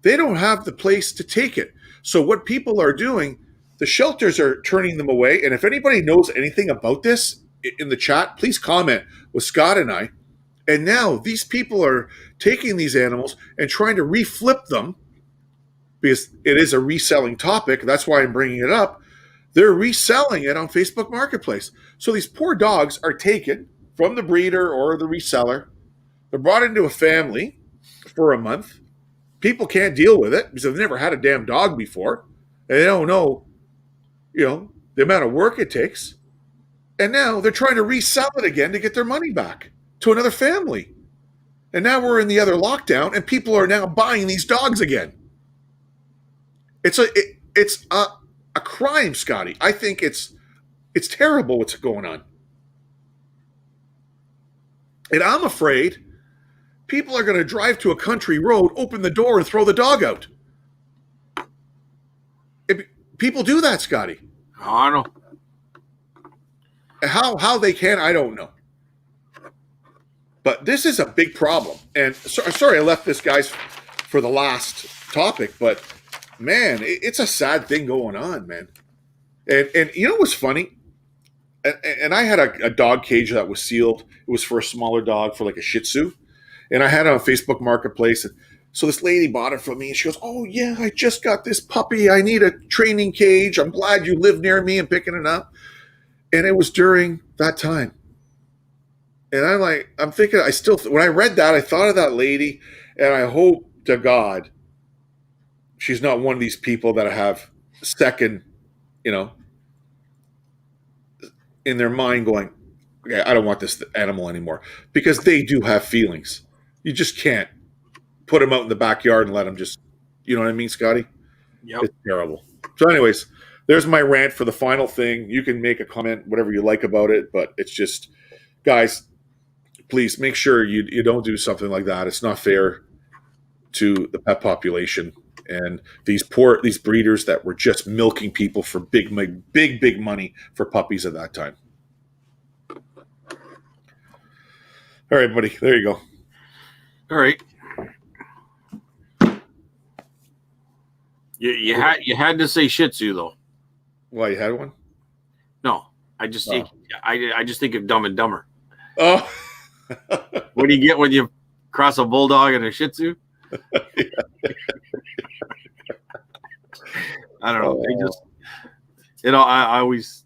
They don't have the place to take it. So what people are doing, the shelters are turning them away. And if anybody knows anything about this in the chat, please comment with Scott and I. And now these people are taking these animals and trying to reflip them, because it is a reselling topic. That's why I'm bringing it up. They're reselling it on Facebook Marketplace. So these poor dogs are taken from the breeder or the reseller. They're brought into a family for a month. People can't deal with it because they've never had a damn dog before. And they don't know, the amount of work it takes. And now they're trying to resell it again to get their money back to another family. And now we're in the other lockdown, and people are now buying these dogs again. It's a crime, Scotty. I think it's terrible what's going on. And I'm afraid people are going to drive to a country road, open the door, and throw the dog out. People do that, Scotty. Oh, I know. How they can, I don't know. But this is a big problem. And sorry I left this, guys, for the last topic, but man, it's a sad thing going on, man. And you know what's funny? And I had a dog cage that was sealed. It was for a smaller dog, for like a Shih Tzu. And I had it on Facebook Marketplace. And so this lady bought it from me. And she goes, "Oh, yeah, I just got this puppy. I need a training cage. I'm glad you live near me and picking it up." And it was during that time. And I'm thinking, when I read that, I thought of that lady, and I hope to God she's not one of these people that have second, in their mind going, "Okay, I don't want this animal anymore," because they do have feelings. You just can't put them out in the backyard and let them just, you know what I mean, Scotty? Yep. It's terrible. So anyways, there's my rant for the final thing. You can make a comment, whatever you like about it, but it's just, guys, please make sure you don't do something like that. It's not fair to the pet population and these breeders that were just milking people for big money for puppies at that time. All right, buddy, there you go. All right. You had to say Shih Tzu though. Well, you had one? No, I just think of Dumb and Dumber. Oh. What do you get when you cross a bulldog and a Shih Tzu? I don't know. They just, I always,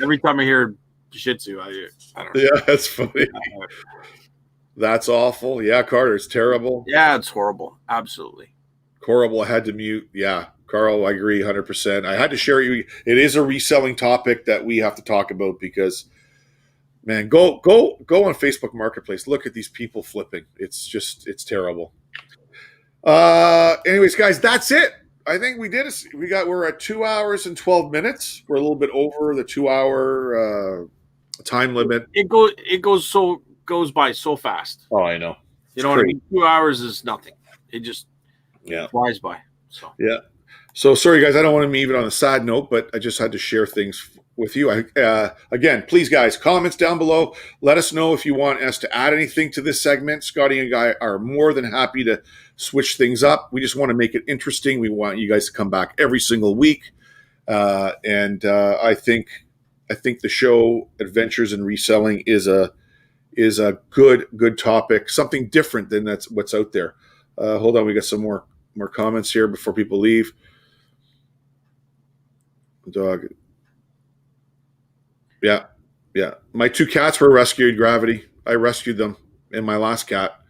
every time I hear Shih Tzu, I don't know. Yeah, that's funny. That's awful. Yeah, Carter, it's terrible. Yeah, it's horrible. Absolutely. Horrible. I had to mute. Yeah, Carl, I agree 100%. I had to share you. It is a reselling topic that we have to talk about because, man, go on Facebook Marketplace. Look at these people flipping. It's terrible. Anyways, guys, that's it. I think we did it. We're at 2 hours and 12 minutes. We're a little bit over the 2 hour time limit. It goes by so fast. Oh, I know. You know what I mean? 2 hours is nothing. It just flies by. So yeah. So sorry, guys. I don't want to leave it on a sad note, but I just had to share things with you. Again, please, guys, comments down below. Let us know if you want us to add anything to this segment. Scotty and Guy are more than happy to switch things up. We just want to make it interesting. We want you guys to come back every single week. And I think the show Adventures in Reselling is a good topic, something different than that's what's out there. Hold on, we got some more comments here before people leave. Dog. Yeah. My 2 cats were rescued, Gravity. I rescued them in my last cat.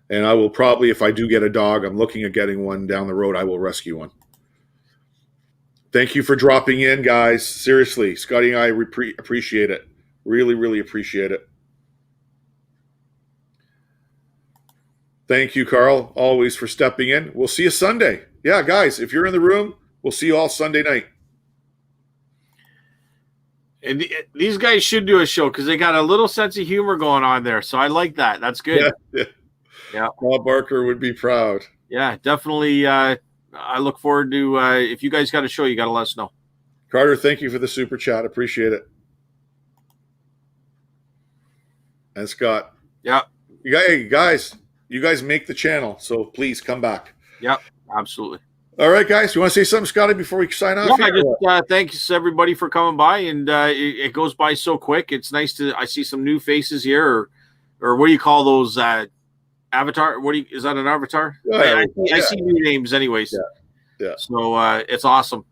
And I will probably, if I do get a dog, I'm looking at getting one down the road, I will rescue one. Thank you for dropping in, guys. Seriously, Scotty and I appreciate it. Really, really appreciate it. Thank you, Carl, always for stepping in. We'll see you Sunday. Yeah, guys, if you're in the room, we'll see you all Sunday night. And these guys should do a show because they got a little sense of humor going on there. So I like that. That's good. Yeah. Bob Barker would be proud. Yeah, definitely. I look forward to if you guys got a show, you got to let us know. Carter, thank you for the super chat. Appreciate it. And Scott. Yeah. Hey, guys, you guys make the channel, so please come back. Yep, absolutely. All right, guys. You want to say something, Scotty, before we sign off? Yeah, thanks everybody for coming by, and it goes by so quick. It's nice I see some new faces here, or what do you call those avatar? Is that an avatar? Yeah, I see new names, anyways. Yeah. So it's awesome.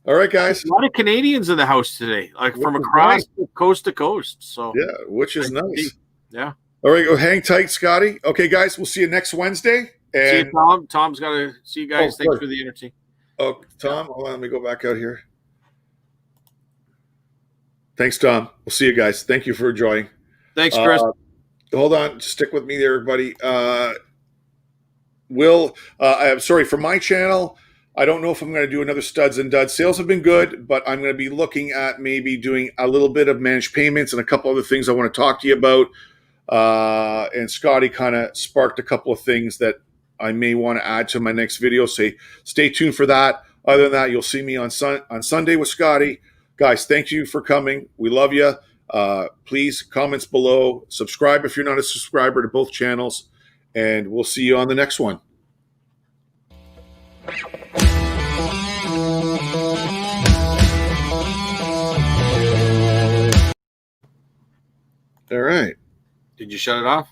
All right, guys. There's a lot of Canadians in the house today, from across coast to coast. So yeah, which is nice. Yeah. All right, go hang tight, Scotty. Okay, guys, we'll see you next Wednesday. And see you, Tom. Tom's got to see you guys. Thanks for the entertainment. Oh, Tom, hold on, let me go back out here. Thanks, Tom. We'll see you guys. Thank you for joining. Thanks, Chris. hold on, stick with me there, everybody. I'm sorry for my channel. I don't know if I'm going to do another studs and duds. Sales have been good, but I'm going to be looking at maybe doing a little bit of managed payments and a couple other things I want to talk to you about. And Scotty kind of sparked a couple of things that I may want to add to my next video. Stay tuned for that. Other than that, you'll see me on Sunday with Scotty. Guys, thank you for coming. We love you. Please, comments below. Subscribe if you're not a subscriber to both channels. And we'll see you on the next one. All right. Did you shut it off?